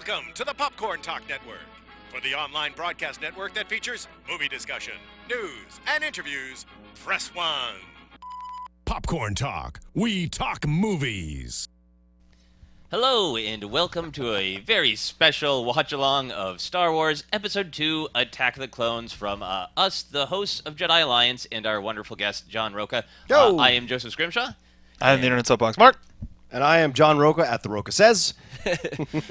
Welcome to the Popcorn Talk Network, for the online broadcast network that features movie discussion, news, and interviews. Press 1. Popcorn Talk. We talk movies. Hello, and welcome to a very special watch-along of Star Wars Episode 2, Attack of the Clones, from us, the hosts of Jedi Alliance, and our wonderful guest, John Rocha. I am Joseph Scrimshaw. I am the Internet Soapbox Mark. And I am John Rocha at The Rocha Says.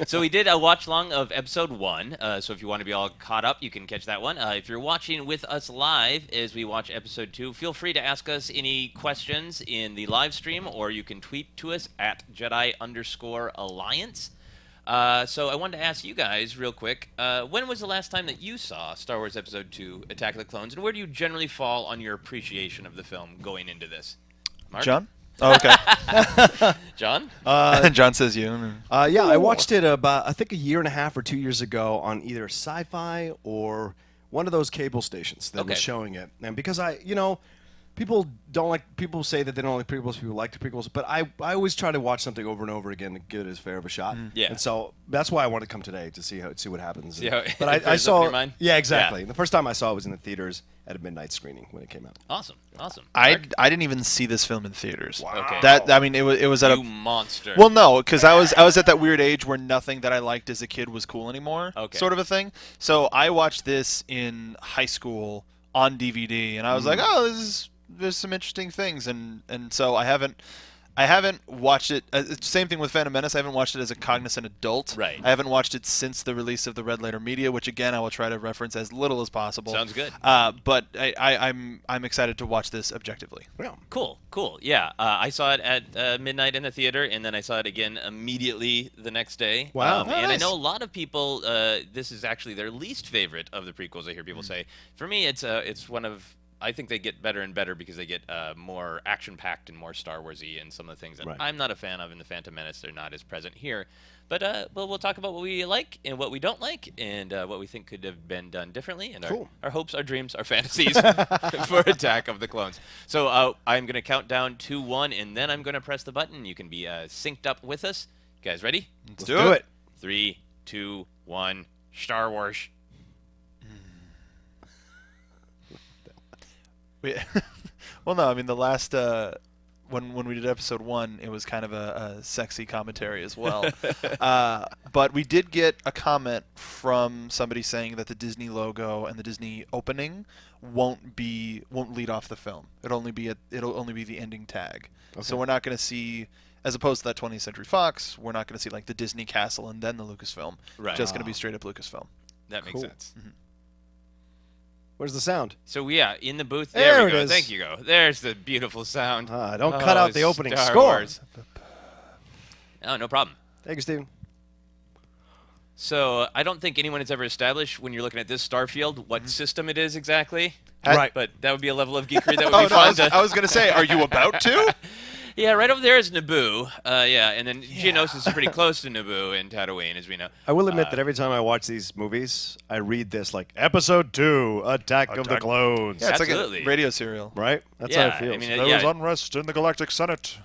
So we did a watch-along of Episode 1, so if you want to be all caught up, you can catch that one. If you're watching with us live as we watch Episode 2, feel free to ask us any questions in the live stream, or you can tweet to us at Jedi_Alliance. So I wanted to ask you guys real quick, when was the last time that you saw Star Wars Episode 2, Attack of the Clones, and where do you generally fall on your appreciation of the film going into this? Mark? John? Oh, okay. John? John says you. Yeah, I watched it about, I think, a year and a half or 2 years ago on either Sci-Fi or one of those cable stations that was showing it. And because people say that they don't like prequels, people like the prequels, but I always try to watch something over and over again to give it as fair of a shot. Yeah. And so that's why I wanted to come today to see what happens. But I saw your mind? Yeah, exactly. Yeah. The first time I saw it was in the theaters at a midnight screening when it came out. Awesome. I didn't even see this film in theaters. Wow. Okay. It was at You monster. Well, no, because I was at that weird age where nothing that I liked as a kid was cool anymore. Okay. Sort of a thing. So I watched this in high school on DVD, and I was like, oh, there's some interesting things, and so I haven't watched it. Same thing with Phantom Menace. I haven't watched it as a cognizant adult. Right. I haven't watched it since the release of the Red Letter Media, which again I will try to reference as little as possible. Sounds good. But I'm excited to watch this objectively. Yeah. Cool. Yeah, I saw it at midnight in the theater, and then I saw it again immediately the next day. Wow. And I Nice. know a lot of people, this is actually their least favorite of the prequels, I hear people say. For me, it's one of... I think they get better and better because they get more action-packed and more Star Wars-y and some of the things that I'm not a fan of in the Phantom Menace. They're not as present here. But we'll talk about what we like and what we don't like and what we think could have been done differently and our hopes, our dreams, our fantasies for Attack of the Clones. So I'm going to count down 2, 1, and then I'm going to press the button. You can be synced up with us. You guys ready? Let's do it. 3, 2, 1, Star Wars. Well, no, I mean the last when we did episode 1, it was kind of a sexy commentary as well. But we did get a comment from somebody saying that the Disney logo and the Disney opening won't lead off the film. It'll only be the ending tag. Okay. So we're not going to see, as opposed to that 20th Century Fox, we're not going to see like the Disney castle and then the Lucasfilm. Right. Just going to be straight up Lucasfilm. That makes sense. Mm-hmm. Where's the sound? So yeah, in the booth. There we go. it is. Thank you. There's the beautiful sound. Don't cut out the opening Star score. Wars. Oh, no problem. Thank you, Steven. So I don't think anyone has ever established when you're looking at this Starfield what system it is exactly. Right. But that would be a level of geekery that would be fun. I was going to say, are you about to? Yeah, right over there is Naboo. And then Geonosis is pretty close to Naboo and Tatooine, as we know. I will admit that every time I watch these movies, I read this like Episode 2, Attack of the Clones. Yeah, it's Absolutely. like a radio serial. Right? That's Yeah, how it feels. I mean, There was unrest in the Galactic Senate.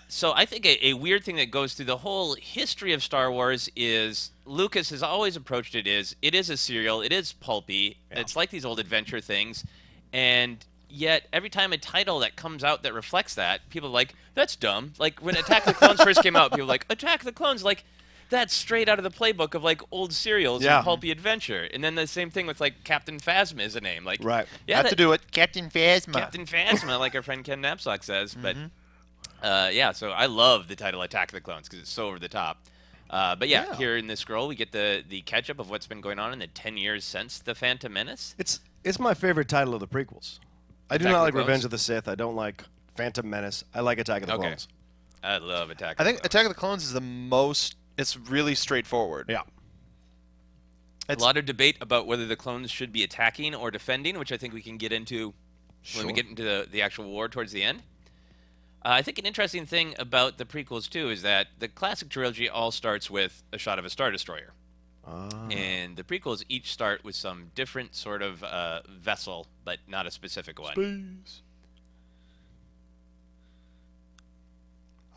So I think a weird thing that goes through the whole history of Star Wars is Lucas has always approached it is a serial, it is pulpy, it's like these old adventure things, and yet every time a title that comes out that reflects that, people are like, that's dumb. Like when Attack the Clones first came out, people were like, Attack the Clones, like that's straight out of the playbook of like old serials and pulpy adventure. And then the same thing with like Captain Phasma is a name. Like Yeah, have to do it. Captain Phasma. Captain Phasma, like our friend Ken Knapsack says. But so I love the title Attack the Clones because it's so over the top. But here in this scroll we get the catch-up of what's been going on in the 10 years since the Phantom Menace. It's my favorite title of the prequels. I do Attack not of like the Clones? Revenge of the Sith. I don't like Phantom Menace. I like Attack of the Clones. I love Attack. I think Attack of the Clones is the most. It's really straightforward. Yeah. A lot of debate about whether the clones should be attacking or defending, which I think we can get into when we get into the actual war towards the end. I think an interesting thing about the prequels, too, is that the classic trilogy all starts with a shot of a Star Destroyer. And the prequels each start with some different sort of vessel, but not a specific one. Space.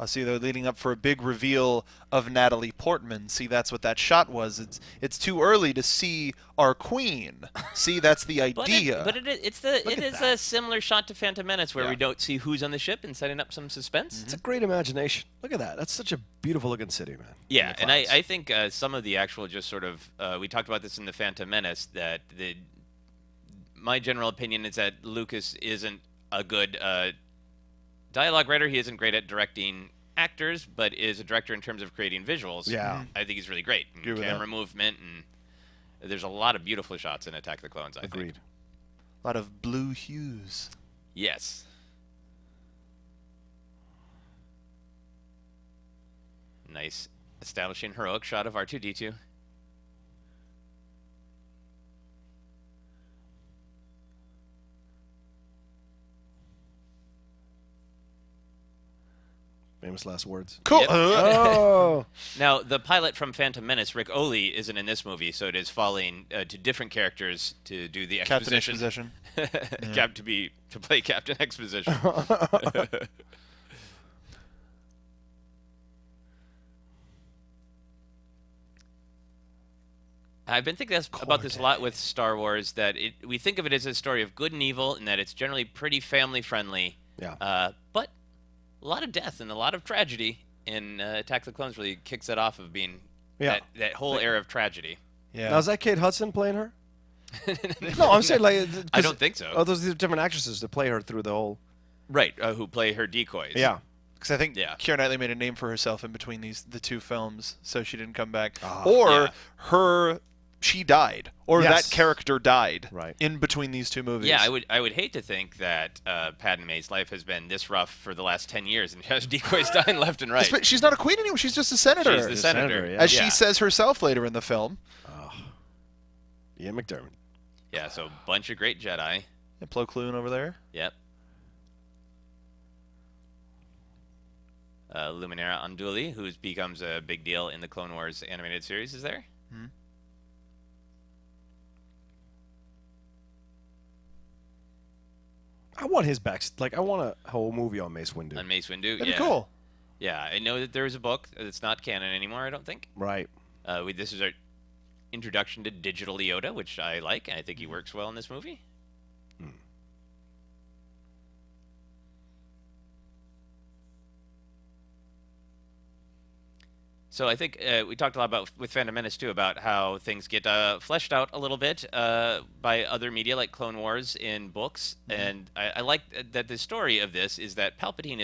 See, they're leading up for a big reveal of Natalie Portman. See, that's what that shot was. It's too early to see our queen. See, that's the idea. It is a similar shot to Phantom Menace where we don't see who's on the ship and setting up some suspense. It's a great imagination. Look at that. That's such a beautiful looking city, man. Yeah, and I think some of the actual just sort of we talked about this in the Phantom Menace that my general opinion is that Lucas isn't a good dialogue writer. He isn't great at directing actors, but is a director in terms of creating visuals. Yeah. I think he's really great. And camera movement, and there's a lot of beautiful shots in Attack of the Clones, I think. A lot of blue hues. Yes. Nice establishing heroic shot of R2-D2. Famous last words. Cool. Yep. Oh. Now, the pilot from Phantom Menace, Rick Oley, isn't in this movie, so it is falling to different characters to do the exposition. Captain Exposition. to play Captain Exposition. I've been thinking about this a lot with Star Wars, that we think of it as a story of good and evil, and that it's generally pretty family-friendly. Yeah. But a lot of death and a lot of tragedy, and Attack of the Clones really kicks it off of being that whole era of tragedy. Yeah. Now, is that Kate Hudson playing her? No, I'm saying like. I don't think so. Oh, those are different actresses to play her through the whole. Right, who play her decoys. Yeah. Because I think Keira Knightley made a name for herself in between the two films, so she didn't come back. She died, or that character died in between these two movies. Yeah, I would hate to think that Padmé's life has been this rough for the last 10 years, and she has decoys dying left and right. She's not a queen anymore. She's just a senator. She's the senator, as she says herself later in the film. Ian McDiarmid. Yeah, so bunch of great Jedi. And Plo Koon over there. Yep. Luminara Unduli, who becomes a big deal in the Clone Wars animated series, is there. Mm-hmm. I want his back. I want a whole movie on Mace Windu. On Mace Windu, That'd be cool. Yeah, I know that there is a book that's not canon anymore, I don't think. Right. This is our introduction to digital Yoda, which I like, and I think he works well in this movie. So I think we talked a lot about with Phantom Menace too about how things get fleshed out a little bit by other media like Clone Wars in books, and I like that the story of this is that Palpatine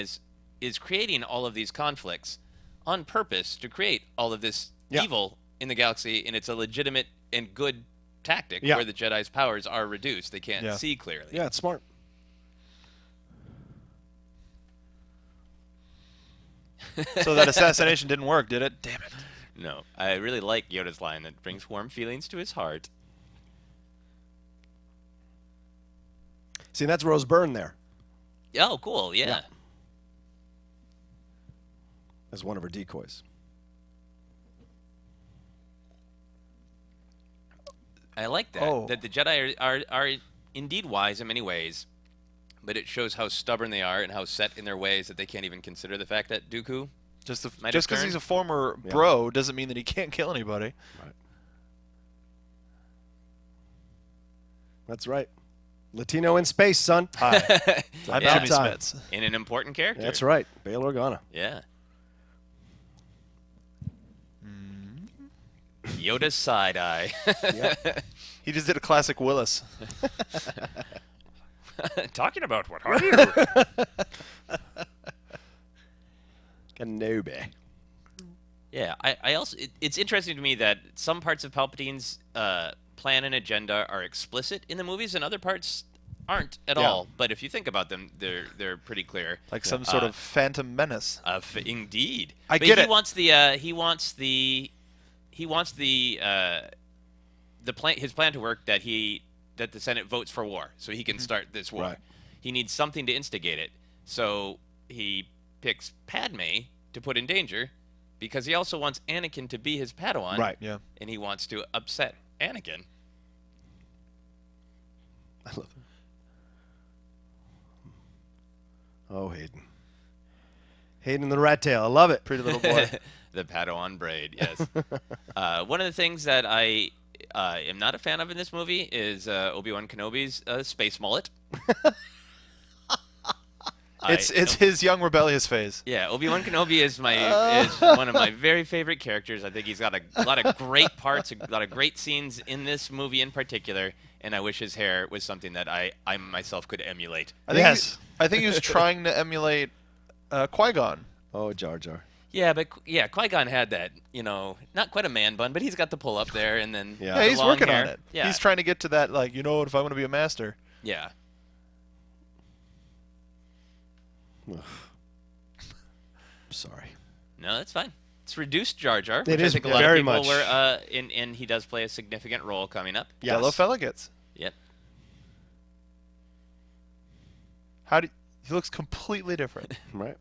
is creating all of these conflicts on purpose to create all of this evil in the galaxy, and it's a legitimate and good tactic where the Jedi's powers are reduced; they can't see clearly. Yeah, it's smart. So that assassination didn't work, did it? Damn it. No. I really like Yoda's line that brings warm feelings to his heart. See, that's Rose Byrne there. Oh, cool. Yeah. As one of her decoys. I like that. That the Jedi are indeed wise in many ways, but it shows how stubborn they are and how set in their ways that they can't even consider the fact that Dooku just because he's a former bro doesn't mean that he can't kill anybody. Right. That's right. Latino in space, son. Hi. I'm Jimmy Smits. And an important character. That's right. Bail Organa. Yeah. Yoda's side eye. He just did a classic Willis. Talking about what are you? Kenobi. Yeah, I also it's interesting to me that some parts of Palpatine's plan and agenda are explicit in the movies, and other parts aren't at all. But if you think about them, they're pretty clear. Like some sort of Phantom Menace. Indeed. I get it. He wants the plan, his plan to work that the Senate votes for war, so he can start this war. Right. He needs something to instigate it, so he picks Padmé to put in danger, because he also wants Anakin to be his Padawan. Right. Yeah. And he wants to upset Anakin. I love it. Oh, Hayden. Hayden the rat tail. I love it. Pretty little boy. The Padawan braid, yes. One of the things that I am not a fan of in this movie is Obi-Wan Kenobi's space mullet. It's his young rebellious phase. Yeah, Obi-Wan Kenobi is one of my very favorite characters. I think he's got a lot of great parts, a lot of great scenes in this movie in particular, and I wish his hair was something that I myself could emulate. I think he was trying to emulate Qui-Gon. Oh, Jar Jar. Yeah, but Qui-Gon had that, not quite a man bun, but he's got the pull up there, and then Yeah, he's long working hair. on it. Yeah. He's trying to get to that, if I want to be a master. Yeah. Sorry. No, that's fine. It's reduced Jar Jar. It which is I think a lot very of people much. were, and he does play a significant role coming up. Yes. Yellow fella gets. Yep. He looks completely different. Right.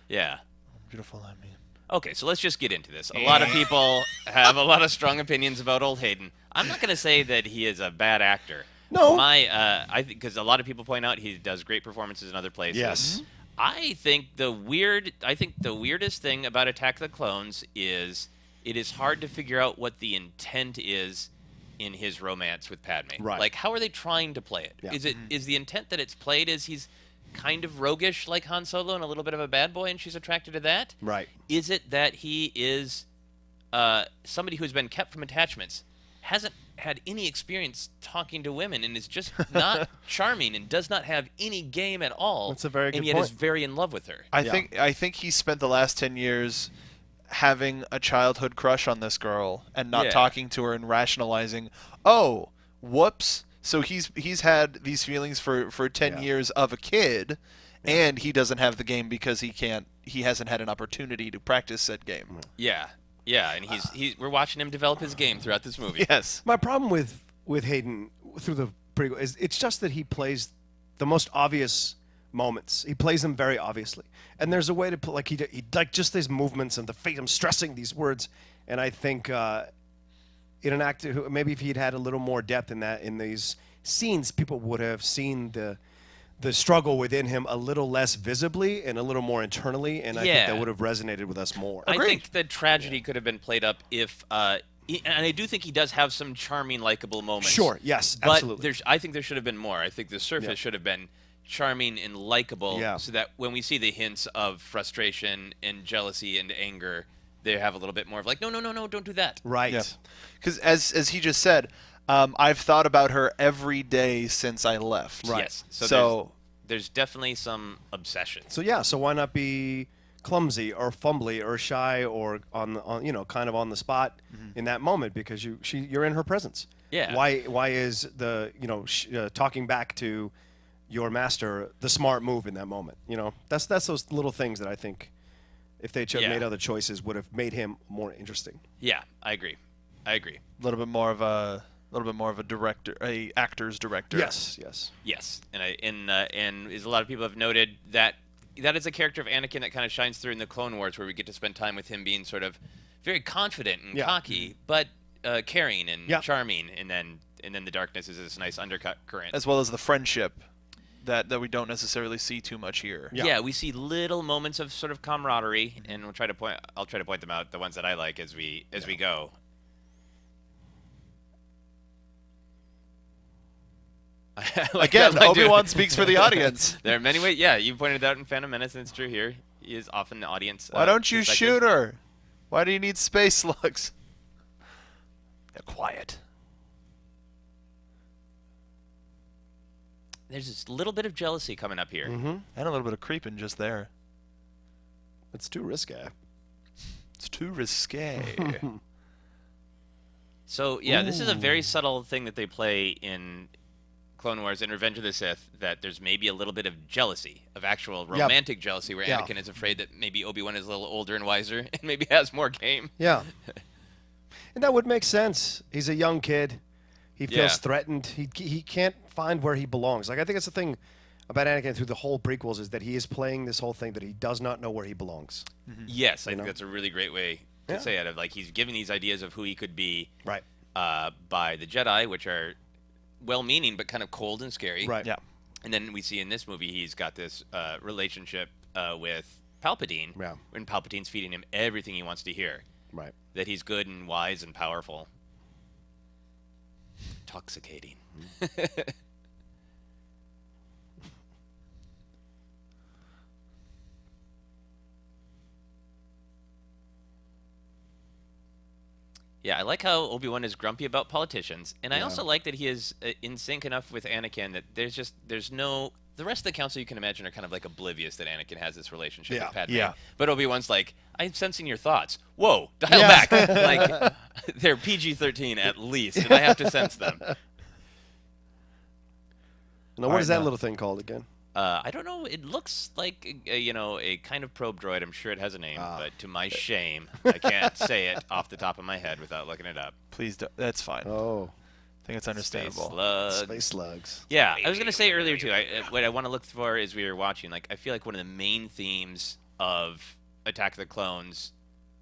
Yeah. Beautiful, I mean. Okay, so let's just get into this. A lot of people have a lot of strong opinions about old Hayden. I'm not going to say that he is a bad actor. No. I think because a lot of people point out he does great performances in other places. Yes. I think the weirdest thing about Attack of the Clones is it is hard to figure out what the intent is in his romance with Padme. Right. Like, how are they trying to play it? Yeah. Is the intent that it's played as he's kind of roguish like Han Solo and a little bit of a bad boy and she's attracted to that? Right. Is it that he is somebody who's been kept from attachments, hasn't had any experience talking to women, and is just not charming and does not have any game at all? That's a very good and yet point. is very in love with her. I think he spent the last 10 years having a childhood crush on this girl and not Yeah. talking to her and rationalizing, oh, whoops. So he's had these feelings for 10 Yeah. years of a kid, and he doesn't have the game because he hasn't had an opportunity to practice said game. Yeah, and we're watching him develop his game throughout this movie. Yes. My problem with Hayden through the prequel is it's just that he plays the most obvious moments. He plays them very obviously, and there's a way to put he like just these movements and the face. I'm stressing these words, and I think in an actor who maybe if he'd had a little more depth in these scenes, people would have seen the struggle within him a little less visibly and a little more internally, and I think that would have resonated with us more. I think the tragedy could have been played up if, and I do think he does have some charming, likable moments. Sure, yes, but absolutely. I think there should have been more. I think the surface Yeah. should have been charming and likable, Yeah. so that when we see the hints of frustration and jealousy and anger, they have a little bit more of like, no, don't do that. Right. Yeah. Because as he just said, I've thought about her every day since I left. Right. Yes. So there's definitely some obsession. So why not be clumsy or fumbly or shy or on kind of on the spot in that moment because you're in her presence. Yeah. Why is the talking back to your master the smart move in that moment? That's those little things that I think if they made other choices would have made him more interesting. Yeah, I agree. a little bit more of a director, a actor's director. Yes. Yes, and as a lot of people have noted, that is a character of Anakin that kind of shines through in the Clone Wars, where we get to spend time with him being sort of very confident and cocky, but caring and charming, and then the darkness is this nice undercut current, As well as the friendship that we don't necessarily see too much here. Yeah, we see little moments of sort of camaraderie, and I'll try to point them out, the ones that I like as we go. Again, Obi-Wan speaks for the audience. There are many ways. Yeah, you pointed it out in Phantom Menace, and it's true here. He is often the audience. Why don't you perspective. shoot her? Why do you need space slugs? They're quiet. There's this little bit of jealousy coming up here. Mm-hmm. And a little bit of creeping just there. It's too risque. It's too risque. So, yeah, this is a very subtle thing that they play in Clone Wars and Revenge of the Sith, that there's maybe a little bit of jealousy, of actual romantic jealousy, where Anakin is afraid that maybe Obi-Wan is a little older and wiser and maybe has more game. Yeah. And that would make sense. He's a young kid. He feels threatened. He can't find where he belongs. Like, I think that's the thing about Anakin through the whole prequels, is that he is playing this whole thing that he does not know where he belongs. Mm-hmm. Yes, I think that's a really great way to say it. Of like, he's giving these ideas of who he could be by the Jedi, which are well-meaning but kind of cold and scary. Right. Yeah. And then we see in this movie he's got this relationship with Palpatine, Yeah. when Palpatine's feeding him everything he wants to hear. Right. That he's good and wise and powerful. Intoxicating. Yeah, I like how Obi-Wan is grumpy about politicians, and I also like that he is in sync enough with Anakin that there's no... The rest of the council, you can imagine, are kind of like oblivious that Anakin has this relationship with Padmé. Yeah. But Obi-Wan's like, I'm sensing your thoughts. Whoa, dial back. Like, they're PG-13 at least, and I have to sense them. Now, what is that little thing called again? I don't know. It looks like a kind of probe droid. I'm sure it has a name, but to my shame, I can't say it off the top of my head without looking it up. Please don't. That's fine. Oh, I think it's understandable. space slugs. Yeah, I was gonna say earlier too. What I want to look for as we were watching, like, I feel like one of the main themes of Attack of the Clones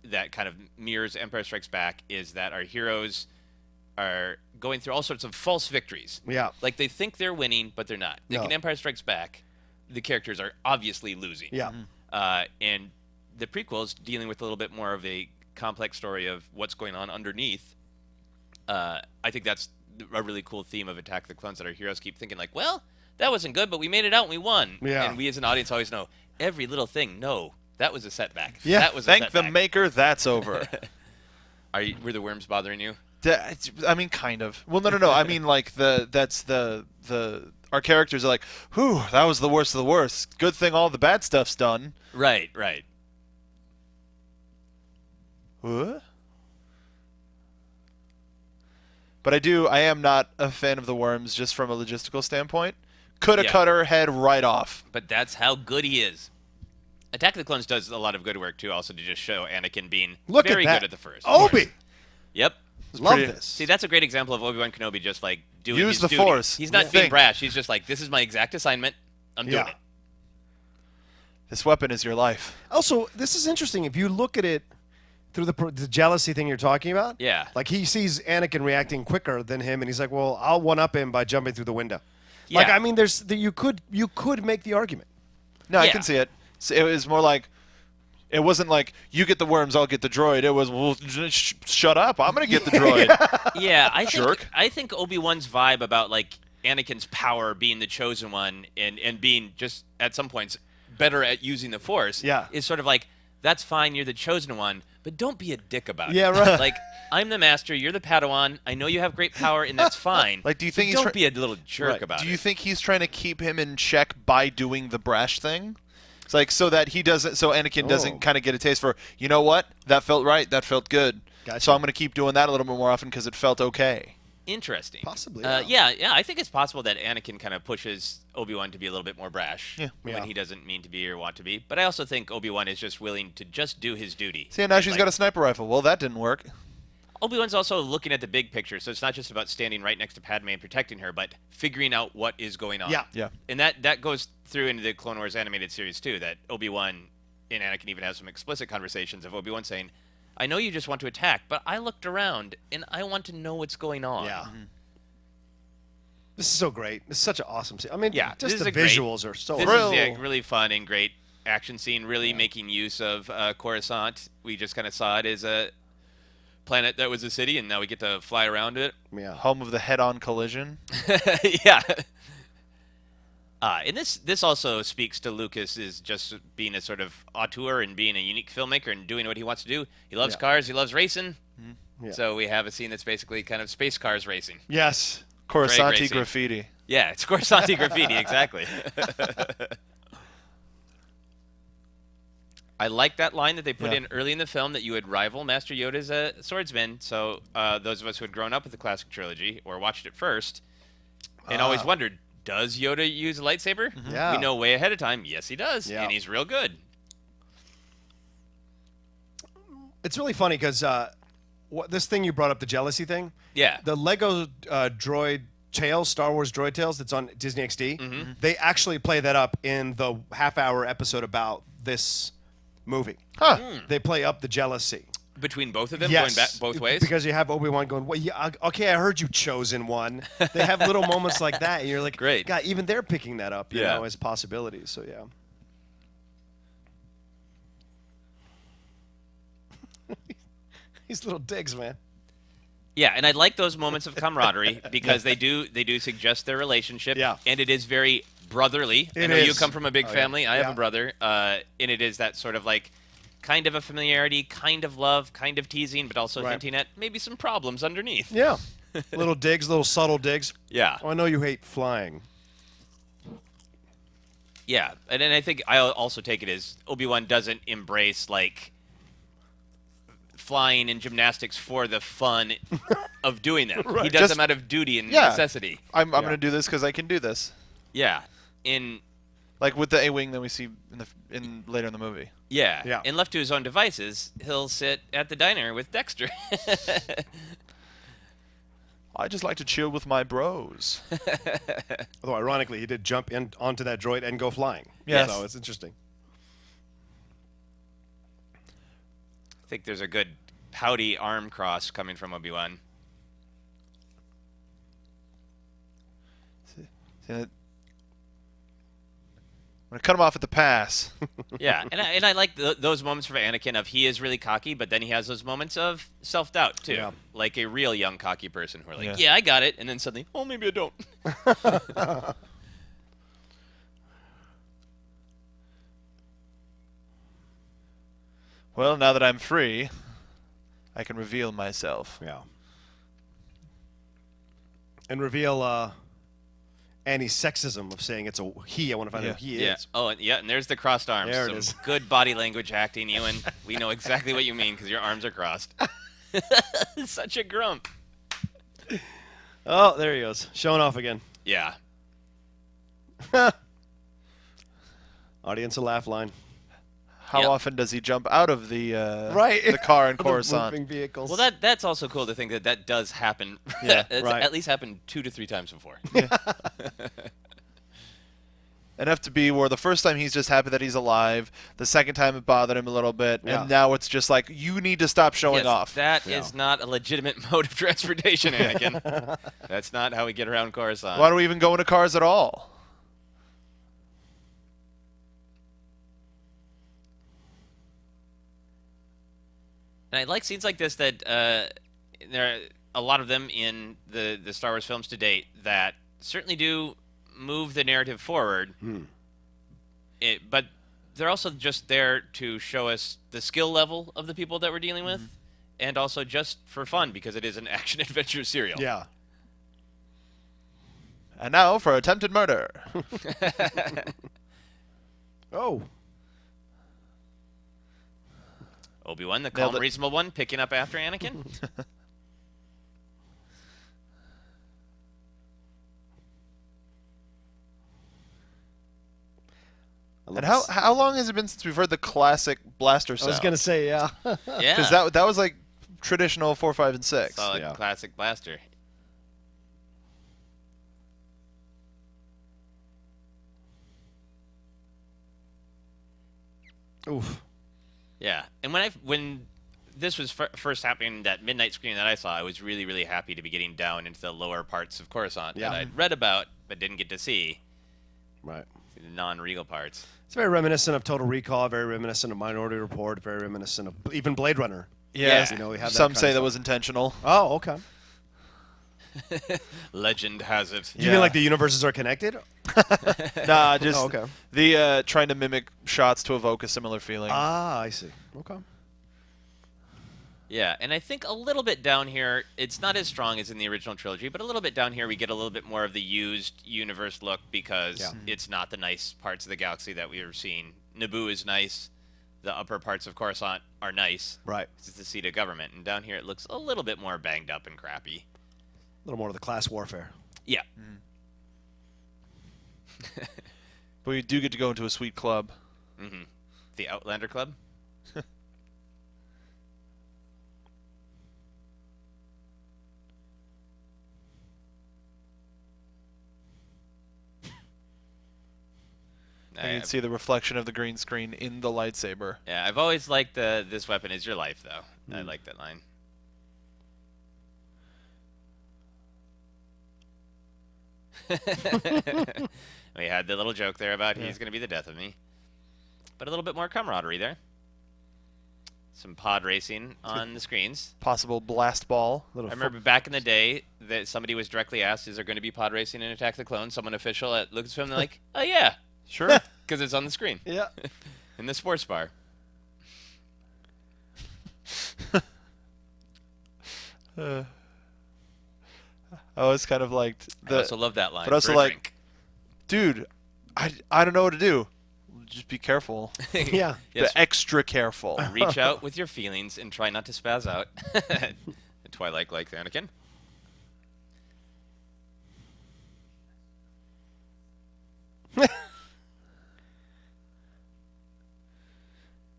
that kind of mirrors Empire Strikes Back is that our heroes are going through all sorts of false victories. Yeah. Like, they think they're winning, but they're not. Like in Empire Strikes Back, the characters are obviously losing. Yeah. And the prequels, dealing with a little bit more of a complex story of what's going on underneath, I think that's a really cool theme of Attack of the Clones, that our heroes keep thinking, like, well, that wasn't good, but we made it out and we won. Yeah. And we as an audience always know, every little thing, no, that was a setback. Yeah. That was a Thank setback. the maker, that's over. Were the worms bothering you? I mean, kind of. Well, no. I mean, like, our characters are like, whew, that was the worst of the worst. Good thing all the bad stuff's done. Right. What? But I am not a fan of the worms just from a logistical standpoint. Could have cut her head right off. But that's how good he is. Attack of the Clones does a lot of good work, too, also to just show Anakin being very good at the first. Obi! Yep. Love this. See, that's a great example of Obi-Wan Kenobi just, like, doing Use his the duty. Force. He's not being brash. He's just like, this is my exact assignment. I'm doing it. This weapon is your life. Also, this is interesting. If you look at it through the jealousy thing you're talking about, like, he sees Anakin reacting quicker than him, and he's like, well, I'll one-up him by jumping through the window. Yeah. Like, I mean, you could make the argument. No, I can see it. It was more like, it wasn't like, you get the worms, I'll get the droid. It was, well, shut up, I'm going to get the droid. I think Obi-Wan's vibe about, like, Anakin's power being the chosen one and being just, at some points, better at using the Force is sort of like, that's fine, you're the chosen one, but don't be a dick about it. Yeah, right. Like, I'm the master, you're the Padawan, I know you have great power, and that's fine. Like, do you think don't be a little jerk about it. Do you think he's trying to keep him in check by doing the brash thing? It's like, so that Anakin doesn't kind of get a taste for, you know what? That felt right. That felt good. Gotcha. So I'm going to keep doing that a little bit more often because it felt okay. Interesting. Possibly. Yeah, I think it's possible that Anakin kind of pushes Obi-Wan to be a little bit more brash when he doesn't mean to be or want to be. But I also think Obi-Wan is just willing to just do his duty. See, now she's got a sniper rifle. Well, that didn't work. Obi-Wan's also looking at the big picture, so it's not just about standing right next to Padmé and protecting her, but figuring out what is going on. Yeah. And that goes through into the Clone Wars animated series, too, that Obi-Wan and Anakin even have some explicit conversations of Obi-Wan saying, I know you just want to attack, but I looked around, and I want to know what's going on. Yeah. This is so great. This is such an awesome scene. I mean, just the visuals are so This awesome. is a really fun and great action scene, really making use of Coruscant. We just kind of saw it as a planet that was a city, and now we get to fly around it. Yeah. Home of the head-on collision. Yeah. And this also speaks to Lucas as just being a sort of auteur and being a unique filmmaker and doing what he wants to do. He loves cars. He loves racing. Yeah. So we have a scene that's basically kind of space cars racing. Yes. Coruscanti graffiti. Yeah, it's Coruscanti graffiti, exactly. I like that line that they put in early in the film that you would rival Master Yoda as a swordsman. So those of us who had grown up with the classic trilogy or watched it first and always wondered, does Yoda use a lightsaber? Yeah. We know way ahead of time, yes, he does, Yeah. and he's real good. It's really funny because this thing you brought up, the jealousy thing. Yeah. The Lego droid Tales, Star Wars droid Tales that's on Disney XD, they actually play that up in the half-hour episode about this movie. They play up the jealousy. Between both of them, Yes. going back both ways? Because you have Obi-Wan going, well, yeah, okay, I heard you chosen one. They have little moments like that, and you're like, Great. God, even they're picking that up, you Yeah. know, as possibilities. So, yeah. These little digs, man. Yeah, and I like those moments of camaraderie because they do suggest their relationship. Yeah. And it is very brotherly. I It know you is. come from a big family. I have Yeah. a brother. And it is that sort of like kind of a familiarity, kind of love, kind of teasing, but also Right. hinting at maybe some problems underneath. Yeah. Little digs, little subtle digs. Yeah. Oh, I know you hate flying. Yeah, and then I think I also take it as Obi-Wan doesn't embrace like flying and gymnastics for the fun of doing them. He does Just- them out of duty and Yeah. necessity. I'm going to do this because I can do this. Yeah, Like with the A-wing that we see in later in the movie. Yeah. And left to his own devices, he'll sit at the diner with Dexter. I just like to chill with my bros. Although, ironically, he did jump onto that droid and go flying. Yes. So it's interesting. I think there's a good pouty arm cross coming from Obi-Wan. See that? I'm going to cut him off at the pass. Yeah, and I like those moments for Anakin of he is really cocky, but then he has those moments of self-doubt, too. Yeah. Like a real young cocky person who are like, Yeah. yeah, I got it, and then suddenly, oh, maybe I don't. Well, now that I'm free, I can reveal myself. Yeah. And reveal Annie's sexism of saying it's a he. I want to find out who he Yeah. is. Oh, and there's the crossed arms. There it Some is. good body language acting, Ewan. We know exactly what you mean because your arms are crossed. Such a grump. Oh, there he goes. Showing off again. Yeah. Audience a laugh line. How Yep. often does he jump out of the The car in The Coruscant? moving vehicles. Well, that's also cool to think that does happen. Yeah, It's right. at least happened 2 to 3 times before. Enough to be where the first time he's just happy that he's alive, the second time it bothered him a little bit, Yeah. and now it's just like, you need to stop showing Yes, off. That is not a legitimate mode of transportation, Anakin. That's not how we get around Coruscant. Why do we even go into cars at all? And I like scenes like this that there are a lot of them in the Star Wars films to date that certainly do move the narrative forward. But they're also just there to show us the skill level of the people that we're dealing with, and also just for fun because it is an action adventure serial. Yeah. And now for attempted murder. Oh. Obi-Wan, the Nailed calm, it. reasonable one, picking up after Anakin. And how long has it been since we've heard the classic blaster I sound? was going to say, yeah. Yeah. Because that was like traditional 4, 5, and 6. Solid Yeah. classic blaster. Oof. Yeah, and when this was first happening, that midnight screening that I saw, I was really, really happy to be getting down into the lower parts of Coruscant Yeah. that I'd read about but didn't get to see, Right. the non-regal parts. It's very reminiscent of Total Recall, very reminiscent of Minority Report, very reminiscent of even Blade Runner. Yes. You know, we have that Some kind say of that stuff. was intentional. Oh, okay. Legend has it. Do you mean like the universes are connected? Nah, just Oh, okay. the trying to mimic shots to evoke a similar feeling. Ah, I see. Okay. Yeah, and I think a little bit down here, it's not as strong as in the original trilogy, but a little bit down here we get a little bit more of the used universe look because Yeah. it's not the nice parts of the galaxy that we were seeing. Naboo is nice. The upper parts of Coruscant are nice. Right. It's the seat of government. And down here it looks a little bit more banged up and crappy. A little more of the class warfare. Yeah. But we do get to go into a sweet club. Mm-hmm. The Outlander Club? And you can see the reflection of the green screen in the lightsaber. Yeah, I've always liked this weapon is your life, though. I like that line. We had the little joke there about he's going to be the death of me. But a little bit more camaraderie there. some pod racing on the screens. Possible blast ball. I remember back in the day that somebody was directly asked, "Is there going to be pod racing in Attack the Clones?" Someone official at Lucasfilm, they're like, "Oh yeah, Sure. because it's on the screen." Yeah. In the sports bar. I always kind of liked I also love that line. but also for a like, drink. dude, I don't know what to do. Just be careful. Yeah. Yes. The extra careful. Reach out with your feelings and try not to spaz out. Twilight like Anakin.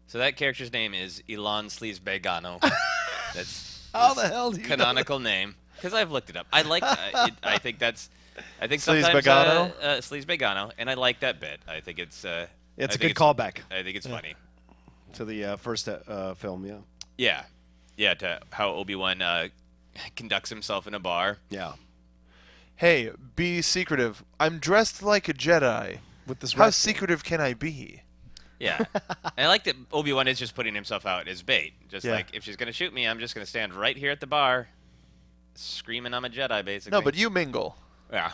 So that character's name is Elon Sleaze-Begano. That's How the hell do you know canonical name. Because I've looked it up. I like. I think that's. I think Sleaze-Begano? sometimes Sleaze-Begano, and I like that bit. I think it's. It's I a think good callback I think it's funny. to the first film, yeah. Yeah, yeah. To how Obi-Wan conducts himself in a bar. Yeah. Hey, be secretive. I'm dressed like a Jedi. With this How red- secretive can I be? Yeah. And I like that Obi-Wan is just putting himself out as bait. Just Yeah. like, if she's going to shoot me, I'm just going to stand right here at the bar screaming I'm a Jedi, basically. No, but you mingle. Yeah.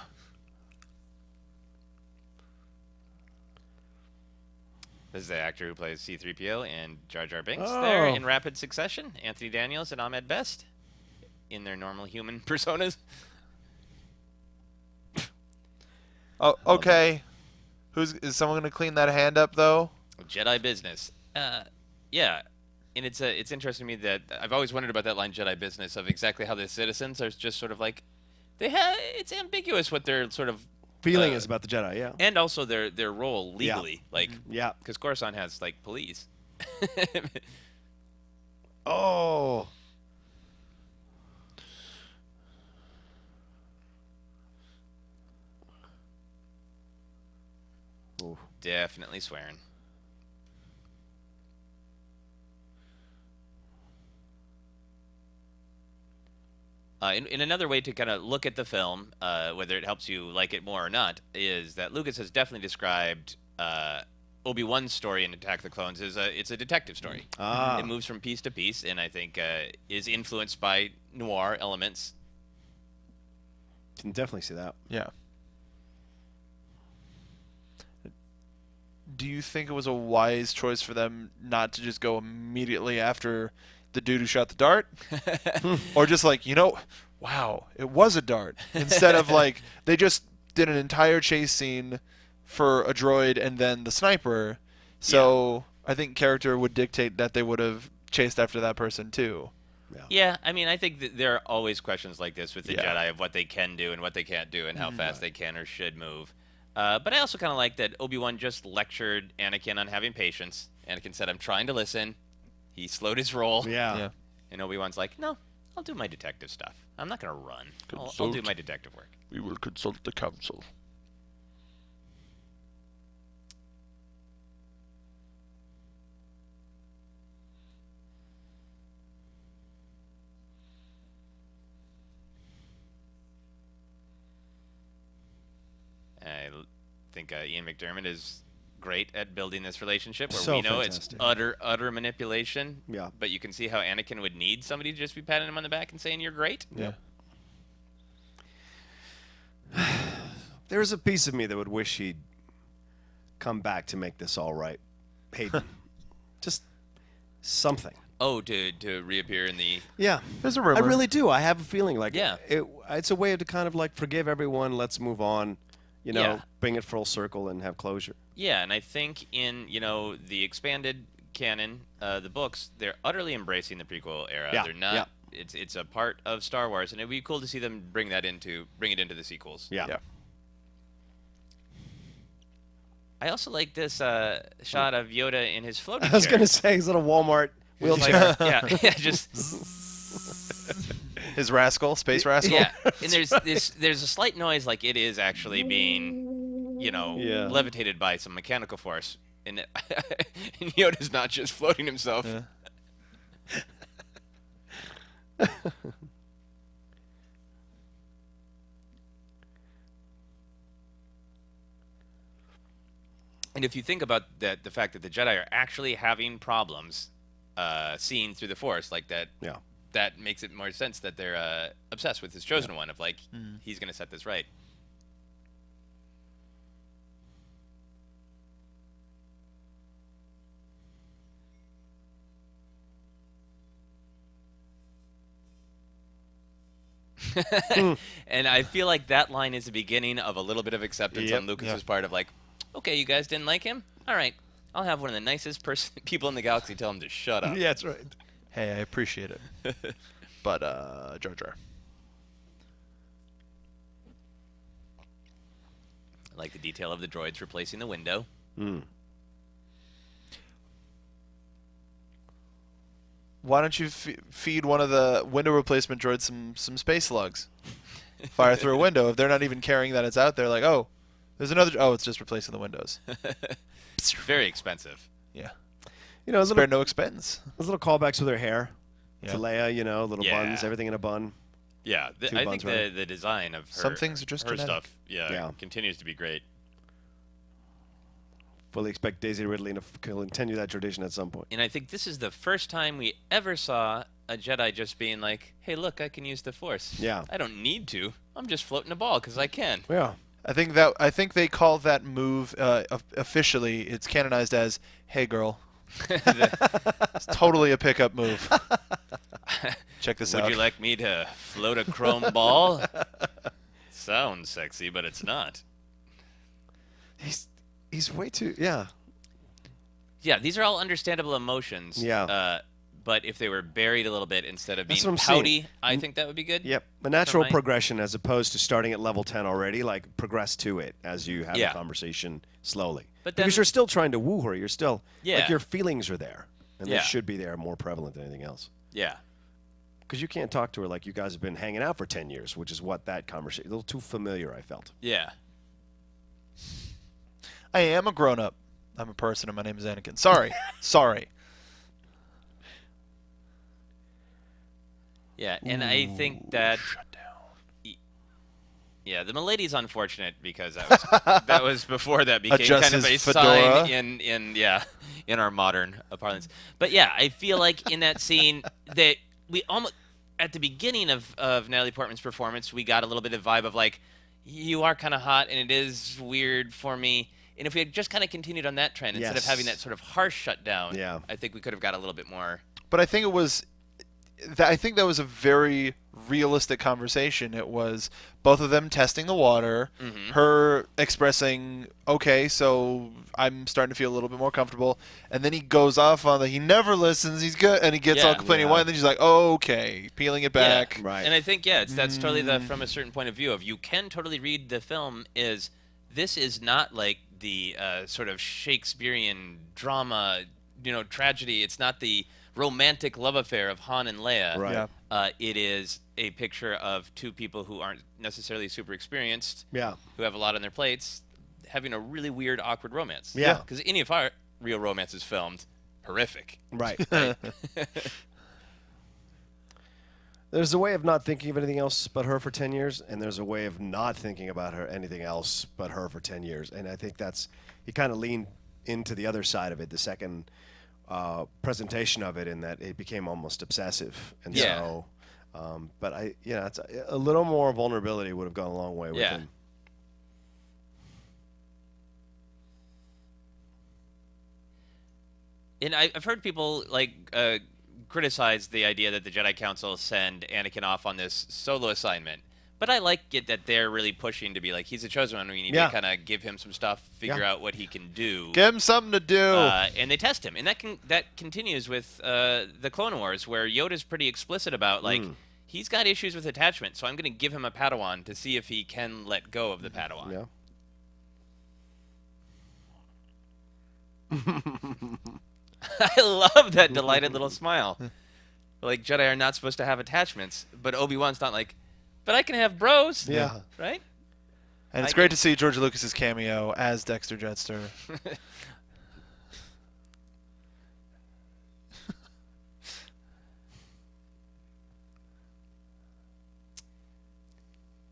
This is the actor who plays C-3PO and Jar Jar Binks there Oh. in rapid succession. Anthony Daniels and Ahmed Best in their normal human personas. Oh, okay. Is someone going to clean that hand up, though? Jedi business. Yeah. And it's interesting to me that I've always wondered about that line, Jedi business, of exactly how the citizens are just sort of like, it's ambiguous what their sort of feeling is about the Jedi, yeah. and also their role legally, like, Yeah. because Coruscant has like police. Oh. Ooh. Definitely swearing. In another way to kind of look at the film, whether it helps you like it more or not, is that Lucas has definitely described Obi-Wan's story in Attack of the Clones as it's a detective story. Ah. It moves from piece to piece, and I think is influenced by noir elements. Can definitely see that. Yeah. Do you think it was a wise choice for them not to just go immediately after the dude who shot the dart? Or just like, wow, it was a dart. Instead of like, they just did an entire chase scene for a droid and then the sniper. So I think character would dictate that they would have chased after that person too. Yeah, I mean, I think that there are always questions like this with the Yeah. Jedi of what they can do and what they can't do and how fast they can or should move. But I also kind of like that Obi-Wan just lectured Anakin on having patience. Anakin said, "I'm trying to listen." He slowed his roll. Yeah. And Obi-Wan's like, "No, I'll do my detective stuff. I'm not going to run. I'll do Consult. my detective work." We will consult the council. I think Ian McDiarmid is great at building this relationship where So we know fantastic. it's utter manipulation. Yeah. But you can see how Anakin would need somebody to just be patting him on the back and saying, "You're great." Yeah. There's a piece of me that would wish he'd come back to make this all right. Hayden. Just something. Oh, to reappear in the... Yeah. There's a rumor. I really do. I have a feeling like Yeah. it's a way to kind of like forgive everyone, let's move on, Yeah. bring it full circle and have closure. Yeah, and I think in, the expanded canon, the books, they're utterly embracing the prequel era. Yeah, They're not... yeah. It's a part of Star Wars, and it'd be cool to see them bring it into the sequels. Yeah. Yeah. I also like this shot of Yoda in his floating I was chair. going to say he's in a Walmart Like, wheelchair. yeah, just... His rascal, space rascal. Yeah, and there's a slight noise like it is actually being, Yeah. levitated by some mechanical force, and and Yoda's not just floating himself. Yeah. And if you think about the fact that the Jedi are actually having problems seen through the Force, like that. Yeah. That makes it more sense that they're obsessed with his chosen one, of like he's going to set this right. And I feel like that line is the beginning of a little bit of acceptance on Lucas's part of like, okay, you guys didn't like him? All right, I'll have one of the nicest people in the galaxy tell him to shut up. Yeah, that's right. Hey, I appreciate it. But, Jar Jar. I like the detail of the droids replacing the window. Why don't you feed one of the window replacement droids some space slugs? Fire through a window. If they're not even caring that it's out there, like, oh, there's another. Oh, it's just replacing the windows. Very expensive. Yeah. You know, spare no expense. Those little callbacks with her hair Yeah. to Leia. You know, little buns, everything in a bun. Yeah, I think the design of her, Some things are just her genetic. stuff, continues to be great. Fully expect Daisy Ridley to continue that tradition at some point. And I think this is the first time we ever saw a Jedi just being like, hey, look, I can use the Force. Yeah. I don't need to. I'm just floating a ball because I can. Yeah. I think they call that move officially. It's canonized as "Hey, girl." It's totally a pickup move. Check this out. Would you like me to float a chrome ball? Sounds sexy, but it's not. He's way too Yeah, these are all understandable emotions. Yeah. But if they were buried a little bit instead of That's being what I'm saying. pouty, I think that would be good. Yep. A natural Right. progression as opposed to starting at level 10 already, like progress to it as you have a conversation slowly. But then, because you're still trying to woo her. You're still, Yeah. like your feelings are there. And they Yeah. should be there more prevalent than anything else. Yeah. Because you can't talk to her like you guys have been hanging out for 10 years, which is what that conversation, a little too familiar, I felt. Yeah. I am a grown-up. I'm a person, and my name is Anakin. Sorry. Sorry. Yeah, and I think that Shut down. Yeah, the milady's unfortunate because that was before that became Adjust kind of a his fedora. sign in our modern parlance. But yeah, I feel like in that scene that we almost at the beginning of Natalie Portman's performance, we got a little bit of vibe of like, you are kind of hot and it is weird for me. And if we had just kind of continued on that trend instead of having that sort of harsh shutdown, I think we could have got a little bit more. But I think it was. I think that was a very realistic conversation. It was both of them testing the water, her expressing, okay, so I'm starting to feel a little bit more comfortable, and then he goes off on he never listens, he's good, and he gets all complaining, and then she's like, okay, peeling it back. Yeah. Right. And I think, that's totally from a certain point of view of you can totally read the film this is not like the sort of Shakespearean drama, tragedy. It's not the romantic love affair of Han and Leia. Right. Yeah. It is a picture of two people who aren't necessarily super experienced, who have a lot on their plates, having a really weird, awkward romance. Yeah. Because any of our real romances filmed, horrific. Right. There's a way of not thinking of anything else but her for 10 years, and there's a way of not thinking about her anything else but her for 10 years. And I think he kind of leaned into the other side of it, the second presentation of it, in that it became almost obsessive. And so, but it's a little more vulnerability would have gone a long way with him. And I've heard people criticize the idea that the Jedi Council send Anakin off on this solo assignment. But I like it that they're really pushing to be like, he's a chosen one. We need to kind of give him some stuff, figure out what he can do. Give him something to do. And they test him. And that continues with the Clone Wars, where Yoda's pretty explicit about, he's got issues with attachment, so I'm going to give him a Padawan to see if he can let go of the Padawan. Yeah. I love that delighted little smile. Like, Jedi are not supposed to have attachments, but Obi-Wan's not like, but I can have bros. Yeah. Right? And it's great to see George Lucas's cameo as Dexter Jetster.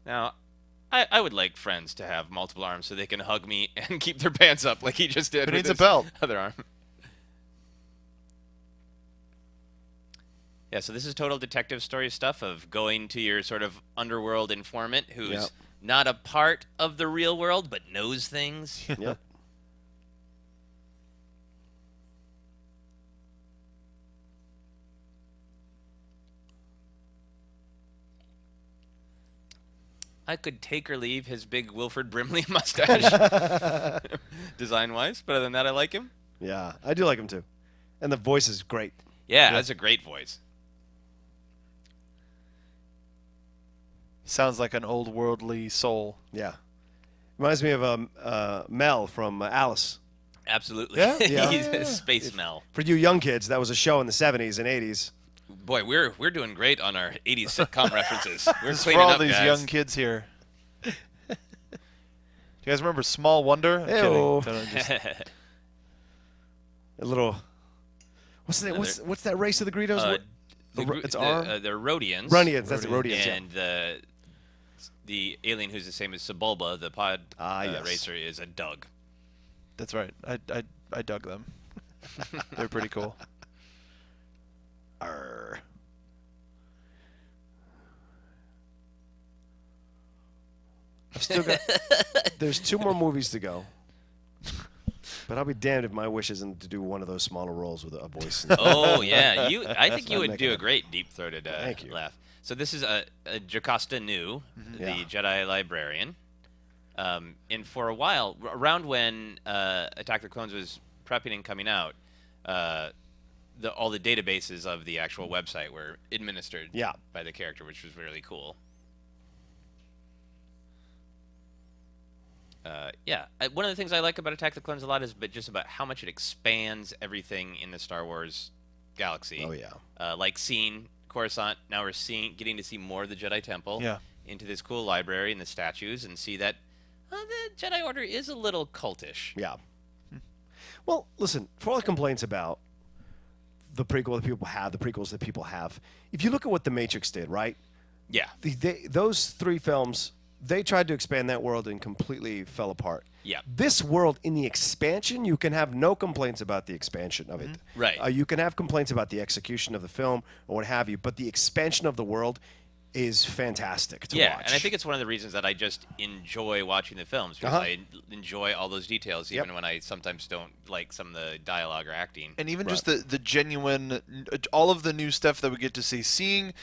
Now, I would like friends to have multiple arms so they can hug me and keep their pants up like he just did Who with needs a his belt? other arm. Yeah, so this is total detective story stuff of going to your sort of underworld informant who's not a part of the real world but knows things. Yep. I could take or leave his big Wilford Brimley mustache, design-wise. But other than that, I like him. Yeah, I do like him too. And the voice is great. Yeah, that's a great voice. Sounds like an old worldly soul. Yeah. Reminds me of Mel from Alice. Absolutely. Yeah? He's a space Mel. For you young kids, that was a show in the 70s and 80s. Boy, we're doing great on our 80s sitcom references. We're This is for cleaning all up, these guys. young kids here. Do you guys remember Small Wonder? I'm Ew. kidding. No, just- A little. What's that race of the Greedos? It's R? They're Rhodians. Rhodians, that's the Rhodians, yeah. And the alien who's the same as Sebulba, the pod yes. racer, is a Doug. That's right. I dug them. They're pretty cool. Arr. I've still got. There's 2 more movies to go. But I'll be damned if my wish isn't to do one of those smaller roles with a voice. Oh yeah, I think you what I'm would do a making great deep-throated Thank you. laugh. So this is a Jocasta Nu, the Yeah. Jedi librarian, and for a while, around when Attack of the Clones was prepping and coming out, all the databases of the actual website were administered by the character, which was really cool. One of the things I like about Attack of the Clones a lot is just about how much it expands everything in the Star Wars galaxy. Oh yeah. Like seeing Coruscant, now we're getting to see more of the Jedi Temple. Yeah. Into this cool library and the statues, and see that the Jedi Order is a little cultish. Yeah. Well, listen, for all the complaints about the prequel that people have, the prequels that people have, if you look at what The Matrix did, right? Yeah. Those 3 films, they tried to expand that world and completely fell apart. Yeah. This world, in the expansion, you can have no complaints about the expansion of it. Right. You can have complaints about the execution of the film or what have you, but the expansion of the world is fantastic to watch. And I think it's one of the reasons that I just enjoy watching the films, because I enjoy all those details, even when I sometimes don't like some of the dialogue or acting. And even just the genuine, all of the new stuff that we get to see, seeing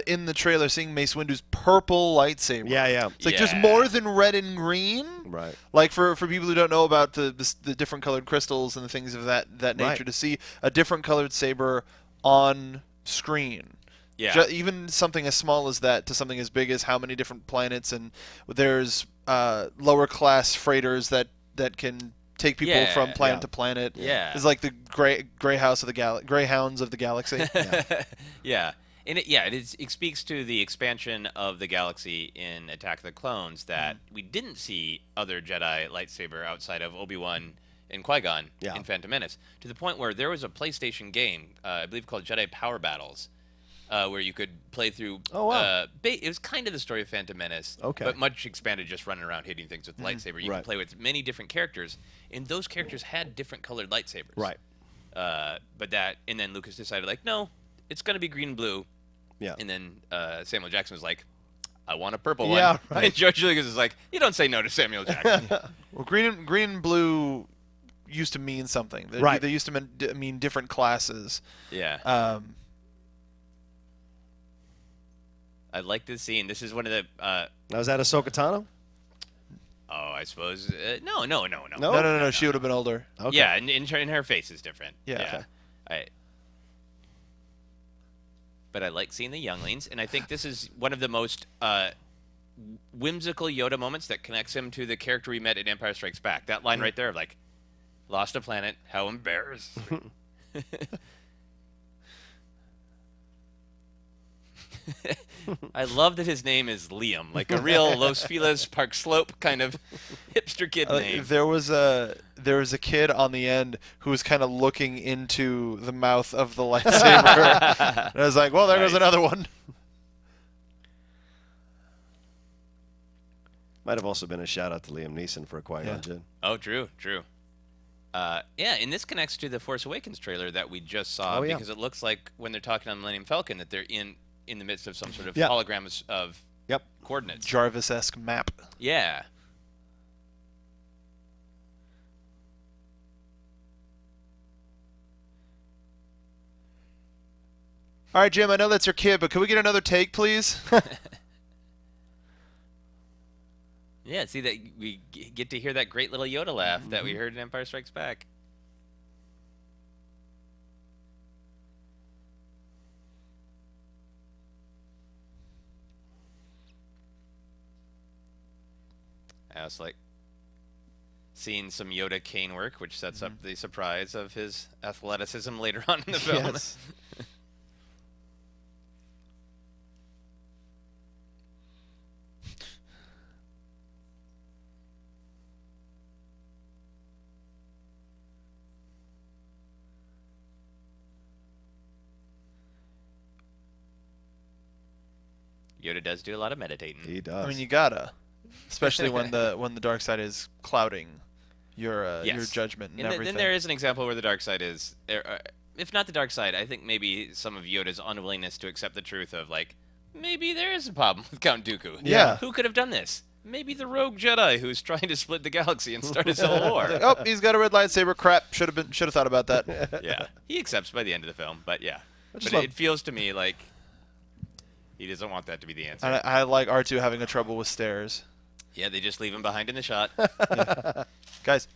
in the trailer, seeing Mace Windu's purple lightsaber. Yeah. It's like just more than red and green. Right. Like for people who don't know about the different colored crystals and the things of that nature, Right. to see a different colored saber on screen. Yeah. Even something as small as that to something as big as how many different planets, and there's lower class freighters that can take people from planet to planet. Yeah. It's like the greyhounds of the galaxy. Yeah. And it speaks to the expansion of the galaxy in Attack of the Clones that we didn't see other Jedi lightsaber outside of Obi-Wan and Qui-Gon in Phantom Menace, to the point where there was a PlayStation game, I believe called Jedi Power Battles, where you could play through. Oh, wow. It was kind of the story of Phantom Menace, but much expanded, just running around hitting things with the lightsaber. You can play with many different characters, and those characters had different colored lightsabers. Right. And then Lucas decided, like, no, it's going to be green and blue. Yeah. And then Samuel Jackson was like, I want a purple one. Yeah, right. And George Lucas is like, you don't say no to Samuel Jackson. Well, green and blue used to mean something. They used to mean different classes. Yeah. I like this scene. This is one of the. Now, is that Ahsoka Tano? Oh, I suppose. No. No. She would have been older. Okay. Yeah, and her face is different. Yeah. Okay. But I like seeing the younglings, and I think this is one of the most whimsical Yoda moments that connects him to the character we met in Empire Strikes Back. That line right there of like, lost a planet, how embarrassing. I love that his name is Liam, like a real Los Feliz Park Slope kind of hipster kid name. There was a kid on the end who was kind of looking into the mouth of the lightsaber. And I was like, well, there goes another one. Might have also been a shout out to Liam Neeson for a Qui-Gon Jinn. Oh, true. Yeah, and this connects to the Force Awakens trailer that we just saw because it looks like when they're talking on Millennium Falcon that they're in the midst of some sort of holograms of coordinates. Jarvis-esque map. Yeah. All right, Jim, I know that's your kid, but can we get another take, please? Yeah, see that we get to hear that great little Yoda laugh that we heard in Empire Strikes Back. I also like seeing some Yoda cane work, which sets up the surprise of his athleticism later on in the film. Yes. Yoda does do a lot of meditating. He does. I mean, you gotta, especially when the dark side is clouding your judgment and everything. Then there is an example where the dark side is, if not the dark side, I think maybe some of Yoda's unwillingness to accept the truth of like, maybe there is a problem with Count Dooku. Yeah. Who could have done this? Maybe the rogue Jedi who's trying to split the galaxy and start a civil war. Oh, he's got a red lightsaber. Crap. Should have thought about that. Yeah, he accepts by the end of the film, but yeah, it feels to me like he doesn't want that to be the answer. I like R2 having a trouble with stairs. Yeah, they just leave him behind in the shot. Yeah. Guys,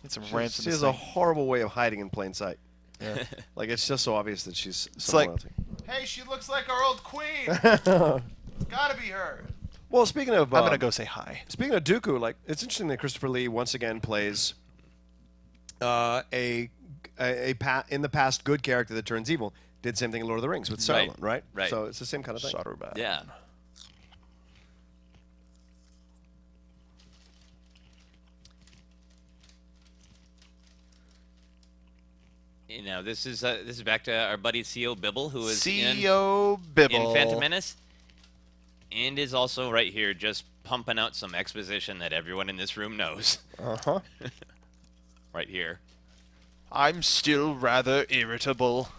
need some ramps. She has a horrible way of hiding in plain sight. Yeah. Like it's just so obvious that she's. It's like, hey, she looks like our old queen. Gotta be her. Well, speaking of, I'm gonna go say hi. Speaking of Dooku, like it's interesting that Christopher Lee once again plays in the past good character that turns evil. Did the same thing in Lord of the Rings with Saruman, right? Right. So it's the same kind of thing. Saruman. Yeah. You know, this is back to our buddy C.O. Bibble, who is C.O. Bibble in Phantom Menace, and is also right here just pumping out some exposition that everyone in this room knows. Uh-huh. Right here. I'm still rather irritable.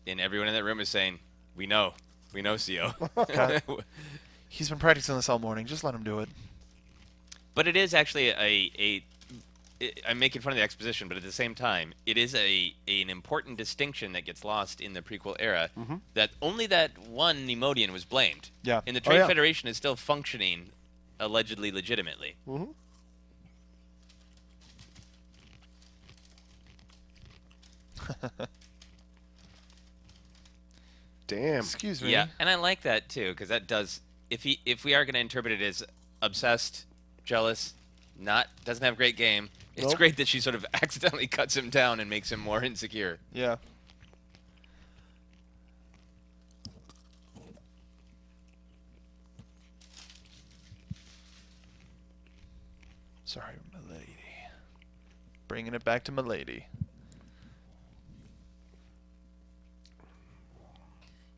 And everyone in that room is saying, we know, C.O. Okay. He's been practicing this all morning. Just let him do it. But it is actually I'm making fun of the exposition, but at the same time, it is an important distinction that gets lost in the prequel era, that only that one Nemodian was blamed. Yeah. And the Trade Federation is still functioning allegedly legitimately. Mm-hmm. Damn. Excuse me. Yeah, and I like that too, because that does. If we are going to interpret it as obsessed, jealous, doesn't have great game, it's great that she sort of accidentally cuts him down and makes him more insecure. Yeah. Sorry, milady. Bringing it back to milady.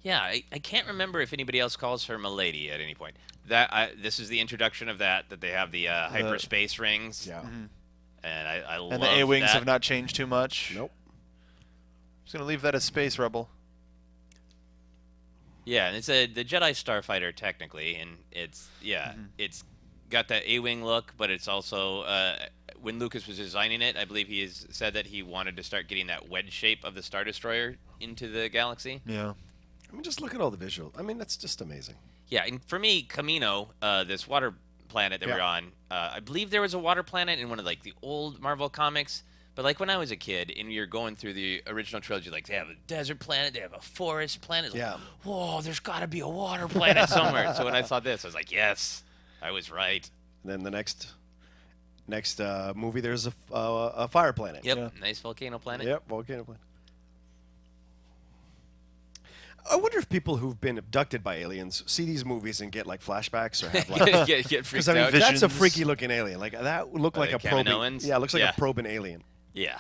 Yeah, I can't remember if anybody else calls her milady at any point. This is the introduction of that they have the hyperspace rings. Yeah. Mm-hmm. And I love And the A-Wings that. have not changed too much. Nope. Just going to leave that as Space Rebel. Yeah, and it's the Jedi Starfighter technically, and it's it's got that A-Wing look, but it's also when Lucas was designing it, I believe he has said that he wanted to start getting that wedge shape of the Star Destroyer into the galaxy. Yeah. I mean, just look at all the visuals. I mean, that's just amazing. Yeah, and for me, Camino, this water planet that we're on, I believe there was a water planet in one of like the old Marvel comics. But like when I was a kid and you're going through the original trilogy, like they have a desert planet, they have a forest planet. Like, whoa, there's got to be a water planet somewhere. So when I saw this, I was like, yes, I was right. And then the next movie, there's a fire planet. Yep, nice volcano planet. Yep, volcano planet. I wonder if people who've been abducted by aliens see these movies and get like flashbacks or have like get freaked I mean, out. that's a freaky looking alien. Like that would look like a probing. Yeah, it looks like a probing alien. Yeah.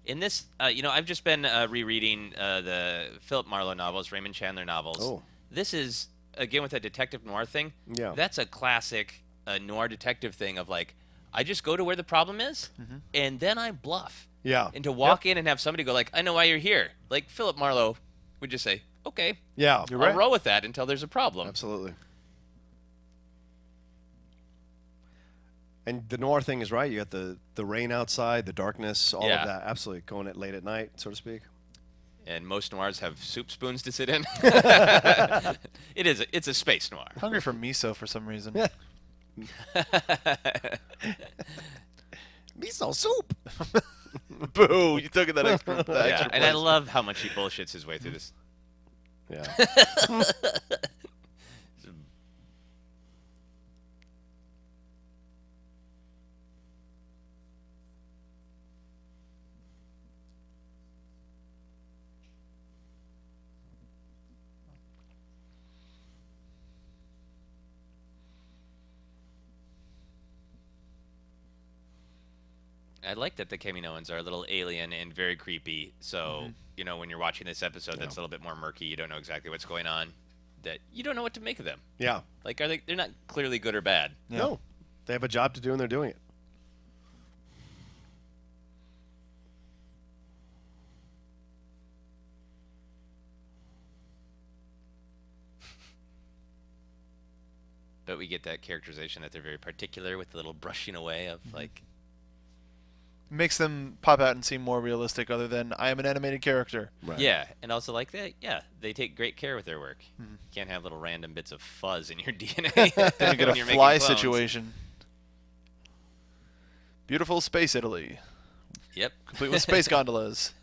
In this, I've just been rereading the Philip Marlowe novels, Raymond Chandler novels. Oh. This is again with that detective noir thing. Yeah. That's a classic a noir detective thing of like, I just go to where the problem is, and then I bluff. Yeah. And to walk in and have somebody go like, I know why you're here. Like Philip Marlowe would just say, okay, Yeah. You're I'll right. roll with that until there's a problem. Absolutely. And the noir thing is right. You got the rain outside, the darkness, all Yeah. of that. Absolutely. Going at late at night, so to speak. And most noirs have soup spoons to sit in. It's a space noir. Hungry for miso for some reason. Yeah. Miso soup. Boo! You took it that extra. That Yeah, extra and I place. love how much he bullshits his way through this. Yeah. I like that the Kaminoans are a little alien and very creepy. So, when you're watching this episode that's a little bit more murky, you don't know exactly what's going on, that you don't know what to make of them. Yeah. Like, they're not clearly good or bad. Yeah. No. They have a job to do and they're doing it. But we get that characterization that they're very particular with the little brushing away of, like... Makes them pop out and seem more realistic other than I am an animated character. Right. Yeah, and also like that, they take great care with their work. You can't have little random bits of fuzz in your DNA. Then you get when a you're making fly clones. situation. Beautiful space Italy, Yep. complete with space gondolas.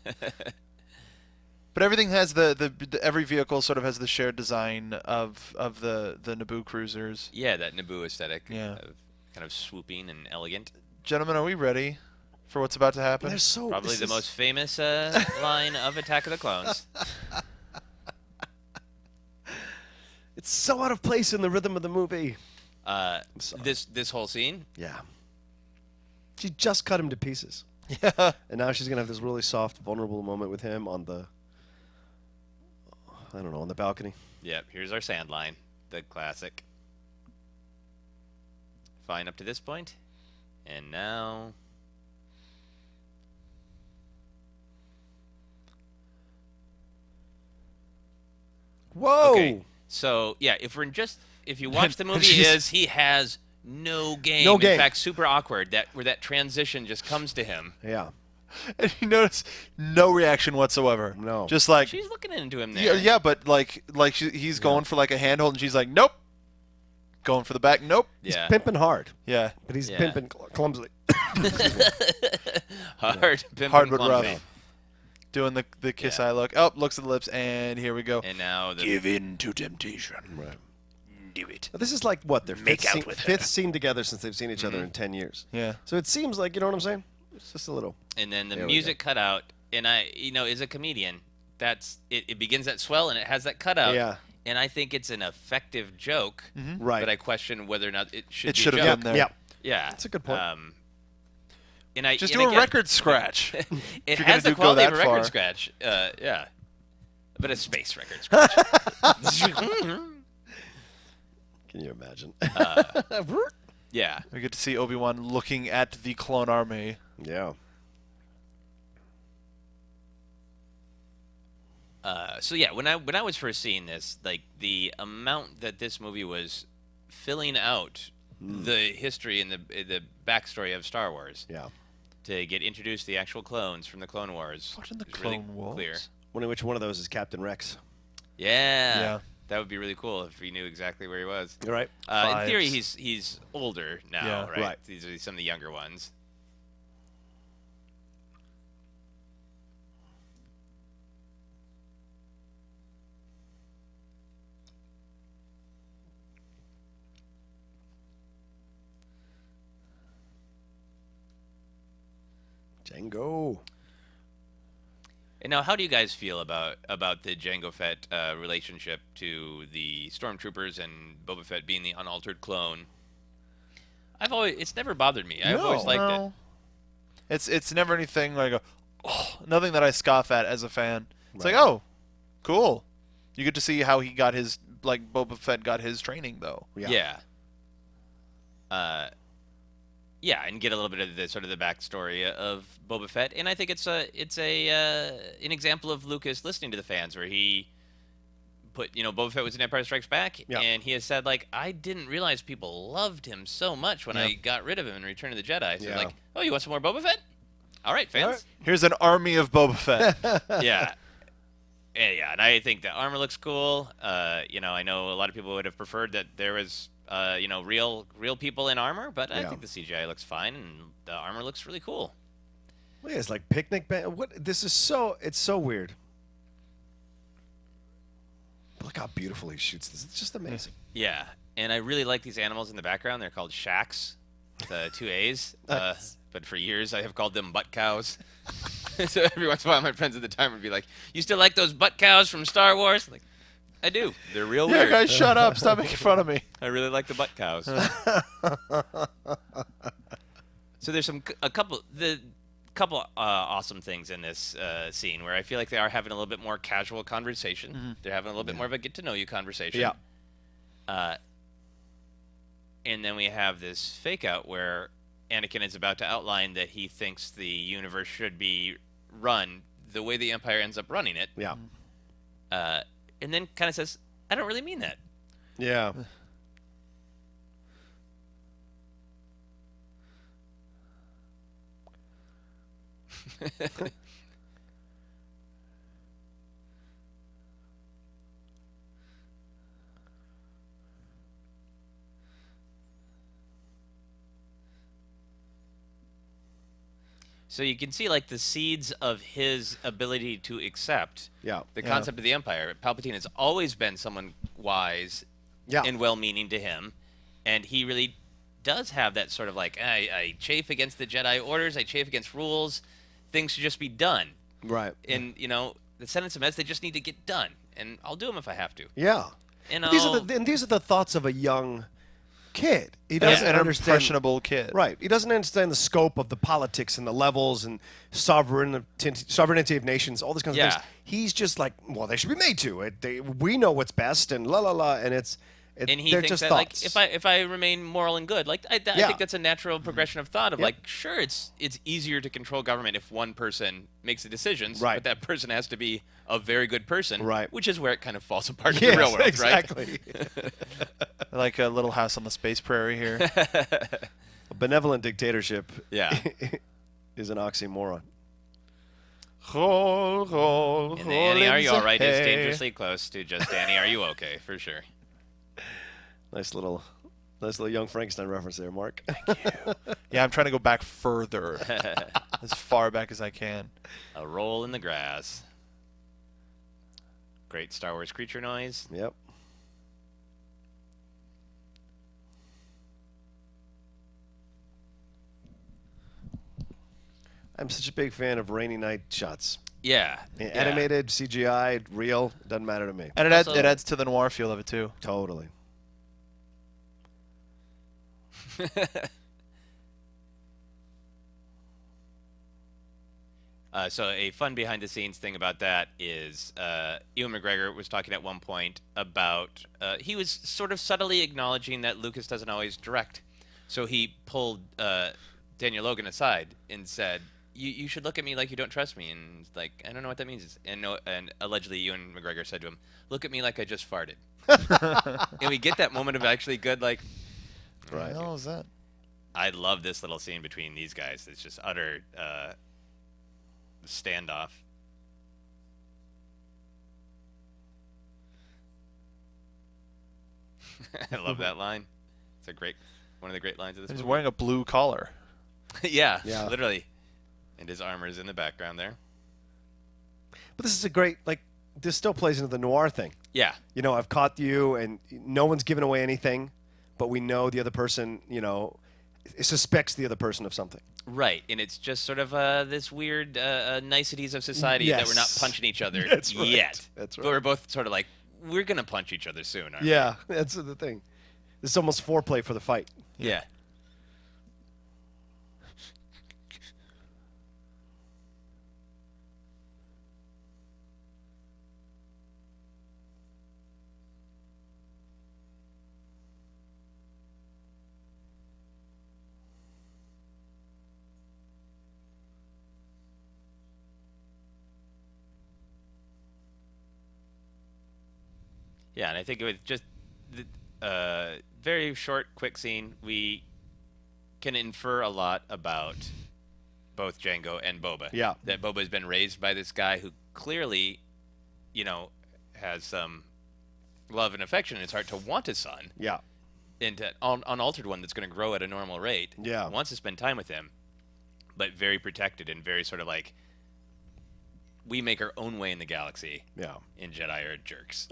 But everything has the every vehicle sort of has the shared design of the Naboo cruisers. Yeah, that Naboo aesthetic. Yeah. Of kind of swooping and elegant. Gentlemen, are we ready for what's about to happen? They're so Probably the most famous line of Attack of the Clones. It's so out of place in the rhythm of the movie. sorry. This whole scene. Yeah. She just cut him to pieces. Yeah. And now she's going to have this really soft, vulnerable moment with him on the, I don't know, on the balcony. Yep. Here's our sand line, the classic. Fine up to this point, and now. Whoa! Okay. So yeah, if you watch the movie, he has no game. No game. In fact, super awkward. Where that transition just comes to him. Yeah. And you notice no reaction whatsoever. No. Just like She's looking into him yeah, there. yeah, but he's going for like a handhold, and she's like, nope. Going for the back, nope. He's Yeah. pimping hard, Yeah. but he's Yeah. pimping clumsily. Hard. pimping Hard but clumsy. rough. Doing the kiss Yeah. eye look. Oh, looks at the lips, and here we go. And now the Give in to temptation. Right. Do it. But this is like, what, their Make out fifth, with her. fifth scene together since they've seen each other in 10 years. Yeah. So it seems like, you know what I'm saying? It's just a little. and then the There we music cut out. And as a comedian, it begins that swell and it has that cutout. Yeah. And I think it's an effective joke. Right. But I question whether or not it should It be should a have joke. been there. Yeah. Yeah. That's a good point. And I Just and do a again, record scratch. It if you're has gonna the go quality of that a record far. scratch. Yeah. But a space record scratch. Can you imagine? Yeah. We get to see Obi-Wan looking at the clone army. Yeah. So yeah, when I was first seeing this, like the amount that this movie was filling out the history and the backstory of Star Wars Yeah. to get introduced to the actual clones from the Clone Wars. What in the is really Clone Wars? Clear. Wonder which one of those is Captain Rex. Yeah. Yeah. That would be really cool if we knew exactly where he was. You're right. In theory, Fives. he's older now, Yeah. right? Right. These are some of the younger ones. Django. And now, how do you guys feel about the Jango Fett relationship to the stormtroopers and Boba Fett being the unaltered clone? It's never bothered me. I've always liked it. It's never anything like nothing that I scoff at as a fan. It's Right. like, oh, cool. You get to see how he got his Boba Fett got his training though. Yeah. Yeah, and get a little bit of the sort of the backstory of Boba Fett, and I think it's an example of Lucas listening to the fans, where he put, Boba Fett was in Empire Strikes Back, and he has said, like, I didn't realize people loved him so much when I got rid of him in Return of the Jedi. So like, oh, you want some more Boba Fett? All right, fans. All right. Here's an army of Boba Fett. Yeah. And I think the armor looks cool. I know a lot of people would have preferred that there was, real people in armor, but I think the CGI looks fine, and the armor looks really cool. Look, it's like picnic band. It's so weird. Look how beautiful he shoots this. It's just amazing. Yeah, and I really like these animals in the background. They're called shacks, the 2 A's. But for years I have called them butt cows. So every once in a while my friends at the time would be like, "You still like those butt cows from Star Wars?" I'm like, I do. They're real weird. Yeah, guys, shut up. Stop making fun of me. I really like the butt cows. So there's a couple awesome things in this scene where I feel like they are having a little bit more casual conversation. Mm-hmm. They're having a little bit more of a get-to-know-you conversation. Yeah. And then we have this fake-out where Anakin is about to outline that he thinks the universe should be run the way the Empire ends up running it. Yeah. And then kind of says, I don't really mean that. Yeah. So you can see, like, the seeds of his ability to accept the concept of the Empire. Palpatine has always been someone wise and well-meaning to him, and he really does have that sort of, like, I chafe against the Jedi orders, I chafe against rules, things should just be done. Right. And, the sentence of mess, they just need to get done, and I'll do them if I have to. Yeah. These are the thoughts of a young kid. He doesn't understand, an impressionable kid. Right. He doesn't understand the scope of the politics and the levels and sovereignty of nations, all these kinds of things. He's just like, well, they should be made to. We know what's best, and la la la, and and he they're thinks just that, thoughts. like, if I remain moral and good, like I think that's a natural progression of thought of like, sure, it's easier to control government if one person makes the decisions, but that person has to be a very good person, which is where it kind of falls apart in the real world, exactly. right? Like a Little House on the Space Prairie here. A benevolent dictatorship is an oxymoron. And the Annie, are you all right? Is dangerously close to just Annie, are you okay? For sure. Nice little young Frankenstein reference there, Mark. Thank you. Yeah, I'm trying to go back further, as far back as I can. A roll in the grass. Great Star Wars creature noise. Yep. I'm such a big fan of rainy night shots. Yeah. Animated, CGI, real, doesn't matter to me. And it adds to the noir feel of it, too. Totally. So a fun behind-the-scenes thing about that is Ewan McGregor was talking at one point about he was sort of subtly acknowledging that Lucas doesn't always direct. So he pulled Daniel Logan aside and said, you should look at me like you don't trust me. And like, I don't know what that means. And allegedly Ewan McGregor said to him, look at me like I just farted. And we get that moment of actually good, like, What the hell is that? I love this little scene between these guys. It's just utter standoff. I love that line. It's one of the great lines of this He's movie. wearing a blue collar. yeah, literally. And his armor is in the background there. But this is a great, this still plays into the noir thing. Yeah. I've caught you, and no one's giving away anything, but we know the other person, suspects the other person of something. Right, and it's just sort of this weird niceties of society that we're not punching each other yet. That's right. But we're both sort of like, we're going to punch each other soon, aren't we? Yeah, that's the thing. It's almost foreplay for the fight. Yeah. Yeah, and I think with just the very short, quick scene, we can infer a lot about both Jango and Boba. Yeah. That Boba's been raised by this guy who clearly, has some love and affection in his heart to want a son. Yeah. And an unaltered one that's going to grow at a normal rate. Yeah. Wants to spend time with him, but very protected and very sort of like, we make our own way in the galaxy. Yeah. And Jedi are jerks.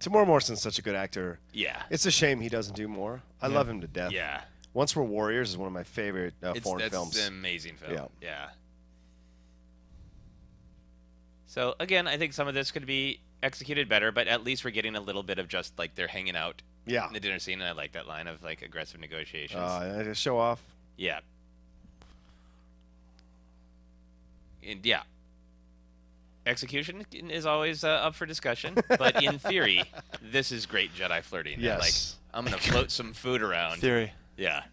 Tamora Morrison's such a good actor. Yeah. It's a shame he doesn't do more. I love him to death. Yeah. Once We're Warriors is one of my favorite foreign films. It's an amazing film. Yeah. Yeah. So, again, I think some of this could be executed better, but at least we're getting a little bit of just, like, they're hanging out in the dinner scene, and I like that line of, like, aggressive negotiations. Just show off. Yeah. And, yeah. Execution is always up for discussion, but in theory, this is great Jedi flirting. Yes. Like, I'm going to float some food around. Theory. Yeah.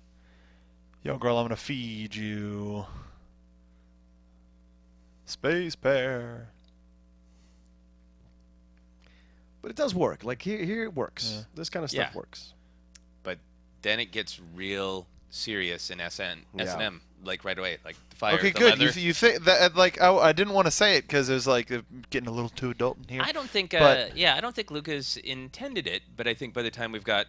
Yo, girl, I'm going to feed you. Space bear. But it does work. Like, here it works. Yeah. This kind of stuff works. But then it gets real serious in S&M, like right away, like the fire. Okay, the good. leather. You think that like I didn't want to say it because it was like getting a little too adult in here. I don't think. But- I don't think Lucas intended it. But I think by the time we've got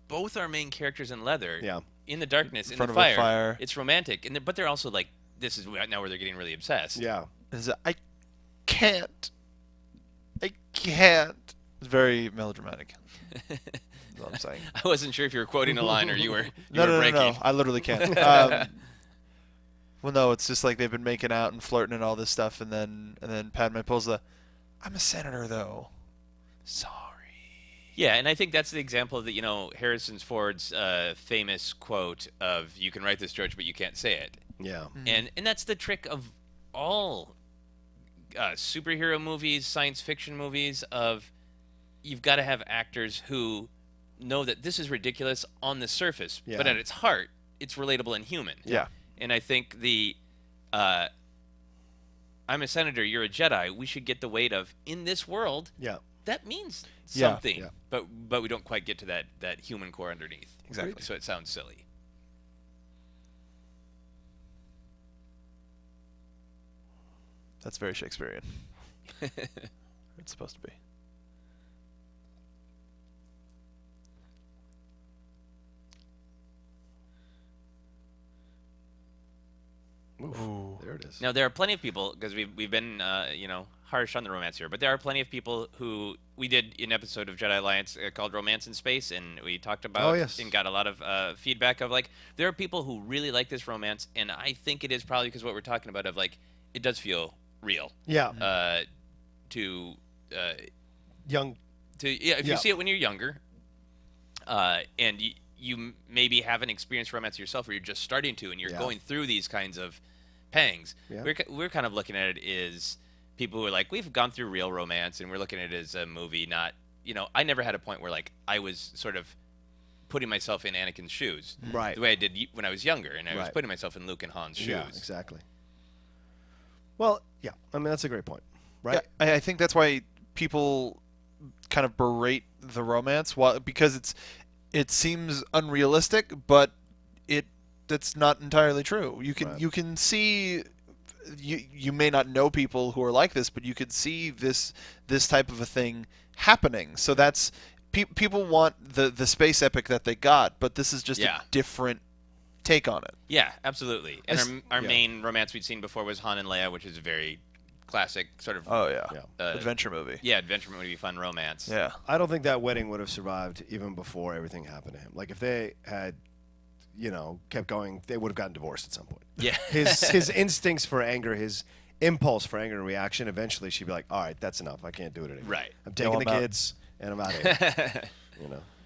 both our main characters in leather, in the darkness, in front the of a fire, fire. it's romantic. But they're also like, this is now where they're getting really obsessed. Yeah. I can't. It's very melodramatic. That's what I'm saying. I wasn't sure if you were quoting a line or you were No, breaking. no. I literally can't. Well, no, it's just like they've been making out and flirting and all this stuff, and then Padme pulls I'm a senator though. Sorry. Yeah, and I think that's the example that Harrison Ford's famous quote of "You can write this, George, but you can't say it." Yeah. And that's the trick of all superhero movies, science fiction movies. Of you've got to have actors who know that this is ridiculous on the surface, but at its heart, it's relatable and human. Yeah. And I think I'm a senator, you're a Jedi. We should get the weight of in this world. Yeah. That means Yeah. something, Yeah. but we don't quite get to that human core underneath. Exactly. So it sounds silly. That's very Shakespearean. It's supposed to be. Ooh. There it is. Now there are plenty of people because we've been harsh on the romance here, but there are plenty of people who we did an episode of Jedi Alliance called Romance in Space, and we talked about and got a lot of feedback of like there are people who really like this romance, and I think it is probably because what we're talking about of like it does feel real. Yeah. Young. If you see it when you're younger, and you maybe haven't experienced romance yourself, or you're just starting to, and you're going through these kinds of pangs. Yeah. We're kind of looking at it as people who are like, we've gone through real romance, and we're looking at it as a movie, not, I never had a point where like I was sort of putting myself in Anakin's shoes, Right. the way I did when I was younger, and I was putting myself in Luke and Han's shoes. Yeah, exactly. Well, yeah, I mean that's a great point, right? Yeah, I think that's why people kind of berate the romance, because it seems unrealistic, but that's not entirely true. You can see. You may not know people who are like this, but you could see this type of a thing happening. So that's people want the space epic that they got, but this is just a different take on it. Yeah, absolutely. And our main romance we'd seen before was Han and Leia, which is a very classic sort of adventure movie. Yeah, adventure movie, fun romance. Yeah, I don't think that wedding would have survived even before everything happened to him. Like if they had, kept going, they would have gotten divorced at some point. Yeah, his instincts for anger, his impulse for anger and reaction, eventually she'd be like, all right, that's enough. I can't do it anymore. Right. I'm taking the kids and I'm out of here.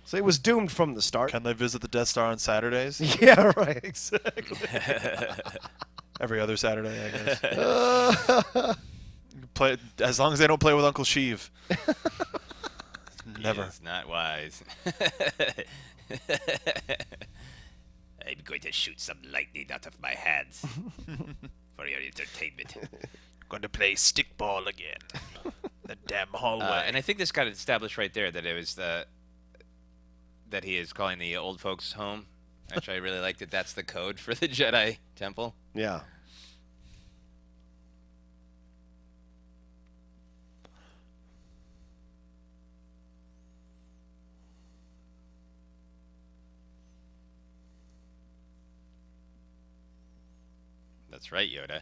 So it was doomed from the start. Can they visit the Death Star on Saturdays? Yeah, right. Exactly. Every other Saturday, I guess. Play as long as they don't play with Uncle Sheev. Never. It's not wise. I'm going to shoot some lightning out of my hands for your entertainment. Going to play stickball again. The damn hallway. And I think this got established right there that it was that he is calling the old folks home. Actually, I really like that. That's the code for the Jedi Temple. Yeah. That's right, Yoda.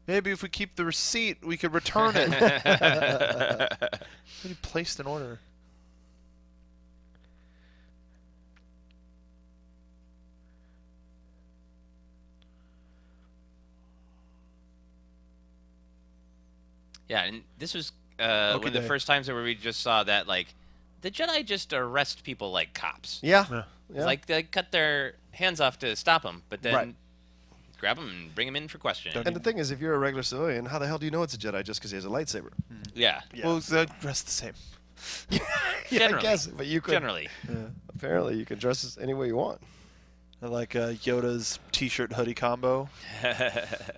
Maybe if we keep the receipt, we could return it. Maybe placed an order. Yeah, and this was one of the first times where we just saw that, like, the Jedi just arrest people like cops. Yeah. Like, they cut their hands off to stop them, but then grab them and bring them in for questioning. And the thing is, if you're a regular civilian, how the hell do you know it's a Jedi just because he has a lightsaber? Yeah. Well, they're dressed the same. Yeah, Generally. I guess, but you could. Generally. Apparently, you can dress this any way you want. I like Yoda's t-shirt hoodie combo.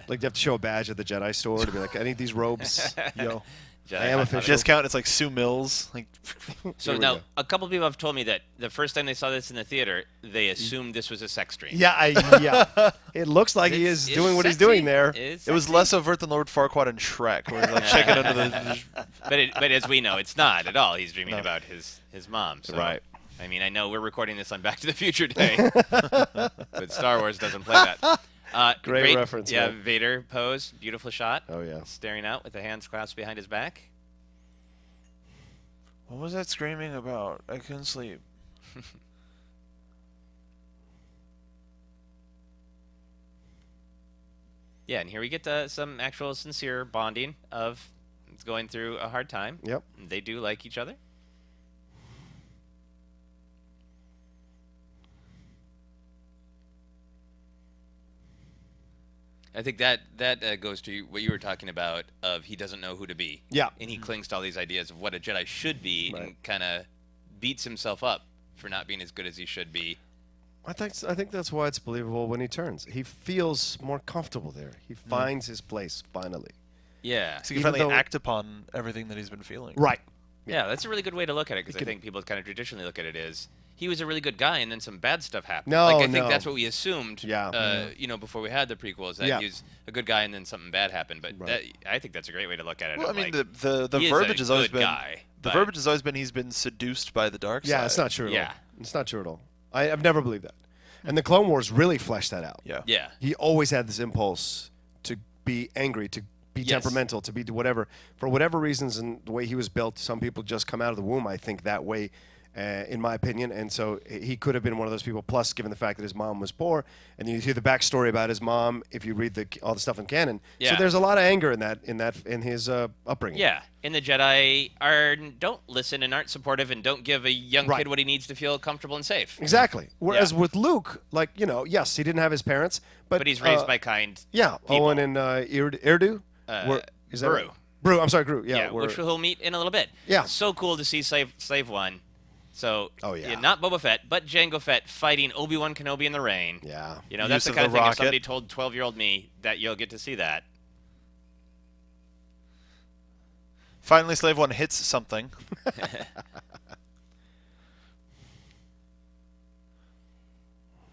Like, you have to show a badge at the Jedi store to be like, I need these robes. Yo. Jedi I am official. Discount, it's like Sue Mills. Like, So Here we now, go. a couple people have told me that the first time they saw this in the theater, they assumed this was a sex dream. Yeah. It looks like he is doing what he's doing there. it was less overt than Lord Farquaad and Shrek, where he's like shaking under the... But as we know, it's not at all. He's dreaming about his mom. So, Right. I mean, I know we're recording this on Back to the Future Day, but Star Wars doesn't play that. Great reference, Yeah, man. Vader pose, beautiful shot. Oh, yeah. Staring out with the hands clasped behind his back. What was that screaming about? I couldn't sleep. Yeah, and here we get some actual sincere bonding of going through a hard time. Yep. They do like each other. I think that goes to what you were talking about of he doesn't know who to be. Yeah. And he clings to all these ideas of what a Jedi should be Right. and kind of beats himself up for not being as good as he should be. I think that's why it's believable when he turns. He feels more comfortable there. He finds his place, finally. Yeah. So he can Even finally though- act upon everything that he's been feeling. Right. Yeah, that's a really good way to look at it because I think people kind of traditionally look at it as he was a really good guy and then some bad stuff happened. No, like I think no. that's what we assumed. Yeah. Before we had the prequels, that Yeah. he was a good guy and then something bad happened. But Right. I think that's a great way to look at it. Well, I of, mean, like, the he is verbiage a has always good been guy, the but- verbiage has always been he's been seduced by the dark side. Yeah, it's not true at Yeah. all. It's not true at all. I've never believed that. And the Clone Wars really fleshed that out. Yeah. Yeah. He always had this impulse to be angry, to be Yes. temperamental, to be whatever. For whatever reasons and the way he was built, some people just come out of the womb, I think, that way, in my opinion. And so he could have been one of those people, plus given the fact that his mom was poor. And you hear the backstory about his mom if you read all the stuff in canon. Yeah. So there's a lot of anger in his upbringing. Yeah, and the Jedi don't listen and aren't supportive and don't give a young Right. kid what he needs to feel comfortable and safe. Exactly. Whereas Yeah. with Luke, like, yes, he didn't have his parents, But he's raised by kind. Yeah, people. Owen and Erdu. Is that Brew. right? Brew. I'm sorry, Brew. Yeah, Yeah, which we'll meet in a little bit. Yeah. So cool to see Slave One. So, Oh, yeah. not Boba Fett, but Jango Fett fighting Obi-Wan Kenobi in the rain. Yeah. That's Use the of kind of the thing if rocket. somebody told 12-year-old me that you'll get to see that. Finally, Slave One hits something.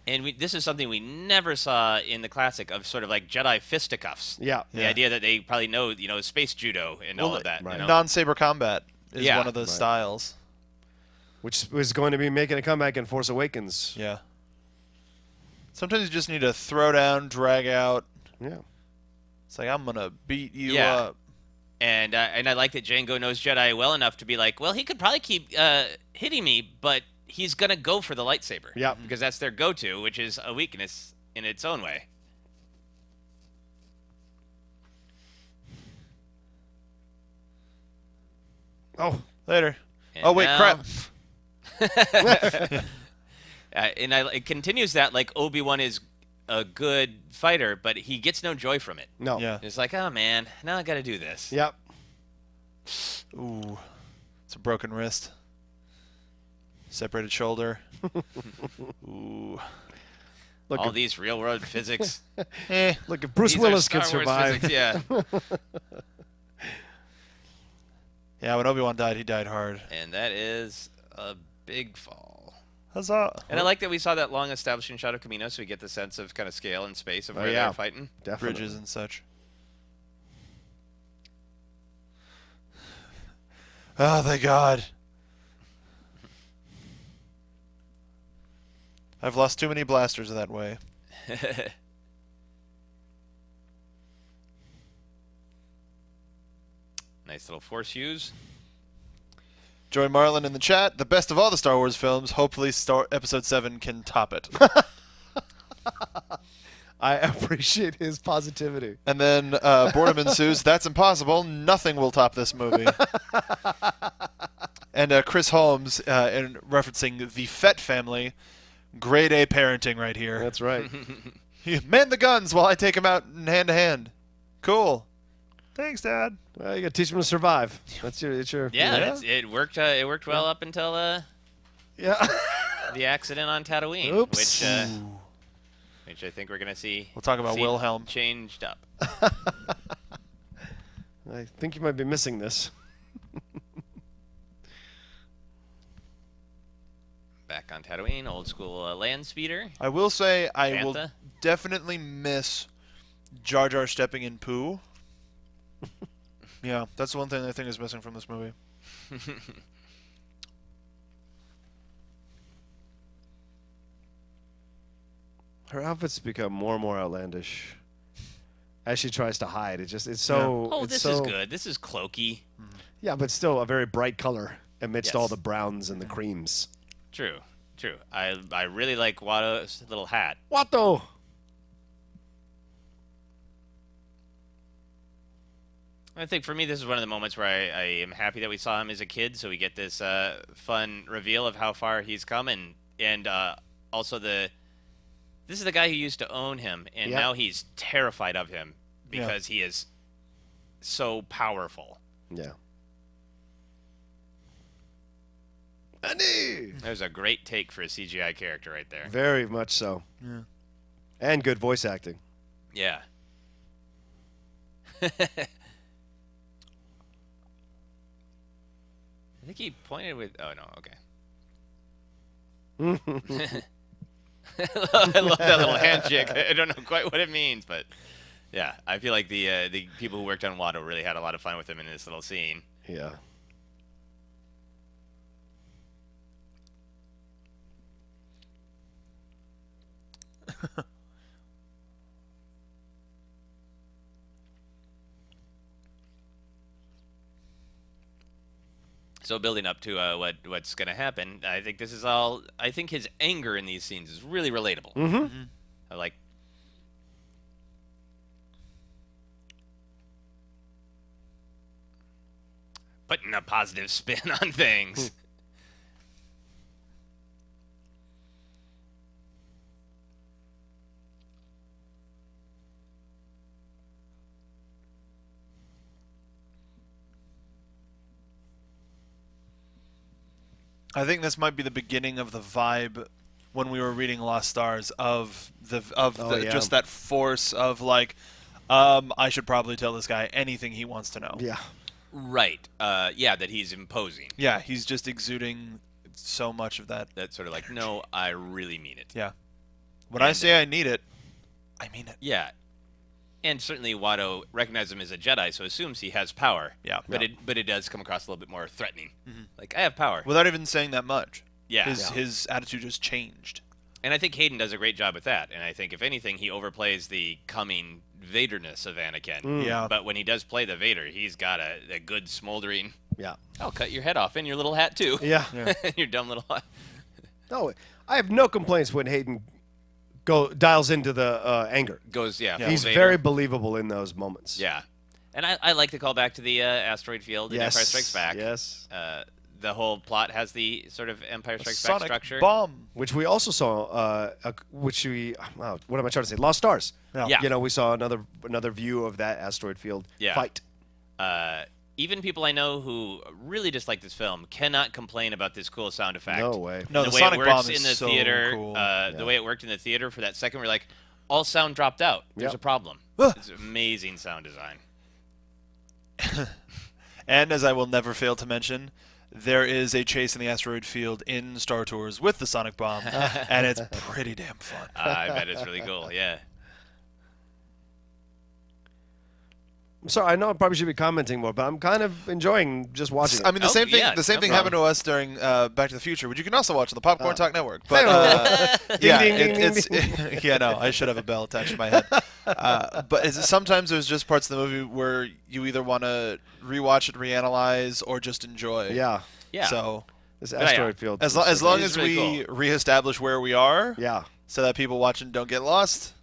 And this is something we never saw in the classic of sort of like Jedi fisticuffs. Yeah. The idea that they probably know, space judo and all of that. right. Non-saber combat is Yeah. one of the styles. Which was going to be making a comeback in Force Awakens. Yeah. Sometimes you just need to throw down, drag out. Yeah. It's like, I'm going to beat you Yeah. up. And I like that Jango knows Jedi well enough to be like, well, he could probably keep hitting me, but he's going to go for the lightsaber. Yeah. Because that's their go-to, which is a weakness in its own way. Oh. Later. And Oh, wait, now- crap. It continues that, like, Obi-Wan is a good fighter, but he gets no joy from it. No. Yeah. It's like, oh, man, now I got to do this. Yep. Ooh, it's a broken wrist. Separated shoulder. Ooh. Look, All these real-world physics. Look, if Bruce These Willis are could Star Wars survive. physics, yeah. Yeah, when Obi-Wan died, he died hard. And that is a big fall. Huzzah. And I like that we saw that long establishing shot of Camino, so we get the sense of kind of scale and space of where they're fighting. Definitely. Bridges and such. Oh, thank God. I've lost too many blasters that way. Nice little force use. Joy Marlin in the chat. The best of all the Star Wars films. Hopefully Episode 7 can top it. I appreciate his positivity. And then Boredom ensues. That's impossible. Nothing will top this movie. And Chris Holmes, in referencing the Fett family, grade A parenting right here. That's right. Man the guns while I take him out in hand to hand. Cool. Thanks, Dad. Well, you got to teach him to survive. That's your. Yeah, it worked. It worked well up until Yeah. the accident on Tatooine, Oops. which I think we're gonna see. We'll talk about Wilhelm. Changed up. I think you might be missing this. Back on Tatooine, old school land speeder. I will say I will Bantha. definitely miss Jar Jar stepping in poo. Yeah, that's the one thing I think is missing from this movie. Her outfits become more and more outlandish as she tries to hide. It's so. Oh, it's this so, is good. This is cloaky. Yeah, but still a very bright color amidst Yes. all the browns and the creams. True. I really like Watto's little hat. Watto. I think for me, this is one of the moments where I am happy that we saw him as a kid, so we get this fun reveal of how far he's come, and also this is the guy who used to own him, and now he's terrified of him because he is so powerful. Yeah. Annie! There's a great take for a CGI character right there. Very much so. Yeah. And good voice acting. Yeah. I think he pointed with. Oh no, okay. I love that little handshake. I don't know quite what it means, but yeah, I feel like the people who worked on Watto really had a lot of fun with him in this little scene. Yeah. So building up to what's going to happen, I think this is all. I think his anger in these scenes is really relatable. Mm-hmm. I like. Putting a positive spin on things. I think this might be the beginning of the vibe when we were reading Lost Stars of just that force of like, I should probably tell this guy anything he wants to know. Yeah. Right. Yeah, that he's imposing. Yeah, he's just exuding so much of that. That's sort of like, no, I really mean it. Yeah. When I say I need it, I mean it. Yeah. And certainly Watto recognizes him as a Jedi, so assumes he has power. Yeah. But it does come across a little bit more threatening. Mm-hmm. Like, I have power. Without even saying that much. Yeah. His attitude just changed. And I think Hayden does a great job with that. And I think, if anything, he overplays the coming Vaderness of Anakin. Yeah. But when he does play the Vader, he's got a good smoldering, Yeah. I'll cut your head off and your little hat, too. Yeah. Your dumb little hat. No, I have no complaints when Hayden dials into the anger. Goes, full He's Vader. very believable in those moments. Yeah. And I like to call back to the asteroid field in Empire Strikes Back. Yes. The whole plot has the sort of Empire Strikes Back Sonic structure. bomb. Which we also saw, what am I trying to say? Lost Stars. Yeah. You know, we saw another view of that asteroid field fight. even people I know who really dislike this film cannot complain about this cool sound effect. No way. No, the the way sonic it bomb works is in the so theater, cool. the way it worked in the theater for that second, we're like, all sound dropped out. There's Yep. a problem. It's amazing sound design. And as I will never fail to mention, there is a chase in the asteroid field in Star Tours with the sonic bomb, and it's pretty damn fun. I bet it's really cool. Yeah. I'm sorry, I know I probably should be commenting more, but I'm kind of enjoying just watching it. I mean, the same thing. yeah, The same no thing happened to us during Back to the Future, which you can also watch on the Popcorn Talk Network. But yeah, ding, ding, ding, it's yeah, no, I should have a bell attached to my head. But sometimes there's just parts of the movie where you either want to rewatch it, reanalyze, or just enjoy. Yeah. Yeah. So This asteroid field. as is long It is as really we reestablish where we are, Yeah. so that people watching don't get lost.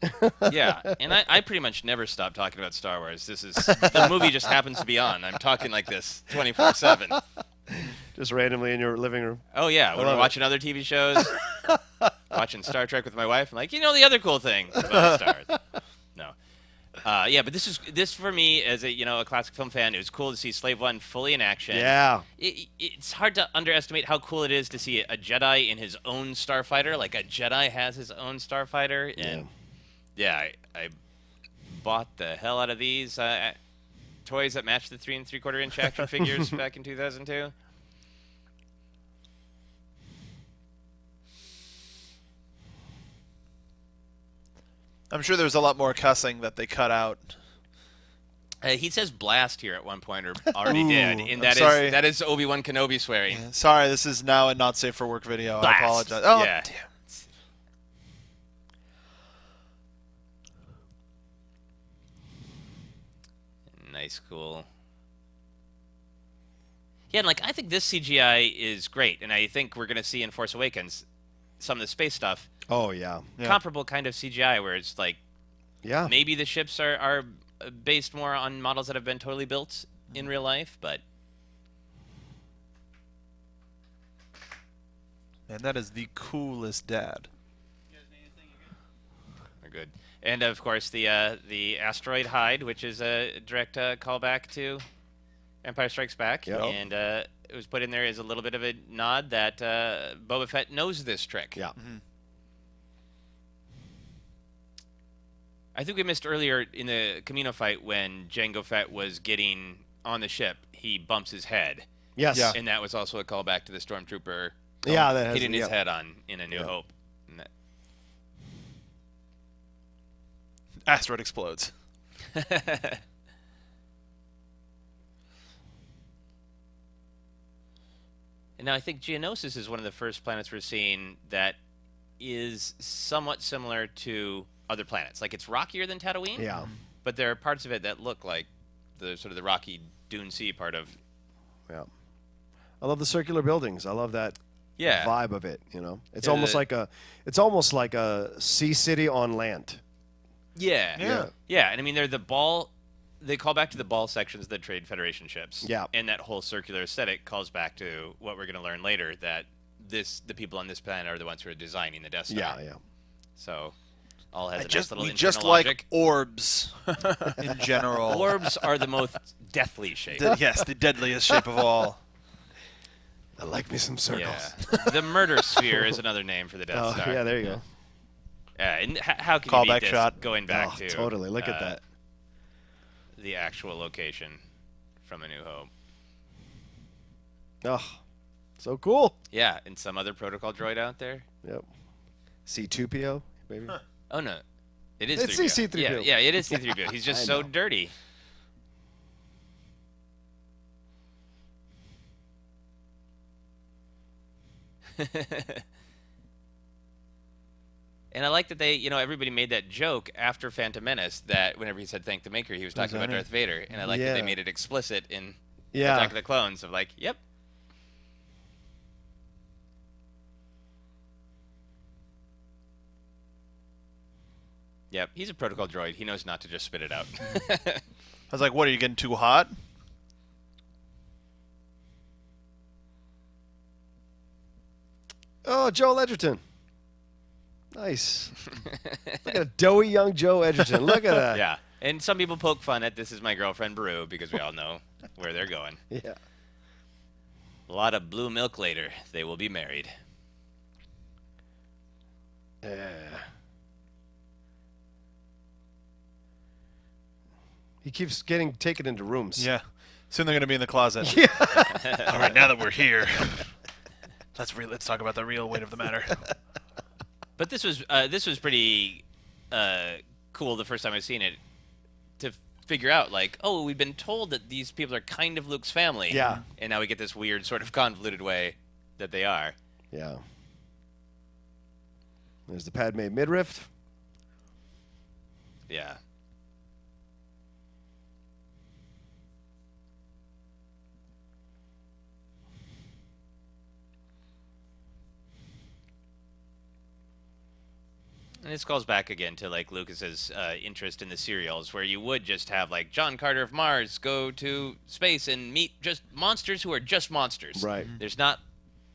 Yeah, and I pretty much never stop talking about Star Wars. This is the movie just happens to be on. I'm talking like this 24/7. Just randomly in your living room. Oh yeah, when we're watching other TV shows, watching Star Trek with my wife, I'm like, the other cool thing about Star Wars. No, yeah, but this for me as a classic film fan, it was cool to see Slave One fully in action. Yeah. It's hard to underestimate how cool it is to see a Jedi in his own starfighter. Like a Jedi has his own starfighter, and yeah, I bought the hell out of these toys that match the 3 3/4 inch action figures back in 2002. I'm sure there's a lot more cussing that they cut out. He says blast here at one point, or already did, and sorry. that is Obi-Wan Kenobi swearing. Yeah, sorry, this is now a not safe for work video. Blast. I apologize. Oh, Yeah. damn. Nice, cool. Yeah, and I think this CGI is great, and I think we're gonna see in Force Awakens some of the space stuff, Oh, yeah. comparable kind of CGI, where it's like Yeah. maybe the ships are based more on models that have been totally built in real life, but Man, that is the coolest dad. we're good. And of course the asteroid hide, which is a direct callback to Empire Strikes Back, Yep. and it was put in there as a little bit of a nod that Boba Fett knows this trick. Yeah. I think we missed earlier in the Camino fight when Jango Fett was getting on the ship, he bumps his head. Yes. Yeah. And that was also a callback to the Stormtrooper Yeah, that has hitting his yeah. head on in A New Hope. And Asteroid explodes. that- And now I think Geonosis is one of the first planets we're seeing that is somewhat similar to other planets. Like it's rockier than Tatooine, Yeah. but there are parts of it that look like the sort of the rocky Dune Sea part of. Yeah. I love the circular buildings. I love that Yeah. vibe of it, It's Yeah, almost like a sea city on land. Yeah. Yeah. Yeah, and I mean they're the ball. They call back to the ball sections of the Trade Federation ships. Yeah. And that whole circular aesthetic calls back to what we're going to learn later, that the people on this planet are the ones who are designing the Death Star. Yeah, yeah. So all has a nice little We internal just like logic. orbs in general. Orbs are the most deathly shaped. Yes, the deadliest shape of all. I like me some circles. Yeah. The murder sphere is another name for the Death Oh, Star. yeah, there you go. And how can you Callback beat this shot. going back Oh, to totally. Look at that. the actual location from A New Hope. Oh, so cool. Yeah, and some other protocol droid out there. Yep. C2PO, maybe. Oh no, it is. It's 3PO. C-3PO. Yeah, it is C-3PO. He's just I so know. dirty. And I like that they, everybody made that joke after Phantom Menace that whenever he said "thank the Maker," he was talking about that it? Darth Vader, and I like that Yeah. they made it explicit in Yeah. Attack of the Clones of like, yep. Yep, he's a protocol droid. He knows not to just spit it out. I was like, what, are you getting too hot? Oh, Joel Edgerton. Nice. Look at a doughy young Joe Edgerton. Look at that. Yeah, and some people poke fun at "This Is My Girlfriend Beru" because we all know where they're going. Yeah. A lot of blue milk later, they will be married. He keeps getting taken into rooms. Yeah. Soon they're going to be in the closet. Yeah. All right, now that we're here, let's talk about the real weight of the matter. But this was pretty cool the first time I've seen it, to figure out, like, oh, we've been told that these people are kind of Luke's family. Yeah. And now we get this weird sort of convoluted way that they are. Yeah. There's the Padmé midriff. Yeah. And this calls back again to, like, Lucas's interest in the serials, where you would just have, like, John Carter of Mars go to space and meet just monsters who are just monsters. Right. There's not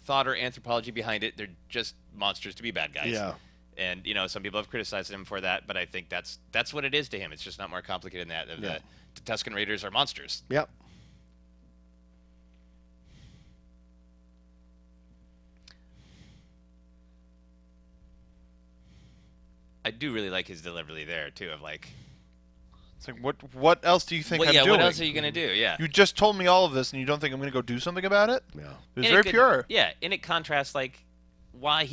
thought or anthropology behind it. They're just monsters to be bad guys. Yeah. And, you know, some people have criticized him for that, but I think that's what it is to him. It's just not more complicated than that. Yeah. The Tusken Raiders are monsters. Yep. I do really like his delivery there, too, of, like... It's like, what else do you think I'm doing? What else are you going to do? Yeah. You just told me all of this, and you don't think I'm going to go do something about it? Yeah. It was And very could- pure. Yeah, and it contrasts, like, why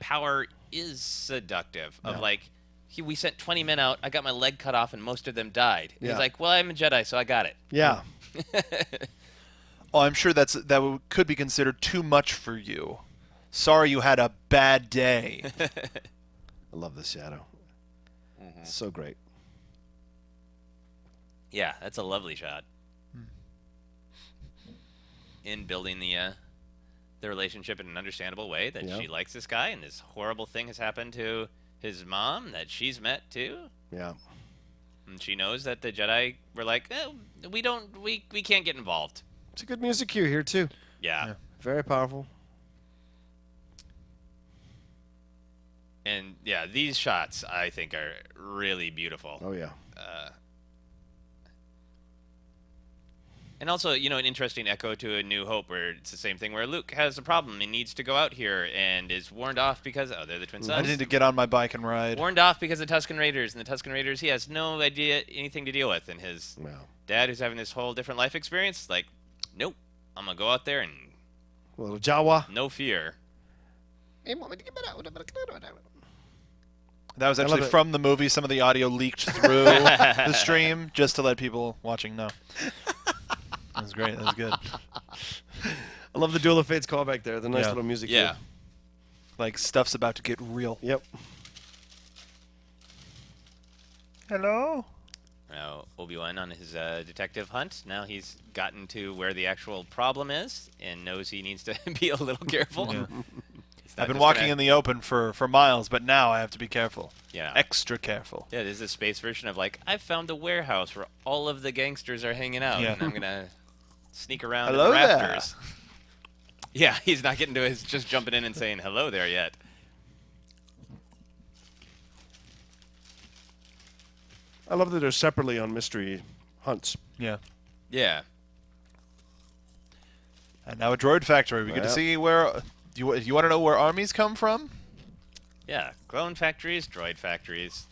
power is seductive. Of, like, we sent 20 men out, I got my leg cut off, and most of them died. And Yeah. he's like, well, I'm a Jedi, so I got it. Yeah. Oh, I'm sure could be considered too much for you. Sorry you had a bad day. I love this shadow. It's so great. Yeah, that's a lovely shot. In building the relationship in an understandable way, that Yeah. she likes this guy, and this horrible thing has happened to his mom that she's met too. Yeah. And she knows that the Jedi were like, we can't get involved. It's a good music cue here, too. Yeah. Very powerful. And yeah, these shots I think are really beautiful. Oh, yeah. And also, you know, an interesting echo to A New Hope, where it's the same thing, where Luke has a problem and needs to go out here and is warned off because they're the twin I sons. need to get on my bike and ride. Warned off because of Tusken Raiders, and the Tusken Raiders he has no idea anything to deal with, and his Yeah. dad, who's having this whole different life experience, like, nope, I'm gonna go out there and A little Jawa. no fear. That was actually love it. from the movie. Some of the audio leaked through the stream just to let people watching know. That was great. That was good. I love the Duel of Fates callback there. The nice Yeah. little music Yeah. cue. Like, stuff's about to get real. Yep. Hello? Now, Obi-Wan on his detective hunt. Now he's gotten to where the actual problem is and knows he needs to be a little careful. Yeah. He's not I've been just walking gonna- in the open for miles, but now I have to be careful. Yeah. Extra careful. Yeah, this is a space version of, like, I've found a warehouse where all of the gangsters are hanging out, Yeah. and I'm going to sneak around Hello in the there. rafters. Yeah, he's not getting to his just jumping in and saying hello there yet. I love that they're separately on mystery hunts. Yeah. Yeah. And now a droid factory. We get to Well. see where... You want to know where armies come from? Yeah, clone factories, droid factories.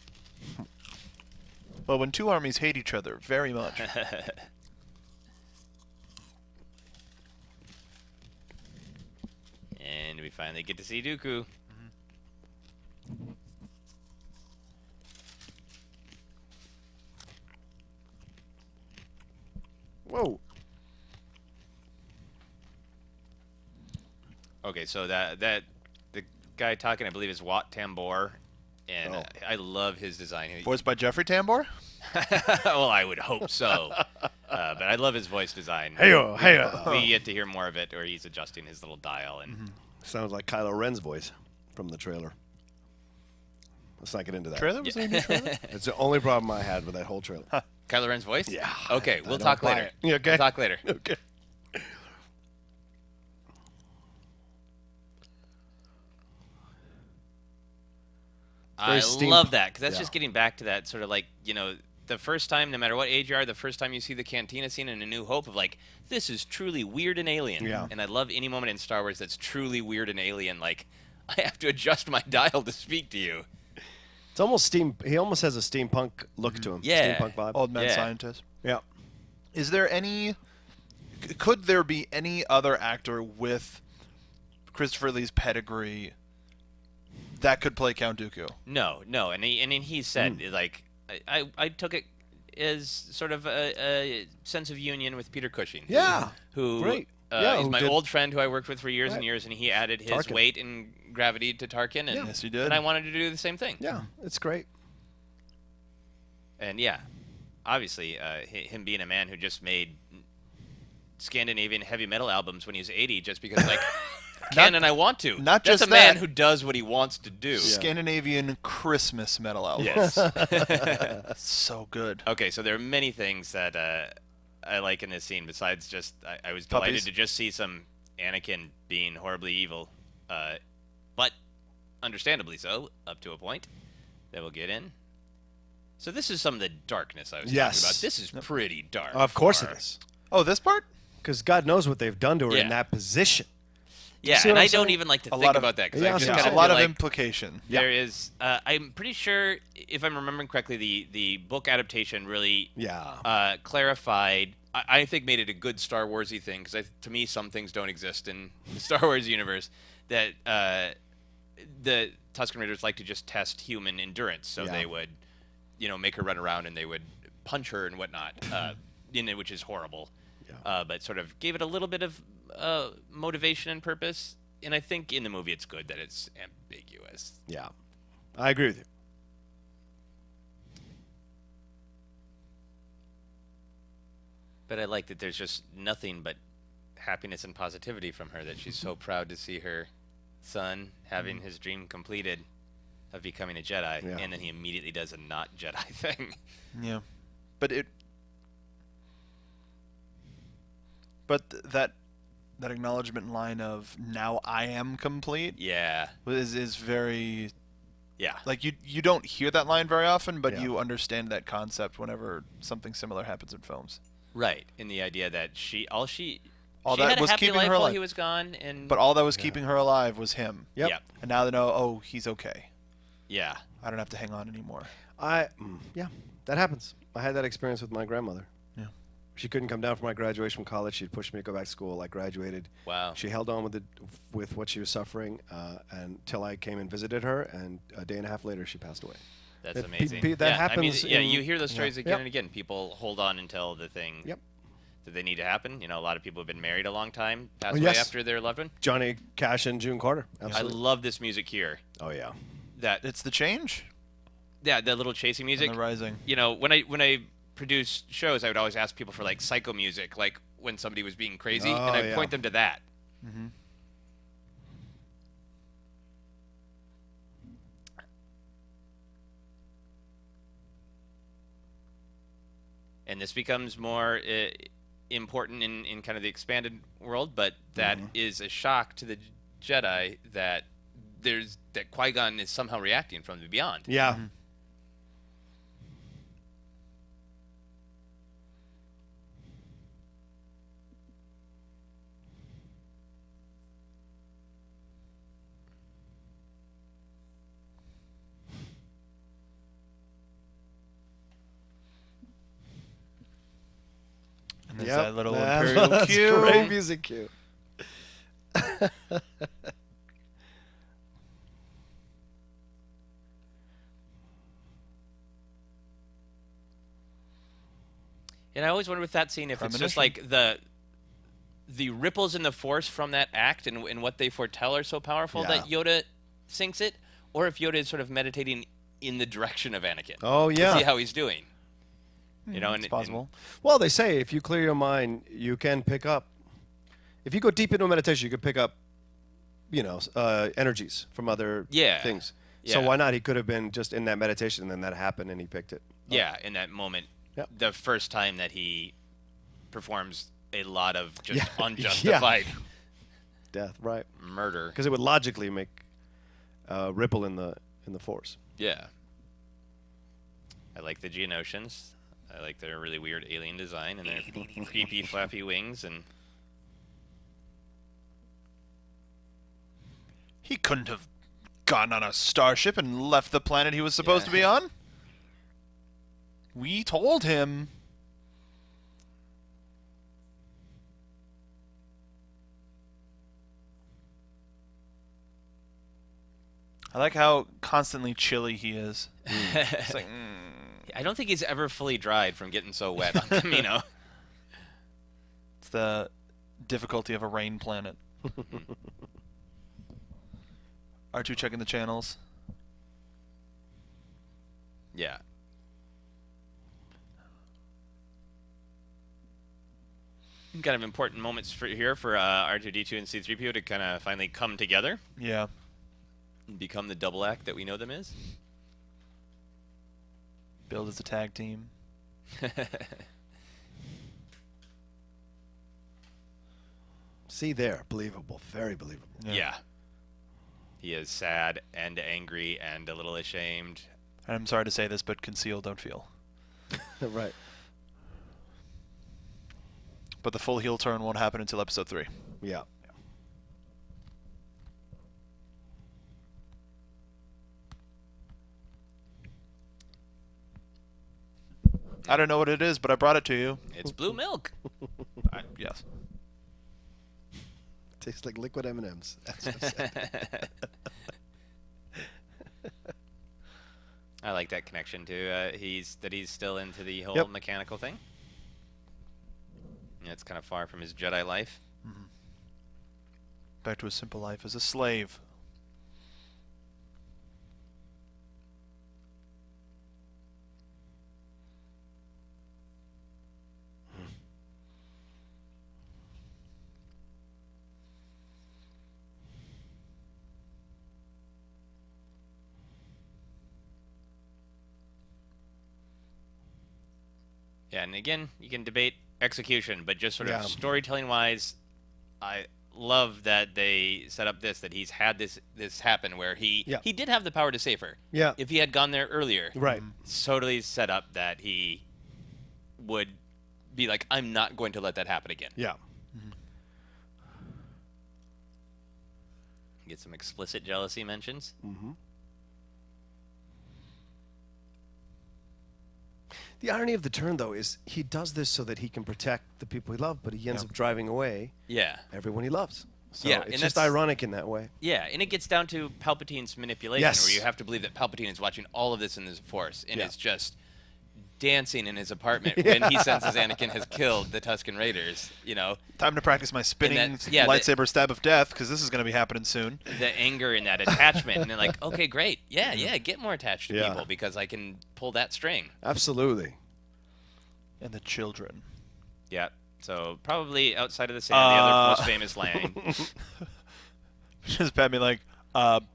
Well, when two armies hate each other very much. And we finally get to see Dooku. Whoa. Okay, so that the guy talking, I believe, is Wat Tambor, and Oh. I love his design. Voiced by Jeffrey Tambor? Well, I would hope so, but I love his voice design. Hey-o, hey-o. We get to hear more of it, or he's adjusting his little dial, and Sounds like Kylo Ren's voice from the trailer. Let's not get into that. Trailer? Was there a new trailer? It's the only problem I had with that whole trailer. Kylo Ren's voice. Yeah. Okay, I we'll don't talk buy later. it. You okay? We'll talk later. Okay. I Very love that because that's yeah. just getting back to that sort of like, you know, the first time, no matter what age you are, the first time you see the cantina scene in A New Hope of like, this is truly weird and alien. Yeah. And I love any moment in Star Wars that's truly weird and alien. Like, I have to adjust my dial to speak to you. It's almost he almost has a steampunk look to him. Yeah. Steampunk vibe. Old man Yeah. scientist. Yeah. Is there any? Could there be any other actor with Christopher Lee's pedigree that could play Count Dooku? No, and he said like I took it as sort of a sense of union with Peter Cushing. Yeah. Who Great. Yeah, he's who my did- old friend who I worked with for years and Right. years, and he added his Tarkin. weight and gravity to Tarkin, and, Yes, he did. and I wanted to do the same thing. Yeah, it's great. And yeah, obviously, him being a man who just made Scandinavian heavy metal albums when he was 80, just because like can and I want to. not That's just a man that. who does what he wants to do. Scandinavian Christmas metal album. Yes. So good. Okay, so there are many things that I like in this scene besides just I was delighted Puppies. to just see some Anakin being horribly evil, but understandably so, up to a point that we'll get in. So this is some of the darkness I was Yes. talking about. This is pretty dark. Of course for- it is. Oh, this part? Because God knows what they've done to her Yeah. in that position. Yeah, See and what I'm I don't saying? even like to A think lot of- about that because Yeah, I just yeah. kind A of lot feel of like implication. there is. I'm pretty sure, if I'm remembering correctly, the book adaptation really Yeah. clarified. I think made it a good Star Warsy thing because to me some things don't exist in the Star Wars universe that the Tusken Raiders like to just test human endurance, so Yeah. they would, make her run around and they would punch her and whatnot, which is horrible. Yeah. But sort of gave it a little bit of motivation and purpose, and I think in the movie it's good that it's ambiguous. Yeah. I agree with you. But I like that there's just nothing but happiness and positivity from her, that she's so proud to see her son having his dream completed of becoming a Jedi, Yeah. and then he immediately does a not Jedi thing. Yeah. But that acknowledgement line of "now I am complete" Yeah. is very, Yeah. like, you don't hear that line very often, but Yeah. you understand that concept whenever something similar happens in films. Right. In the idea that she All she that had a was happy keeping life her while alive. he was gone, and But all that was keeping her alive was him. Yep. Yep. And now they know, oh, he's okay. Yeah. I don't have to hang on anymore. Yeah, that happens. I had that experience with my grandmother. Yeah. She couldn't come down for my graduation from college. She'd pushed me to go back to school. I graduated. Wow. She held on with what she was suffering until I came and visited her, and a day and a half later, she passed away. That's That amazing. that yeah, happens I mean, in- you hear those stories again Yep. and again. People hold on until the thing Yep. that they need to happen. A lot of people have been married a long time, pass Oh, away yes. after their loved one. Johnny Cash and June Carter. I Absolutely. love this music here. Oh yeah. That It's the change the little chasing music. and the rising. When I produced shows, I would always ask people for like psycho music, like when somebody was being crazy, Oh, and I'd yeah. point them to that. Mm-hmm. And this becomes more important in kind of the expanded world, but that is a shock to the Jedi that Qui-Gon is somehow reacting from the beyond. Yeah. And there's Yep. that little That's Imperial cue. Great music cue. And I always wonder with that scene if it's just Premonition. like the ripples in the Force from that act and what they foretell are so powerful that Yoda sinks it, or if Yoda is sort of meditating in the direction of Anakin. Oh, yeah. To see how he's doing. It's possible. Well, they say if you clear your mind, you can pick up. If you go deep into a meditation, you can pick up, energies from other things. So Yeah. why not? He could have been just in that meditation, and then that happened, and he picked it. Yeah, in that moment, Yep. the first time that he performs a lot of just Yeah. unjustified Death, right? murder. Because it would logically make ripple in the Force. Yeah. I like the Geonosians. I like their really weird alien design and their creepy flappy wings. And he couldn't have gotten on a starship and left the planet he was supposed to be on. We told him. I like how constantly chilly he is. It's like, I don't think he's ever fully dried from getting so wet on Kamino. It's the difficulty of a rain planet. R2 checking the channels. Yeah. Kind of important moments here for R2-D2 and C-3PO to kind of finally come together. Yeah. And become the double act that we know them as. Build as a tag team. See there, believable, very believable. Yeah. He is sad and angry and a little ashamed. And I'm sorry to say this, but conceal, don't feel. Right. But the full heel turn won't happen until episode 3. Yeah. I don't know what it is, but I brought it to you. It's blue milk. Yes. Tastes like liquid M&Ms. I like that connection too. He's still into the whole mechanical thing. Yeah, it's kind of far from his Jedi life. Mm-hmm. Back to a simple life as a slave. Yeah, and again, you can debate execution, but just sort of storytelling-wise, I love that they set up that he's had this happen where he did have the power to save her. Yeah. If he had gone there earlier, Right. It's totally set up that he would be like, I'm not going to let that happen again. Yeah. Get some explicit jealousy mentions. Mm-hmm. The irony of the turn, though, is he does this so that he can protect the people he loves, but he ends up driving away everyone he loves. So it's just ironic in that way. Yeah, and it gets down to Palpatine's manipulation, where you have to believe that Palpatine is watching all of this in his Force, and is just dancing in his apartment when he senses Anakin has killed the Tusken Raiders, you know. Time to practice my spinning lightsaber stab of death, because this is going to be happening soon. The anger and that attachment, and then like, okay, great. Yeah, get more attached to people, because I can pull that string. Absolutely. And the children. Yeah, so probably outside of the sand, the other most famous line. Just Padmé like,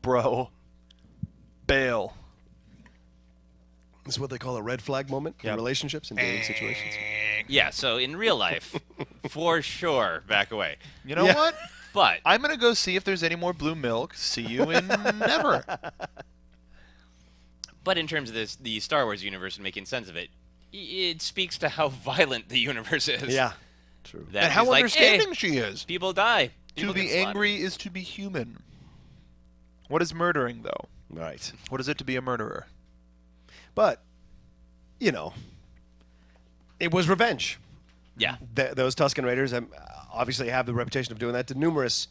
bro, bail. This is what they call a red flag moment in relationships and dating situations. Yeah, so in real life, for sure, back away. You know what? But I'm going to go see if there's any more blue milk. See you in never. But in terms of the Star Wars universe and making sense of it, it speaks to how violent the universe is. Yeah, true. And how understanding she is. People die. To be angry is to be human. What is murdering, though? Right. What is it to be a murderer? But, you know, it was revenge. Yeah. Those Tusken Raiders obviously have the reputation of doing that to numerous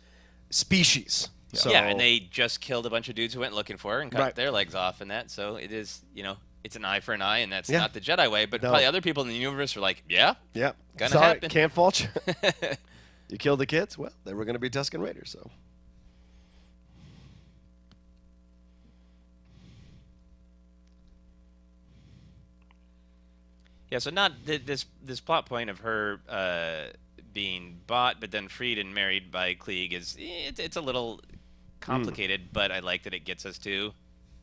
species. So, and they just killed a bunch of dudes who went looking for her and cut their legs off and that. So it is, it's an eye for an eye, and that's not the Jedi way. But probably other people in the universe are like, gonna happen. Can't fault you. You killed the kids? Well, they were going to be Tusken Raiders, so. Yeah, so not this plot point of her being bought but then freed and married by Klieg it's a little complicated, but I like that it gets us to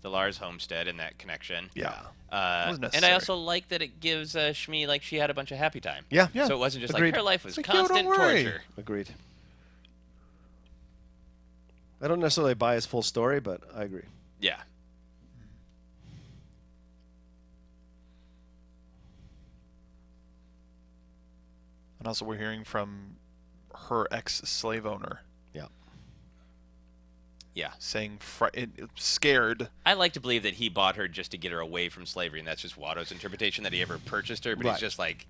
the Lars homestead and that connection. Yeah. And I also like that it gives Shmi like she had a bunch of happy time. Yeah. So it wasn't just Agreed. like her life was Like, constant don't worry. torture. Agreed. I don't necessarily buy his full story, but I agree. Yeah. And also we're hearing from her ex-slave owner. Yeah. Yeah. Saying scared. I like to believe that he bought her just to get her away from slavery, and that's just Watto's interpretation that he ever purchased her. But he's just like,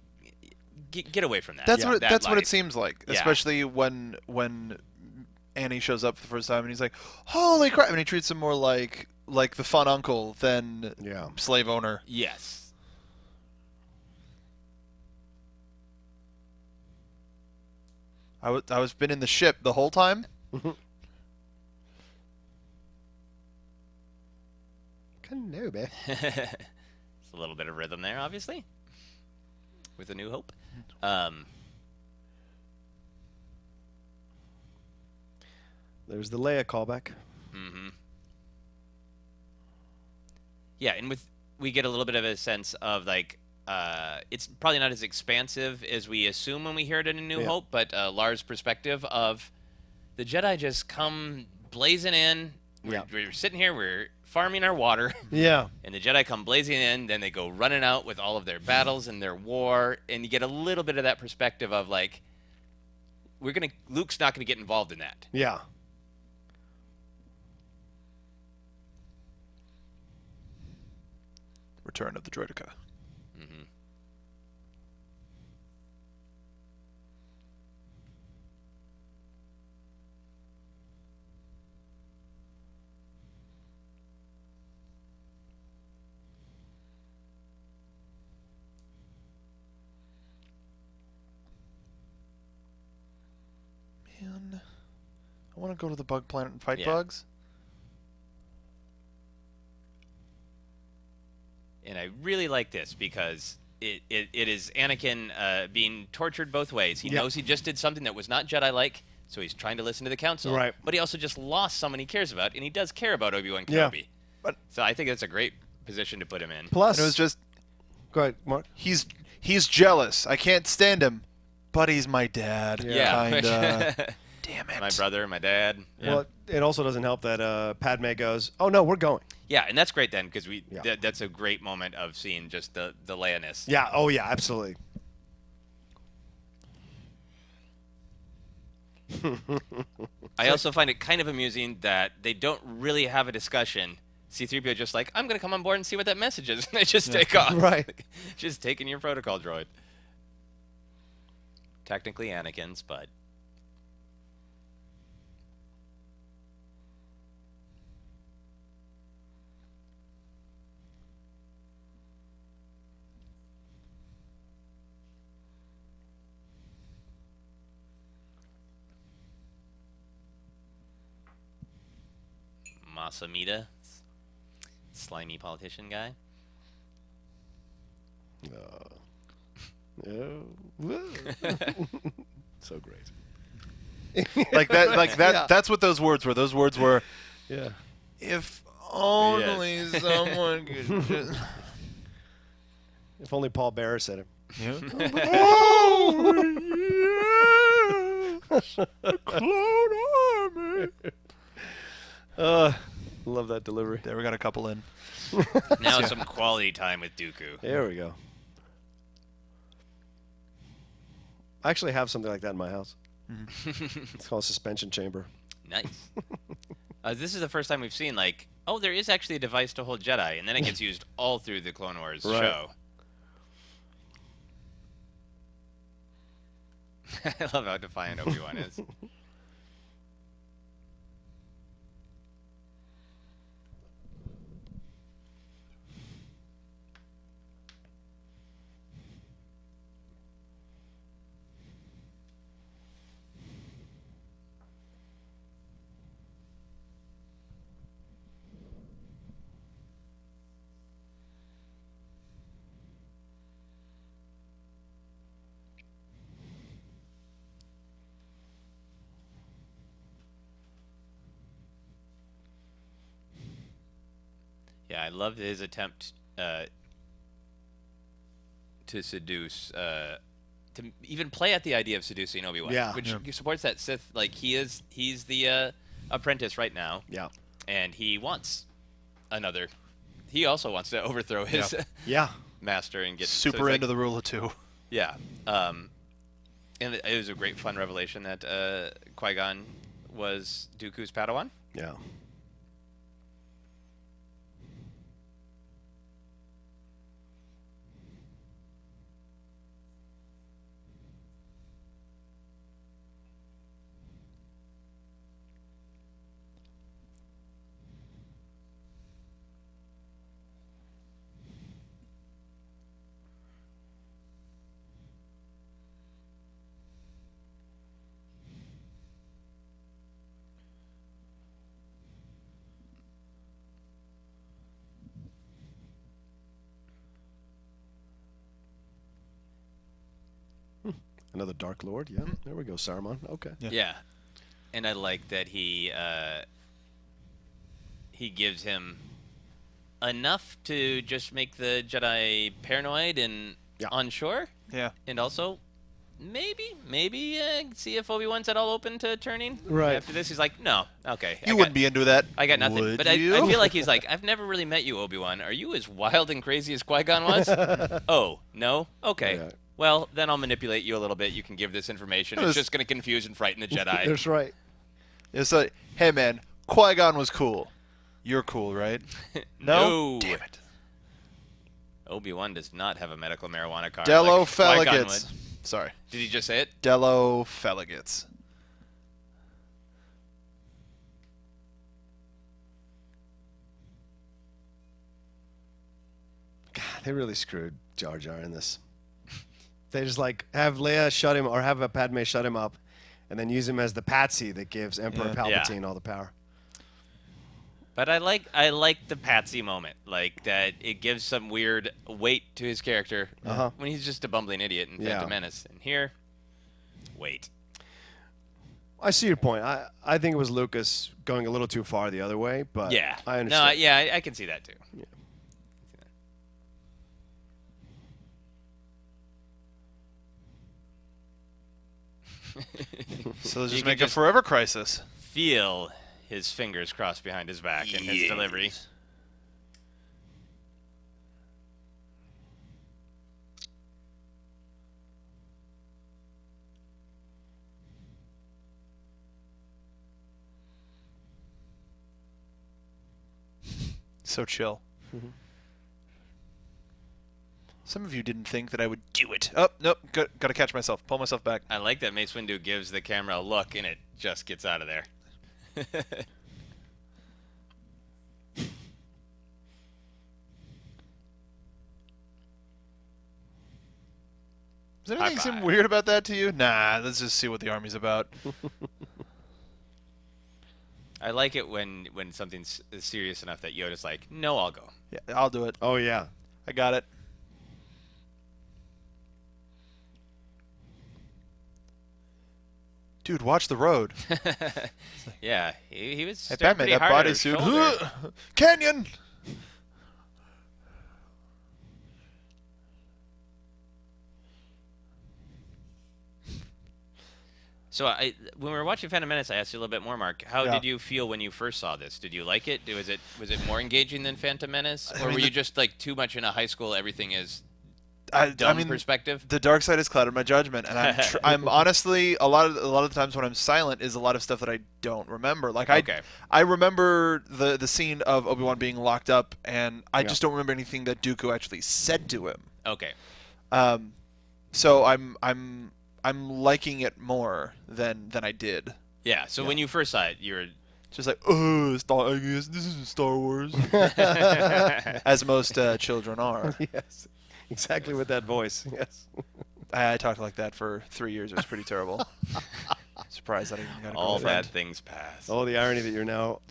get away from that. That's what what it seems like, especially when Annie shows up for the first time, and he's like, "Holy crap!" And he treats him more like the fun uncle than slave owner. Yes. I was been in the ship the whole time. Kenobi. It's a little bit of rhythm there, obviously, with A New Hope. There's the Leia callback. Mm-hmm. Yeah, and we get a little bit of a sense of like it's probably not as expansive as we assume when we hear it in A New Hope, but Lars' perspective of the Jedi just come blazing in. We're sitting here, we're farming our water. Yeah. And the Jedi come blazing in, then they go running out with all of their battles and their war, and you get a little bit of that perspective of like, Luke's not gonna get involved in that. Yeah. Return of the Droideka. Mm-hmm. Man, I want to go to the bug planet and fight bugs. And I really like this because it is Anakin being tortured both ways. He knows he just did something that was not Jedi-like, so he's trying to listen to the Council. Right. But he also just lost someone he cares about, and he does care about Obi-Wan Kenobi. But so I think that's a great position to put him in. Plus, it was just... Go ahead, Mark. He's jealous. I can't stand him, but he's my dad. Yeah. Kinda. Damn it. My brother, my dad. Yeah. Well, it also doesn't help that Padme goes, "Oh no, we're going." Yeah, and that's great then because that's a great moment of seeing just the Leia-ness. Yeah. Oh yeah, absolutely. I also find it kind of amusing that they don't really have a discussion. C-3PO just like, I'm going to come on board and see what that message is. And they just take off. Right. Just taking your protocol droid. Technically Anakin's, but... Masamita, slimy politician guy. So great. Like that. That's what those words were. Those words were. Yeah. If only someone could. Just... If only Paul Bearer said it. Yeah. A clone army. Love that delivery. There, we got a couple in. Now some quality time with Dooku. There we go. I actually have something like that in my house. Mm-hmm. It's called a suspension chamber. Nice. This is the first time we've seen, like, oh, there is actually a device to hold Jedi, and then it gets used all through the Clone Wars show. I love how defiant Obi-Wan is. Yeah, I love his attempt to seduce, to even play at the idea of seducing Obi-Wan, which supports that Sith. Like he's the apprentice right now, and he wants another. He also wants to overthrow his master and get super into the rule of two. Yeah, And it was a great fun revelation that Qui-Gon was Dooku's Padawan. Yeah. Another Dark Lord, yeah. There we go, Saruman. Okay. Yeah. And I like that he gives him enough to just make the Jedi paranoid and unsure. Yeah. And also, maybe see if Obi-Wan's at all open to turning. Right. After this, he's like, no, okay. You wouldn't be into that. I got nothing. Would But you? I feel like he's like, I've never really met you, Obi-Wan. Are you as wild and crazy as Qui-Gon was? Oh, no? Okay. Yeah. Well, then I'll manipulate you a little bit. You can give this information. It's just going to confuse and frighten the Jedi. That's right. It's like, hey, man, Qui-Gon was cool. You're cool, right? No? No. Damn it. Obi-Wan does not have a medical marijuana card. Delofeligates. Qui-Gon would. Sorry. Did he just say it? Delofeligates. God, they really screwed Jar Jar in this. They just like have Leia shut him or have Padme shut him up and then use him as the patsy that gives Emperor Palpatine all the power. But I like the Patsy moment, like that it gives some weird weight to his character when he's just a bumbling idiot in Phantom Menace. And here, wait. I see your point. I think it was Lucas going a little too far the other way, but Yeah. I understand. No, yeah, I can see that too. Yeah. So let's You just can make a just- forever crisis. Feel his fingers crossed behind his back in his delivery. So chill. Some of you didn't think that I would do it. Oh, nope. Got to catch myself. Pull myself back. I like that Mace Windu gives the camera a look and it just gets out of there. Does anything High seem five. weird about that to you? Nah, let's just see what the army's about. I like it when something's serious enough that Yoda's like, no, I'll go. Yeah, I'll do it. Oh, yeah. I got it. Dude, watch the road. Yeah, he was Hey, staring Batman, pretty that hard at her shoulder. bodysuit. Canyon! So when we were watching Phantom Menace, I asked you a little bit more, Mark. How Yeah. did you feel when you first saw this? Did you like it? Was it more engaging than Phantom Menace, or mean, were you just like too much in a high school? Everything is dumb I mean, perspective. the dark side has clouded my judgment, and I'm honestly a lot of the times when I'm silent is a lot of stuff that I don't remember. Like I remember the scene of Obi-Wan being locked up, and I just don't remember anything that Dooku actually said to him. Okay. So I'm liking it more than I did. Yeah. So when you first saw it, you were Just like, I guess this isn't Star Wars, as most children are. Yes. Exactly with that voice. Yes. I talked like that for 3 years. It was pretty terrible. Surprised that I even got a all girlfriend. bad things pass. Oh, the irony that you're now.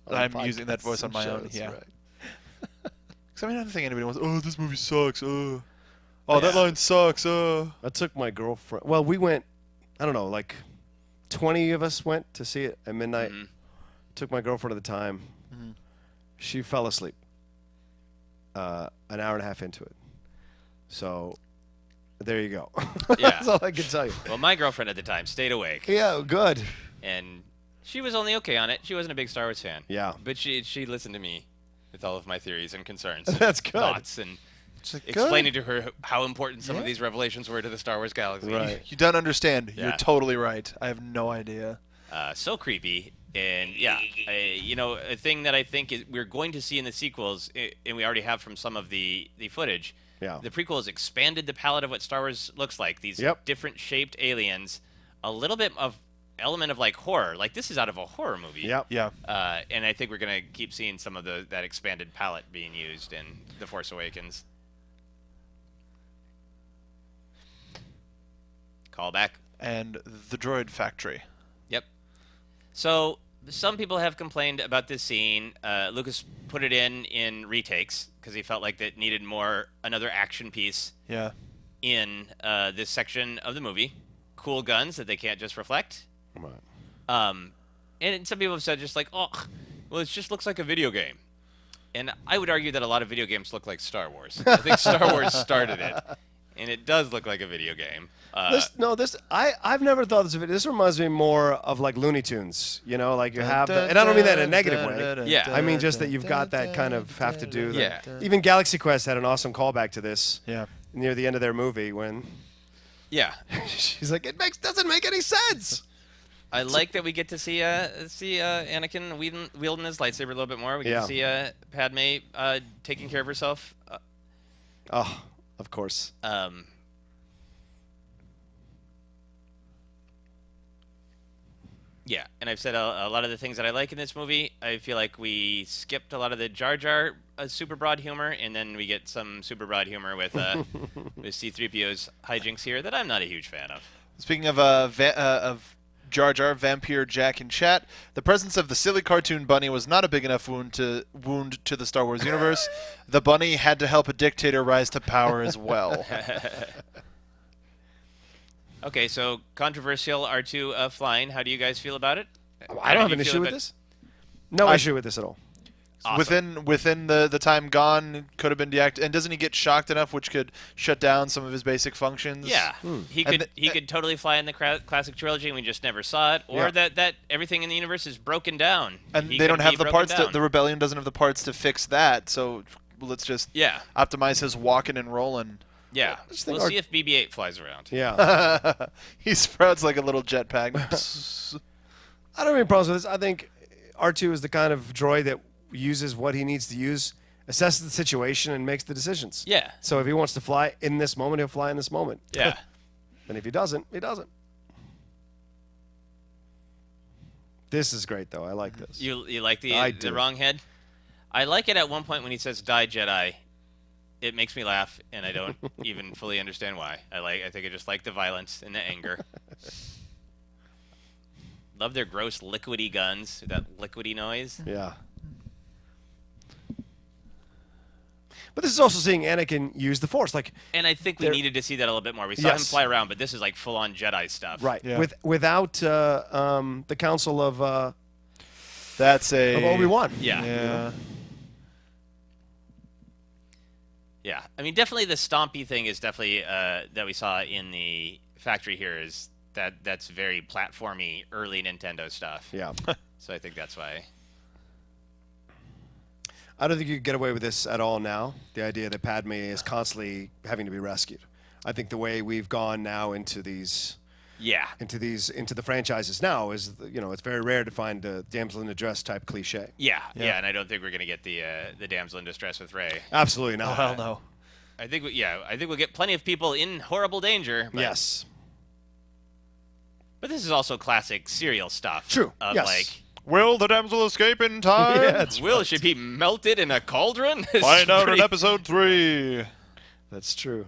I'm using that voice on my own. Yeah. Because I mean, I don't think anybody wants. Oh, this movie sucks. Oh, that line sucks. I took my girlfriend. Well, we went. I don't know, like 20 of us went to see it at midnight. Mm-hmm. Took my girlfriend at the time. Mm-hmm. She fell asleep. An hour and a half into it. So, there you go. Yeah. That's all I can tell you. Well, my girlfriend at the time stayed awake, Yeah, good. and she was only okay on it. She wasn't a big Star Wars fan. Yeah. But she listened to me with all of my theories and concerns. That's good. Thoughts and explaining to her how important some of these revelations were to the Star Wars galaxy. Right. You don't understand. Yeah. You're totally right. I have no idea. So creepy. And yeah, a thing that I think is we're going to see in the sequels, and we already have from some of the footage. Yeah. The prequels expanded the palette of what Star Wars looks like. These different shaped aliens, a little bit of element of like horror. Like this is out of a horror movie. Yep. Yeah. And I think we're gonna keep seeing some of that expanded palette being used in The Force Awakens. Callback. And the droid factory. Yep. So some people have complained about this scene. Lucas put it in retakes because he felt like that needed another action piece Yeah. in this section of the movie. Cool guns that they can't just reflect. Right. And some people have said just like, oh, well, it just looks like a video game. And I would argue that a lot of video games look like Star Wars. I think Star Wars started it, and it does look like a video game. I've never thought this reminds me more of like Looney Tunes, like you have and I don't mean that in a negative way. Yeah. I mean just that you've got that kind of have to do. Yeah. Even Galaxy Quest had an awesome callback to this. Yeah. Near the end of their movie when Yeah. she's like, doesn't make any sense. I like that we get to see Anakin wielding his lightsaber a little bit more. We get to see Padme taking care of herself. Oh, of course. Yeah, and I've said a lot of the things that I like in this movie. I feel like we skipped a lot of the Jar Jar super broad humor, and then we get some super broad humor with C-3PO's hijinks here that I'm not a huge fan of. Speaking of Jar Jar, Vampire, Jack, and Chat, the presence of the silly cartoon bunny was not a big enough wound to the Star Wars universe. The bunny had to help a dictator rise to power as well. Okay, so controversial R2 flying. How do you guys feel about it? I don't have an issue with this. No issue with this at all. Awesome. Within the time gone, could have been deactivated. And doesn't he get shocked enough, which could shut down some of his basic functions? Yeah, he could totally fly in the classic trilogy, and we just never saw it. Or that everything in the universe is broken down, and they don't have the parts. The rebellion doesn't have the parts to fix that. So let's just optimize his walking and rolling. Yeah, we'll see if BB-8 flies around. Yeah, he sprouts like a little jetpack. I don't have any problems with this. I think R2 is the kind of droid that uses what he needs to use, assesses the situation, and makes the decisions. Yeah. So if he wants to fly in this moment, he'll fly in this moment. Yeah. And if he doesn't, he doesn't. This is great, though. I like this. You like the wrong head? I like it at one point when he says "Die Jedi." It makes me laugh, and I don't even fully understand why. I think I just like the violence and the anger. Love their gross liquidy guns, that liquidy noise. Yeah. But this is also seeing Anakin use the Force, and I think we needed to see that a little bit more. We saw him fly around, but this is like full-on Jedi stuff, right? Yeah. Without the council of of Obi-Wan. Yeah. Yeah, I mean, definitely the stompy thing is definitely that we saw in the factory here is that's very platformy early Nintendo stuff. Yeah. So I think that's why. I don't think you could get away with this at all now. The idea that Padme is constantly having to be rescued. I think the way we've gone now into these. Yeah. Into the franchises now is it's very rare to find a damsel in distress type cliche. Yeah, and I don't think we're gonna get the damsel in distress with Rey. Absolutely not. Oh, hell no. I think we'll get plenty of people in horrible danger. Yes. But this is also classic serial stuff. True. Of yes. Will the damsel escape in time? Will she be melted in a cauldron? Find out in episode 3. That's true.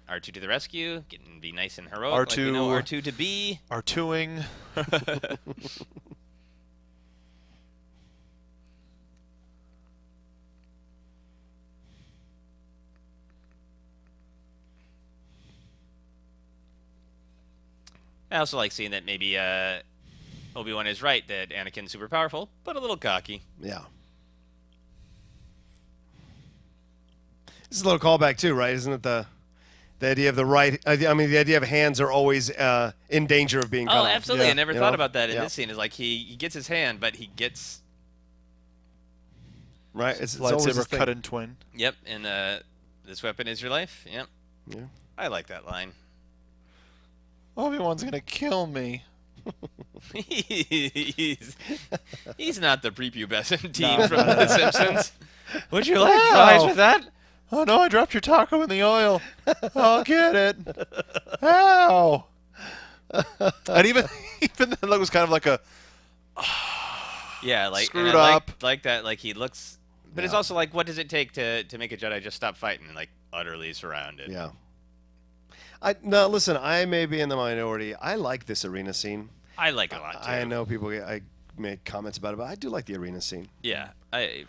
R2 to the rescue, getting be nice and heroic. R2, like we know R2 to be. R2ing. I also like seeing that maybe Obi-Wan is right that Anakin's super powerful, but a little cocky. Yeah. This is a little callback too, right? Isn't it the idea of the right? I mean, the idea of hands are always in danger of being cut off. Absolutely. Yeah. I never thought about that in this scene. Is like he gets his hand, but he gets Right? It's always Lightsaber this thing. cut in twain. Yep, and this weapon is your life. Yep. Yeah. I like that line. Obi-Wan's gonna kill me. he's not the prepubescent teen from The Simpsons. Would you like fries with that? Oh no, I dropped your taco in the oil. I'll get it. Ow. And even that look was kind of like a Yeah, like Screwed and I up. like that. Like he looks, but it's also like, what does it take to make a Jedi just stop fighting? Like utterly surrounded. Yeah. Now listen, I may be in the minority. I like this arena scene. I like it a lot too. I know people I make comments about it, but I do like the arena scene. Yeah, I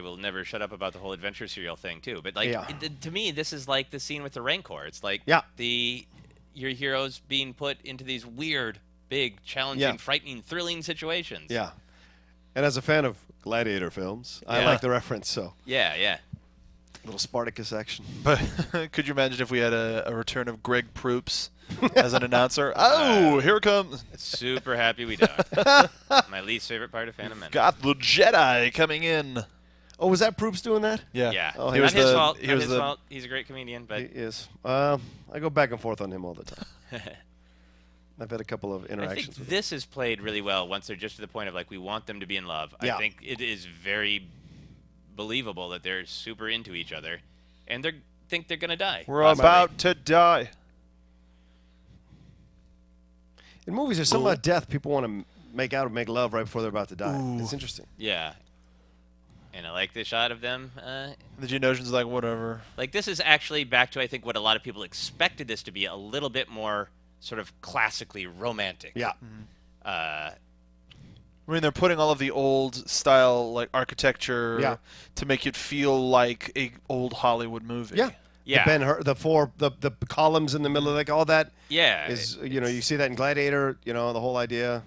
will never shut up about the whole adventure serial thing too. But like Yeah. to me, this is like the scene with the Rancor. It's like your heroes being put into these weird, big, challenging, frightening, thrilling situations. Yeah. And as a fan of gladiator films, I Yeah. like the reference. So Yeah. little Spartacus action. But could you imagine if we had a return of Greg Proops as an announcer? Oh, here it comes. Super happy we don't. My least favorite part of Phantom Menace. Got the Jedi coming in. Oh, was that Proops doing that? Yeah. Yeah, Oh, not he was his the- fault. he Not was his the- fault. He's a great comedian, but He is. I go back and forth on him all the time. I've had a couple of I interactions think with him. this is played really well once they're just to the point of like we want them to be in love. Yeah. I think it is very believable that they're super into each other, and they think they're gonna die. We're about to die. In movies, there's something about death. People want to make out or make love right before they're about to die. It's interesting. Yeah. And I like the shot of them. The Geonosians like, whatever. Like this is actually back to I think what a lot of people expected this to be, a little bit more sort of classically romantic. Yeah. I mean, they're putting all of the old style like architecture to make it feel like a old Hollywood movie. Yeah. Yeah. The columns in the middle, like all that Yeah. is, you see that in Gladiator, the whole idea.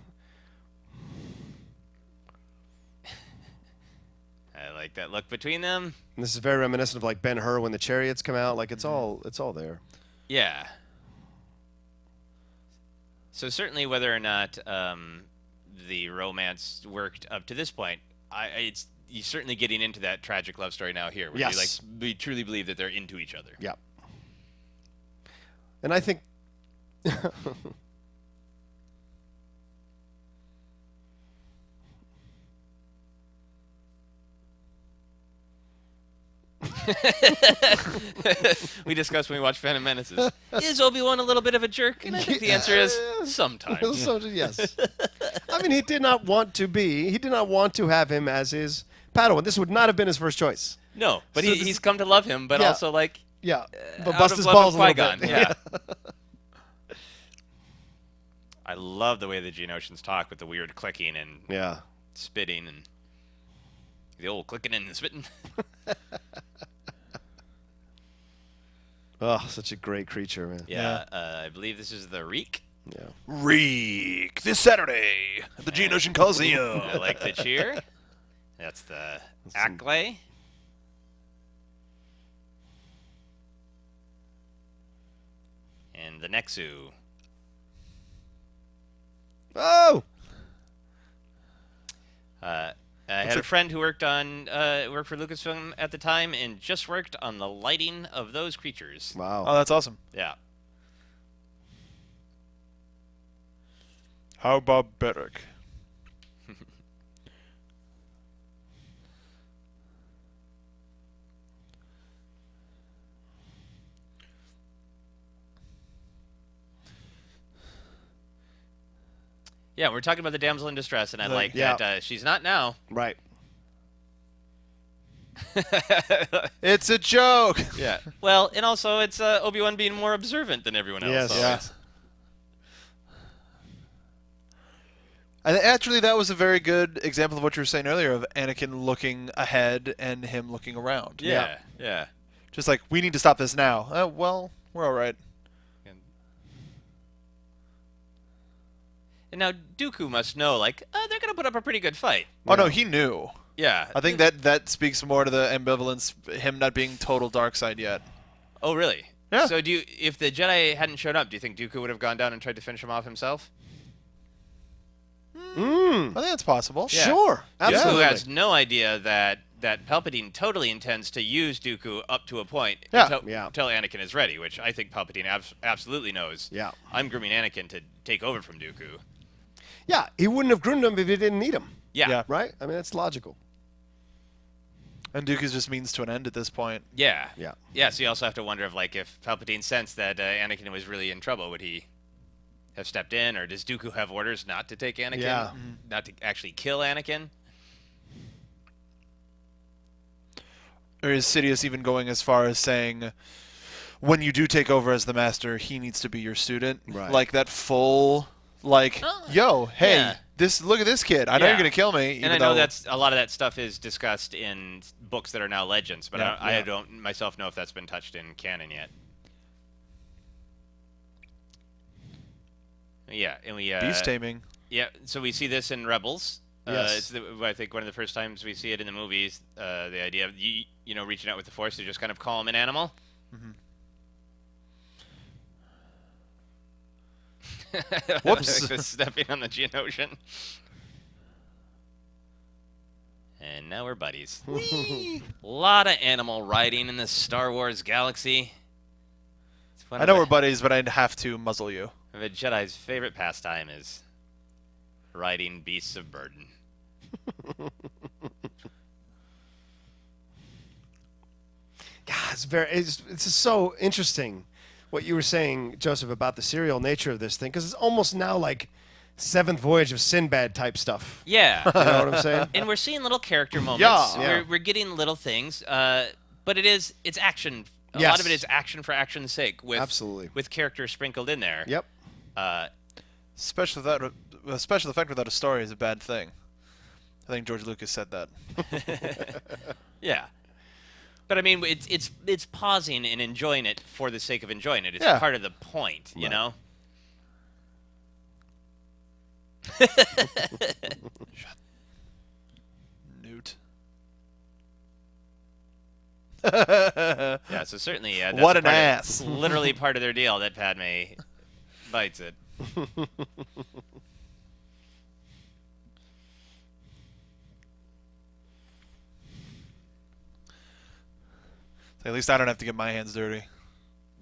I like that look between them. And this is very reminiscent of like Ben-Hur when the chariots come out. Like it's all there. Yeah. So certainly, whether or not the romance worked up to this point, it's you're certainly getting into that tragic love story now here, where Yes. we truly believe that they're into each other. Yeah. And I think We discussed when we watched Phantom Menaces. Is Obi-Wan a little bit of a jerk? And I think the answer is sometimes. So, yes. I mean, he did not want to be. He did not want to have him as his Padawan. This would not have been his first choice. No, but So he's come to love him, but Yeah. also like Yeah, but out bust of his love balls of a little Qui-Gon. bit. Yeah. I love the way the Geonosians talk with the weird clicking and Yeah. spitting and the old clicking and spitting. Oh, such a great creature, man. Yeah, I believe this is the Reek. Yeah. Reek this Saturday at the Geonosian Coliseum. I like the cheer. That's the Acklay. And the Nexu. Oh. I had a friend who worked for Lucasfilm at the time and just worked on the lighting of those creatures. Wow. Oh, that's awesome. Yeah. How barbaric. Yeah, we're talking about the damsel in distress, and I like yeah. that she's not now. Right. It's a joke. Yeah. Well, and also it's Obi-Wan being more observant than everyone else. Yes. always. And actually, that was a very good example of what you were saying earlier of Anakin looking ahead and him looking around. Yeah. Yeah. Just like, we need to stop this now. Well, we're all right. And now Dooku must know, like, they're going to put up a pretty good fight. Oh, no, he knew. Yeah. I think that speaks more to the ambivalence, him not being total dark side yet. Oh, really? Yeah. So if the Jedi hadn't showed up, do you think Dooku would have gone down and tried to finish him off himself? I think that's possible. Yeah. Sure. Dooku Absolutely. has no idea that that Palpatine totally intends to use Dooku up to a point Yeah. until Anakin is ready, which I think Palpatine absolutely knows. Yeah. I'm grooming Anakin to take over from Dooku. Yeah, he wouldn't have groomed him if he didn't need him. Yeah. Right? I mean, that's logical. And Dooku's just means to an end at this point. Yeah. Yeah. Yeah, so you also have to wonder if Palpatine sensed that Anakin was really in trouble, would he have stepped in, or does Dooku have orders not to take Anakin? Yeah. Not to actually kill Anakin? Or is Sidious even going as far as saying, when you do take over as the master, he needs to be your student? Right. Like that full, yo, hey, yeah. look at this kid. I know Yeah. you're going to kill me. And I know that's a lot of that stuff is discussed in books that are now legends, but Yeah, I don't myself know if that's been touched in canon yet. Yeah, and we beast taming. yeah, so we see this in Rebels. Yes. It's I think one of the first times we see it in the movies. The idea of reaching out with the Force to just kind of calm an animal. Whoops. Like stepping on the Geonosian. And now we're buddies. A lot of animal riding in the Star Wars galaxy. It's one I of know a- we're buddies, but I'd have to muzzle you. of a Jedi's favorite pastime is riding beasts of burden. God, it's just so interesting what you were saying, Joseph, about the serial nature of this thing, because it's almost now like Seventh Voyage of Sinbad type stuff. Yeah. You know what I'm saying? And we're seeing little character moments. Yeah. We're getting little things, but it's action. A Yes. lot of it is action for action's sake, with Absolutely. with character sprinkled in there. Yep. Special effect without a story is a bad thing. I think George Lucas said that. Yeah. But I mean, it's pausing and enjoying it for the sake of enjoying it. It's Yeah. part of the point, you know. Newt. Yeah, so certainly, that's What an part of- ass. literally part of their deal that Padme bites it. At least I don't have to get my hands dirty.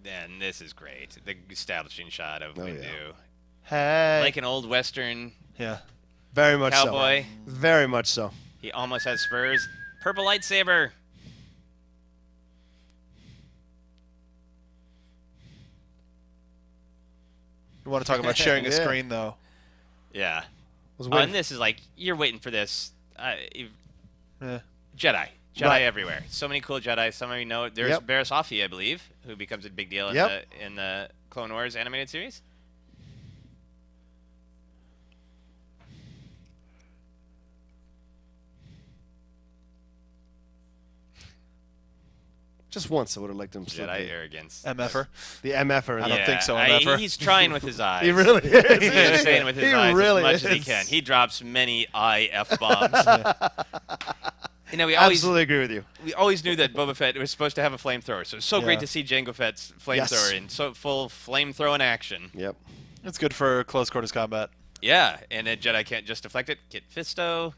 And this is great. The establishing shot of Oh, Windu. yeah. Hey. Like an old Western Yeah. Very much cowboy. so. Very much so. He almost has spurs. Purple lightsaber. You want to talk about sharing a Yeah. screen, though. Yeah. Was Oh, waiting and this is like, you're waiting for this. Yeah. Jedi. Jedi Right. everywhere. So many cool Jedi. Some of you know. There's Yep. Barriss Offee, I believe, who becomes a big deal in, Yep. in the Clone Wars animated series. Just once I would have liked him to slip Jedi the, arrogance. MFer. the MFer. I don't Yeah, think so, MFer. He's trying with his eyes. He really is. He's just saying with his He eyes really as much as he is. can. He drops many F bombs. You know, we always Absolutely agree with you. knew that Boba Fett was supposed to have a flamethrower, so it's so great Yeah. to see Jango Fett's flamethrower Yes. in so full flamethrowing action. Yep. It's good for close quarters combat. Yeah, and a Jedi can't just deflect it. Get Fisto.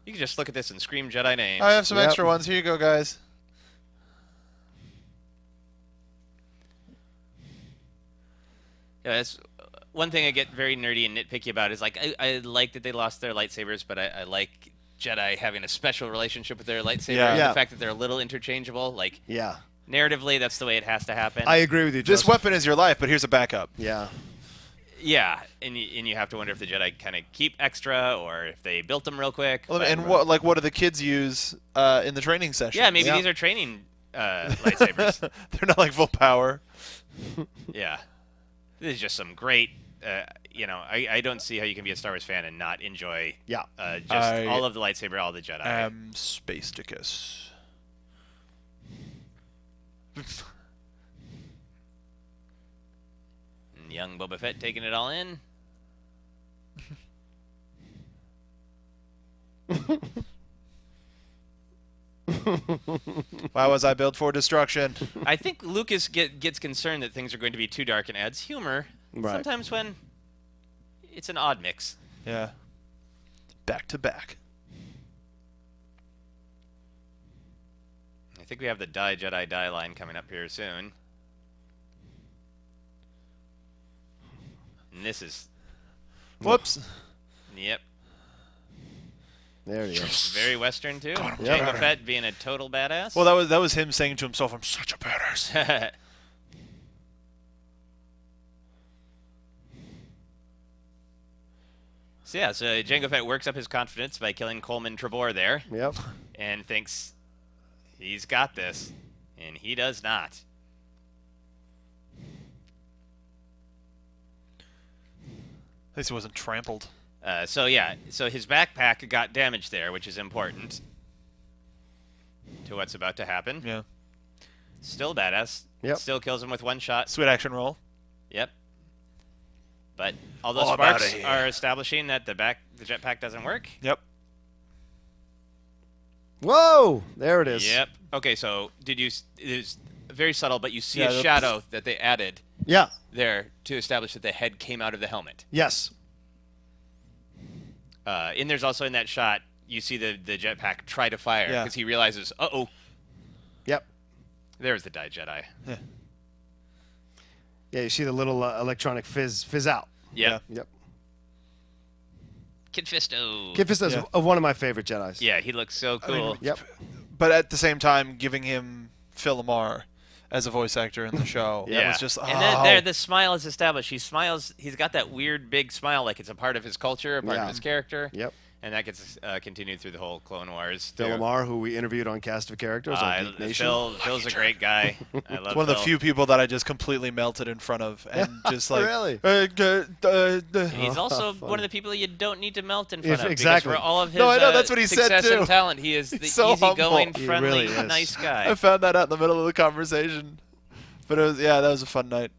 You can just look at this and scream Jedi names. I have some Yep. extra ones. Here you go, guys. Yeah, that's one thing I get very nerdy and nitpicky about is like I like that they lost their lightsabers, but I like Jedi having a special relationship with their lightsaber. Yeah. Yeah. The fact that they're a little interchangeable, like Yeah. narratively, that's the way it has to happen. I agree with you. This Joseph. weapon is your life, but here's a backup. Yeah. Yeah, and you have to wonder if the Jedi kind of keep extra or if they built them real quick. Well, but- and what do the kids use in the training session? yeah, maybe Yeah. these are training lightsabers. They're not like full power. Yeah, this is just some great. I don't see how you can be a Star Wars fan and not enjoy Yeah. just I all of the lightsaber, all the Jedi. Space Dickus. And young Boba Fett taking it all in. Why was I built for destruction? I think Lucas gets concerned that things are going to be too dark and adds humor Right. sometimes when it's an odd mix. Yeah. Back to back. think we have the Die Jedi Die line coming up here soon. And this is... Whoops. Yep. There you go. Very Western, too. Yep. Jango Fett being a total badass. Well, that was him saying to himself, "I'm such a badass." So Jango Fett works up his confidence by killing Coleman Trebor there. Yep. And thinks he's got this, and he does not. At least he wasn't trampled. So his backpack got damaged there, which is important to what's about to happen. Yeah. Still badass. Yep. Still kills him with one shot. Sweet action roll. Yep. But all those All about sparks it. are establishing that the jetpack doesn't work. Yep. Whoa! There it is. Yep. Okay, so it was very subtle, but you see Yeah, a shadow that they added Yeah. there to establish that the head came out of the helmet. Yes. And there's also in that shot, you see the jetpack try to fire Yeah. because he realizes, uh-oh, Yep. there's the Die Jedi. Yeah, you see the little electronic fizz out. Yep. Yep. Kid Fisto. Kid Fisto's one of my favorite Jedis. Yeah, he looks so cool. Yep. But at the same time, giving him Phil Lamar as a voice actor in the show. Yeah. That was just, And then there, the smile is established. He smiles. He's got that weird big smile, like it's a part of his culture, a part of his character. Yep. And that gets continued through the whole Clone Wars. Phil too. Lamar, who we interviewed on Cast of Characters on Geek Nation. Phil's a great guy. I love one of the Phil. few people that I just completely melted in front of and just like Really? He's also one of the people you don't need to melt in front If- of. exactly. Because for all of his No, I know, that's what he said, success too. and talent, he is the so easygoing, humble. He friendly, really is. nice guy. I found that out in the middle of the conversation. But it was, that was a fun night.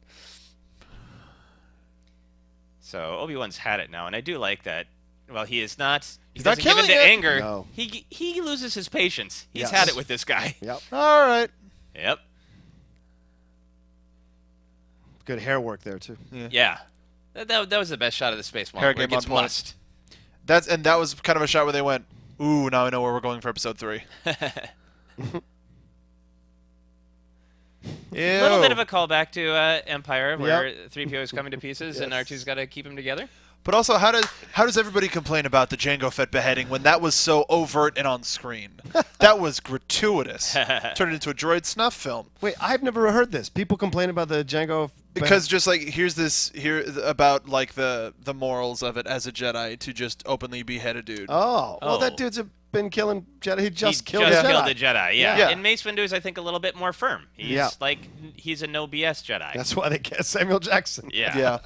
So Obi-Wan's had it now, and I do like that. Well, he is not. He He's not doesn't give in to killing it. anger. No. He loses his patience. He's Yes. had it with this guy. Yep. All right. Yep. Good hair work there, too. Yeah. That was the best shot of the space Hair moment. Where it game gets on point. mussed. That was kind of a shot where they went, ooh, now I know where we're going for episode 3. A little bit of a callback to Empire, where Yep. 3PO is coming to pieces and R2's got to keep him together. But also, how does everybody complain about the Jango Fett beheading when that was so overt and on screen? That was gratuitous. Turned it into a droid snuff film. Wait, I've never heard this. People complain about the Django... Because just like here about like the morals of it as a Jedi to just openly behead a dude. Oh, well, Oh. that dude's been killing Jedi. He just He killed just a Jedi. killed a Jedi, yeah. Yeah. And Mace Windu is, I think, a little bit more firm. He's he's a no BS Jedi. That's why they get Samuel Jackson. yeah.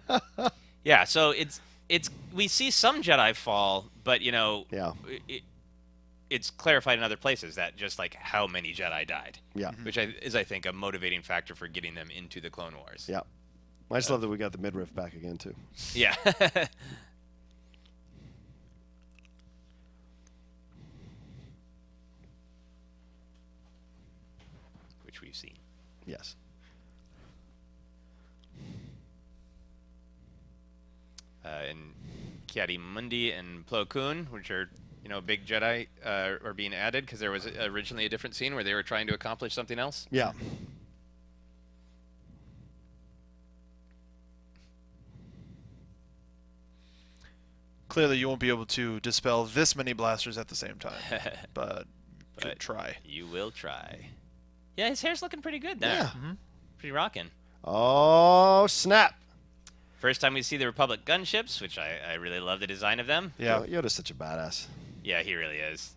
Yeah. Yeah, so it's we see some Jedi fall, but Yeah. it's clarified in other places that just like how many Jedi died. Yeah. Which is, I think, a motivating factor for getting them into the Clone Wars. Yeah. I just love that we got the midriff back again, too. Yeah. Which we've seen. Yes. And Kiadi Mundi and Plo Koon, which are big Jedi, are being added because there was originally a different scene where they were trying to accomplish something else. Yeah. Clearly, you won't be able to dispel this many blasters at the same time, but good try. You will try. Yeah, his hair's looking pretty good there. Yeah. Pretty rocking. Oh, snap. First time we see the Republic gunships, which I really love the design of them. Yeah. Yoda's such a badass. Yeah, he really is.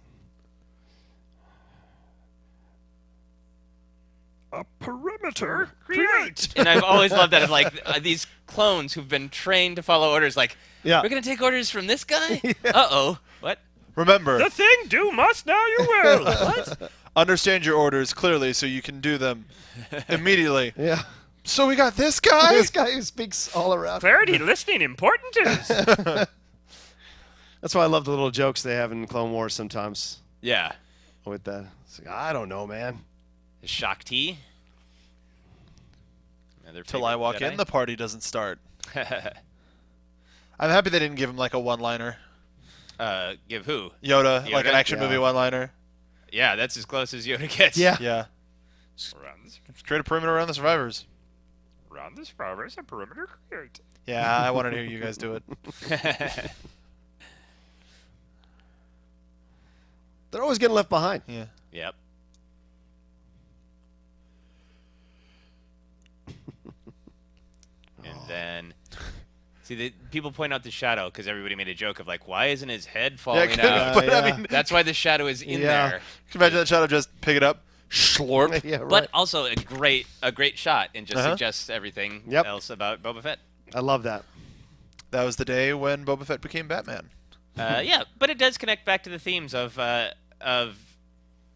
A perimeter create. And I've always loved that of like these clones who've been trained to follow orders. Like, Yeah. we're gonna take orders from this guy. Uh-oh. What? Remember, The thing do must, now you will. What? understand your orders clearly so you can do them immediately. Yeah. So we got this guy? This guy who speaks all around. Clarity listening important is. That's why I love the little jokes they have in Clone Wars sometimes Yeah. with that. It's like, I don't know, man. Shakti. Till I walk in, the party doesn't start. I'm happy they didn't give him like a one-liner. Give who? Like an Yoda? action Yeah. movie one-liner. Yeah, that's as close as Yoda gets. Yeah. Yeah. Around this, Just create a perimeter around the survivors. around this survivors, a perimeter create. Yeah, I wanted to hear you guys do it. They're always getting left behind. Yeah. Yep. And then, see, people point out the shadow because everybody made a joke of like, why isn't his head falling out? but yeah. I mean, That's why the shadow is in Yeah. there. can you imagine that shadow just pick it up, slurp? Yeah, right. But also a great shot and just Uh-huh. suggests everything Yep. else about Boba Fett. I love that. That was the day when Boba Fett became Batman. Yeah, but it does connect back to the themes of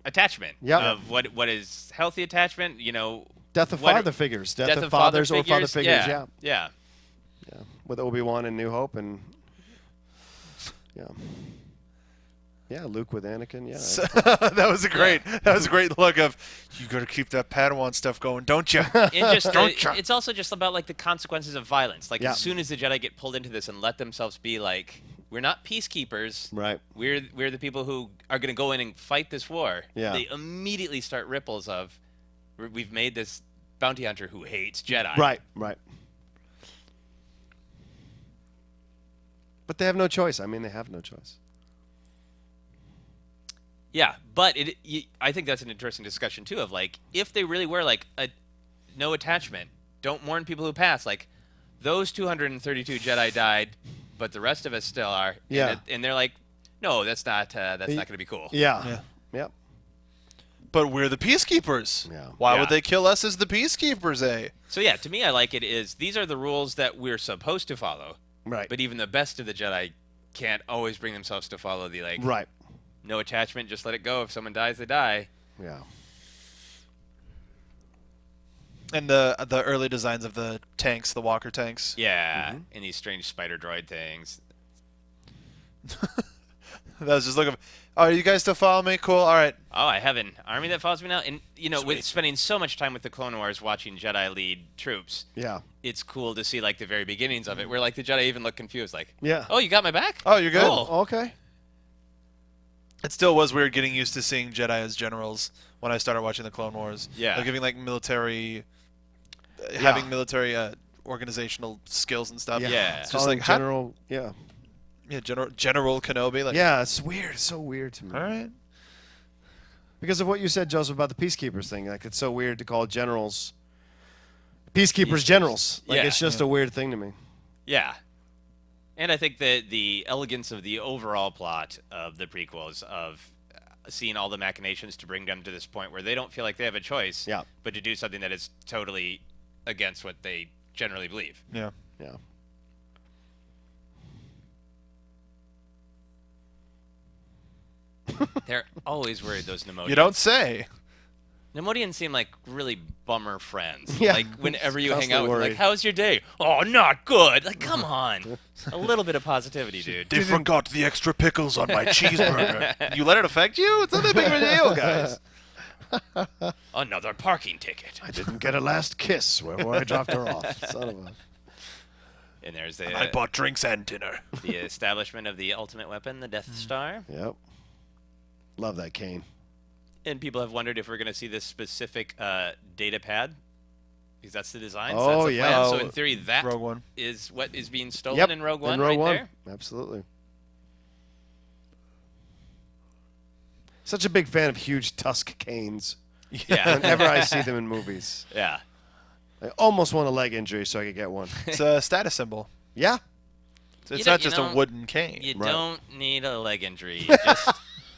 attachment. Yep. Of what is healthy attachment. You know, Death of what- father figures. Death of father fathers or father figures. Yeah. Yeah. With Obi-Wan and New Hope and yeah, Luke with Anakin. Yeah. So, that was a great look of, you got to keep that Padawan stuff going, don't you? And just Don't ya? it's also just about like the consequences of violence. Like Yeah. as soon as the Jedi get pulled into this and let themselves be like, we're not peacekeepers. Right. We're the people who are going to go in and fight this war. Yeah. They immediately start ripples of, we've made this bounty hunter who hates Jedi. Right. But they have no choice. I mean, they have no choice. Yeah, but I think that's an interesting discussion too. Of like, if they really were like no attachment, don't mourn people who pass. Like, those 232 Jedi died, but the rest of us still are. Yeah. And they're like, no, that's not going to be cool. Yeah. Yep. But we're the peacekeepers. Yeah. Why Yeah. would they kill us as the peacekeepers, eh? So yeah, to me, I like it is these are the rules that we're supposed to follow. Right. But even the best of the Jedi can't always bring themselves to follow the like. Right. No attachment, just let it go. If someone dies, they die. Yeah. And the early designs of the tanks, the walker tanks. Yeah, and these strange spider droid things. That was just looking. Oh, you guys still follow me? Cool. All right. Oh, I have an army that follows me now. And, you know, with Sweet. spending so much time with the Clone Wars watching Jedi lead troops, Yeah. it's cool to see, like, the very beginnings of it, where, like, the Jedi even look confused. Like, Yeah. oh, you got my back? Oh, you're good. Cool. Okay. It still was weird getting used to seeing Jedi as generals when I started watching the Clone Wars. Yeah. Like giving like military, having military organizational skills and stuff. Yeah. It's just Calling like how- General. Yeah. yeah, General Kenobi. Like, Yeah. It's weird. It's so weird to me. all right. Because of what you said, Joseph, about the peacekeepers thing. Like, it's so weird to call generals peacekeepers generals. Like, Yeah. it's just a weird thing to me. Yeah. And I think that the elegance of the overall plot of the prequels, of seeing all the machinations to bring them to this point where they don't feel like they have a choice, Yeah. but to do something that is totally against what they generally believe. Yeah. Yeah. They're always worried, those Nemodians. You don't say. Nemodians seem like really bummer friends. Yeah. Like, whenever you hang out Constantly with them, worried. like, how's your day? Oh, not good. Like, come on. A little bit of positivity, dude. They forgot the extra pickles on my cheeseburger. You let it affect you? It's not that big of a deal, guys. Another parking ticket. I didn't get a last kiss where I dropped her off. Son of a... And there's I bought drinks and dinner. the establishment of the ultimate weapon, the Death Star. Yep. Love that cane. And people have wondered if we're going to see this specific data pad, because that's the design. Oh, so that's the yeah. plan. So Oh, in theory, that Rogue One. is what is being stolen Yep. in Rogue One, In Rogue right One. there. Absolutely. Such a big fan of huge tusk canes. Yeah. Whenever I see them in movies. Yeah. I almost want a leg injury so I could get one. It's a status symbol. Yeah. It's You not know- just you a know, wooden cane. You Right. don't need a leg injury. You just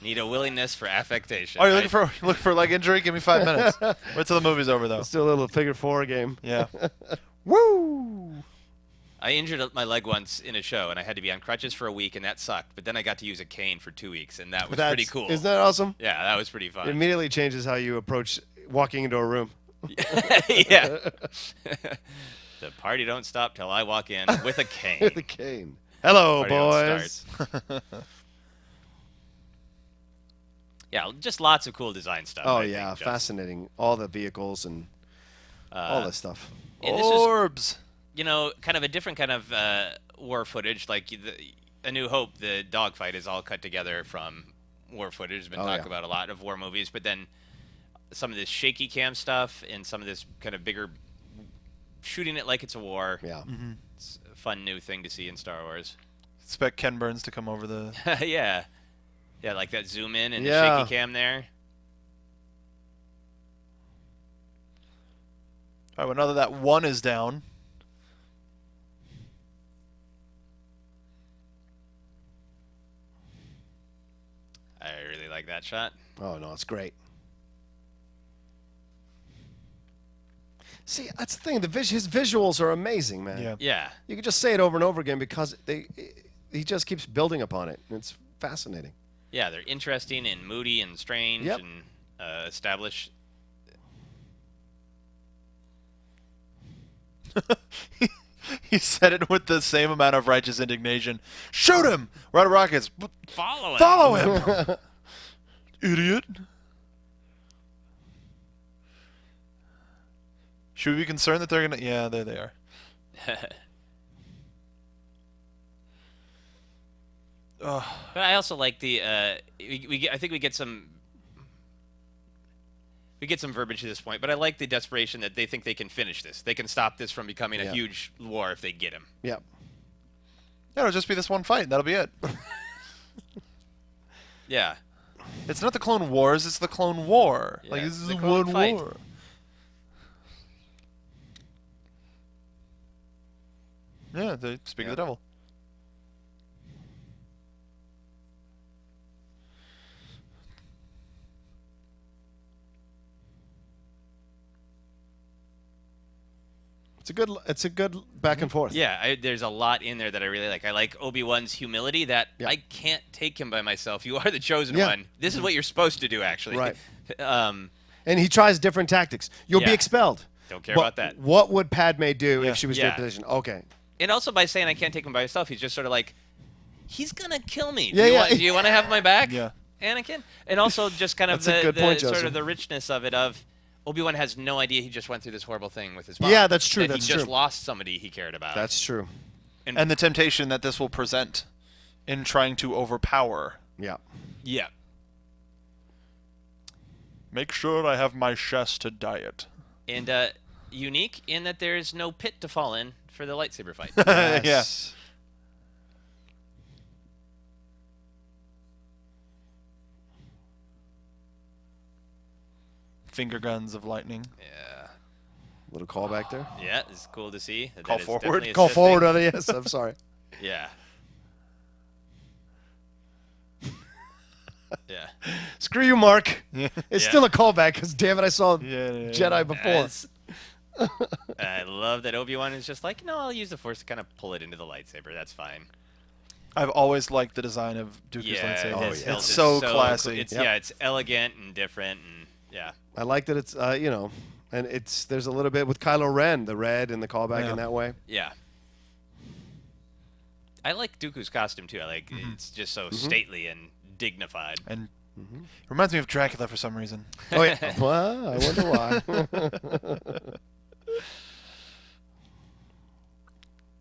need a willingness for affectation. Oh, you're right? looking for a leg injury? Give me 5 minutes. Wait till the movie's over, though. Let's do a little figure four game. Yeah. Woo! I injured my leg once in a show, and I had to be on crutches for a week, and that sucked. But then I got to use a cane for 2 weeks, and that was pretty cool. Isn't that awesome? Yeah, that was pretty It fun. immediately changes how you approach walking into a room. Yeah. The party don't stop till I walk in with a cane. With a cane. Hello, Party don't boys. Yeah, just lots of cool design stuff. Oh, I yeah. think, just, Fascinating. All the vehicles and all this stuff. and this was, Orbs. you know, kind of a different kind of war footage. Like A New Hope, the dogfight is all cut together from war footage. Has been talked about a lot of war movies, but then some of this shaky cam stuff and some of this kind of bigger shooting it like it's a war. Yeah. It's a fun new thing to see in Star Wars. Expect Ken Burns to come over the. Yeah, like that zoom in and the Yeah. shaky cam there. All right, well, now that 1 is down. I really like that shot. Oh no, it's great. See, that's the thing. His visuals are amazing, man. Yeah. Yeah. You can just say it over and over again because he just keeps building upon it. It's fascinating. Yeah, they're interesting and moody and strange Yep. and establish. He said it with the same amount of righteous indignation. Shoot him! We're out of rockets. Follow it. Follow him! Idiot. Should we be concerned that they're going to... Yeah, there they are. But I also like the I think we get some verbiage to this point, but I like the desperation that they think they can finish this. They can stop this from becoming a huge war if they get him. Yep. Yeah, it'll just be this one fight. That'll be it. Yeah. It's not the Clone Wars, it's the Clone War. Yeah, like, this is the one clone fight. war. Yeah, they speak of the devil. It's a good back and forth. Yeah, there's a lot in there that I really like. I like Obi-Wan's humility that Yeah. I can't take him by myself. You are the chosen Yeah. one. This is what you're supposed to do, actually. Right. Um, And he tries different tactics. You'll be Yeah. expelled. Don't care But about that. What would Padme do Yeah. if she was in Yeah. your position? Okay. And also by saying I can't take him by myself, he's just sort of like, he's gonna kill me. Yeah, Do you want to have my back, Yeah. Anakin? And also just kind of That's a good point, sort Joseph. of the richness of it. Of Obi-Wan has no idea he just went through this horrible thing with his mom. Yeah, that's true, That that's he just true. lost somebody he cared about. That's true. And the temptation that this will present in trying to overpower. Yeah. yeah. Make sure I have my Shasta diet. And unique in that there's no pit to fall in for the lightsaber fight. Yes. Finger guns of lightning. Yeah. Little callback there. Yeah, it's cool to see. Call that is forward. definitely Call assisting. forward on it. Yes, I'm sorry. Yeah. Yeah. Screw you, Mark. Yeah. It's Yeah. still a callback because damn it, I saw Yeah. Jedi before. As- I love that Obi-Wan is just like, no, I'll use the Force to kind of pull it into the lightsaber. That's fine. I've always liked the design of Dooku's Yeah, lightsaber. his yeah. hilt It's is so cool. classy. It's Yep. yeah, it's elegant and different, and yeah, I like that it's and there's a little bit with Kylo Ren, the red and the callback Yeah. in that way. yeah. I like Dooku's costume too. I like it's just so stately and dignified. And reminds me of Dracula for some reason. Oh yeah. Well, I wonder why.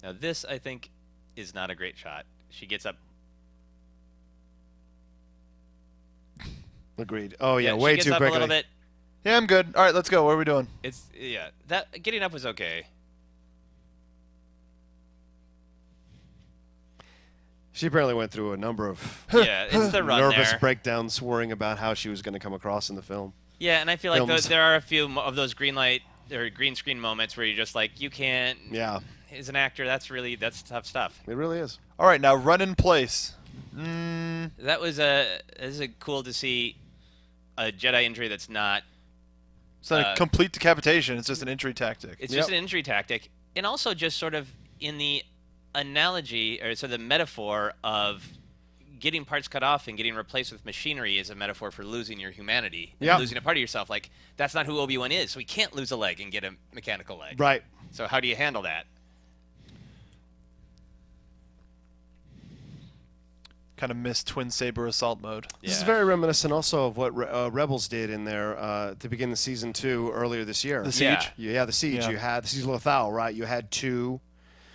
Now this, I think, is not a great shot. She gets up. Agreed. Oh yeah, she way gets too up quickly. a little bit. Yeah, I'm good. All right, let's go. What are we doing? It's that getting up was okay. She apparently went through a number of Yeah, it's the run nervous there. breakdowns, worrying about how she was going to come across in the film. Yeah, and I feel like Films. there are a few of those green light or green screen moments where you're just like, you can't. Yeah, As an actor, that's tough stuff. it really is. All right, now run in place. That was cool to see a Jedi injury that's not. It's not a complete decapitation. It's just an injury tactic. It's just an injury tactic, and also just sort of in the analogy or so the metaphor of getting parts cut off and getting replaced with machinery is a metaphor for losing your humanity, and Yep. losing a part of yourself. Like that's not who Obi-Wan is, so he can't lose a leg and get a mechanical leg. Right. So how do you handle that? Kind of missed twin saber assault mode. This is Yeah. very reminiscent also of what Rebels did in their to begin the season 2 earlier this year. The Yeah. siege. Yeah, the siege. Yeah. You had the siege of Lothal, right? You had two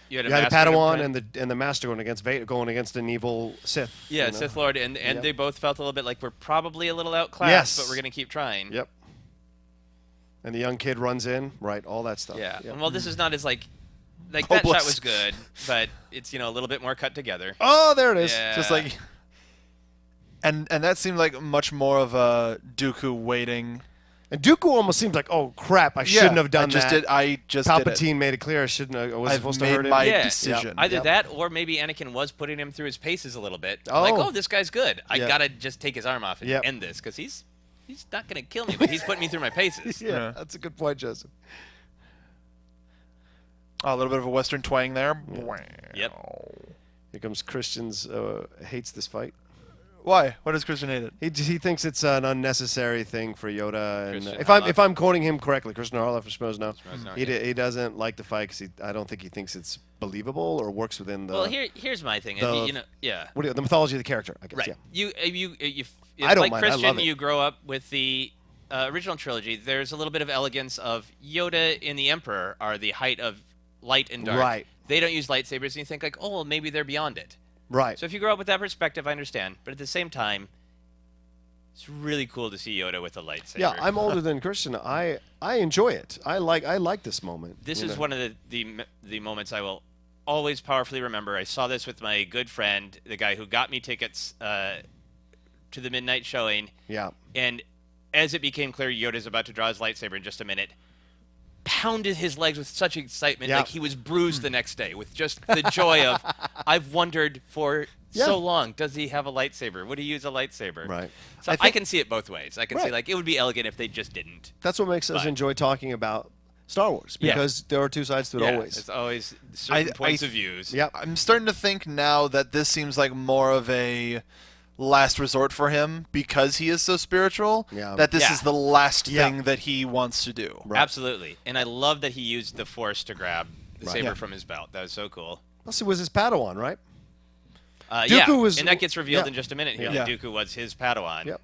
You had a the master Padawan and and the Master going against Vader, going against an evil Sith. Yeah, you know? Sith Lord, and Yep. they both felt a little bit like we're probably a little outclassed, Yes. but we're gonna keep trying. Yep. And the young kid runs in, right? All that stuff. Yeah. Yep. Well, this is not as like that shot Hopeless. was good, but it's a little bit more cut together. Oh, there it is. Yeah. Just like, and that seemed like much more of a Dooku waiting. And Dooku almost seems like, oh crap, I shouldn't have done that. I just did it. Palpatine made it clear I shouldn't. I was I've supposed made to hurt him. my Yeah. decision. Either Yep. that, or maybe Anakin was putting him through his paces a little bit. Oh. Like, oh, this guy's good. I Yeah. gotta just take his arm off and Yep. end this because he's not gonna kill me, but he's putting me through my paces. Yeah, that's a good point, Joseph. Oh, a little bit of a Western twang there. Yep. Here comes Christian's hates this fight. Why? What does Christian hate it? He thinks it's an unnecessary thing for Yoda. And Christian if Harloff. I'm quoting him correctly, Christian Harloff for Smoes, yeah. he doesn't like the fight because I don't think he thinks it's believable or works within the Well, here's my thing. the- Yeah. the mythology of the character. I guess. Right. Yeah. If I don't like mind. I Christian, love it. you grow up with the original trilogy. There's a little bit of elegance of Yoda and the Emperor are the height of light and dark. Right. They don't use lightsabers, and you think like, oh, well, maybe they're beyond it. Right. So if you grow up with that perspective, I understand. But at the same time, it's really cool to see Yoda with a lightsaber. Yeah, I'm older than Christian. I enjoy it. I like this moment. This you is know. one of the moments I will always powerfully remember. I saw this with my good friend, the guy who got me tickets to the midnight showing. Yeah. And as it became clear Yoda's about to draw his lightsaber in just a minute, pounded his legs with such excitement, Yeah. like he was bruised the next day with just the joy of, I've wondered for so long, does he have a lightsaber? Would he use a lightsaber? Right. So I can see it both ways. I can see Right. like it would be elegant if they just didn't. That's what makes us But- enjoy talking about Star Wars Yeah. because there are two sides to it always. It's always certain points of views. Yep. I'm starting to think now that this seems like more of a last resort for him because he is so spiritual. Yeah. That this Yeah. is the last Yeah. thing that he wants to do. Right. Absolutely. And I love that he used the Force to grab the Right. saber Yeah. from his belt. That was so cool. Plus, it was his Padawan, right? Yeah, Dooku was- and that gets revealed yeah. in just a minute here. Yeah. that Dooku was his Padawan. Yep.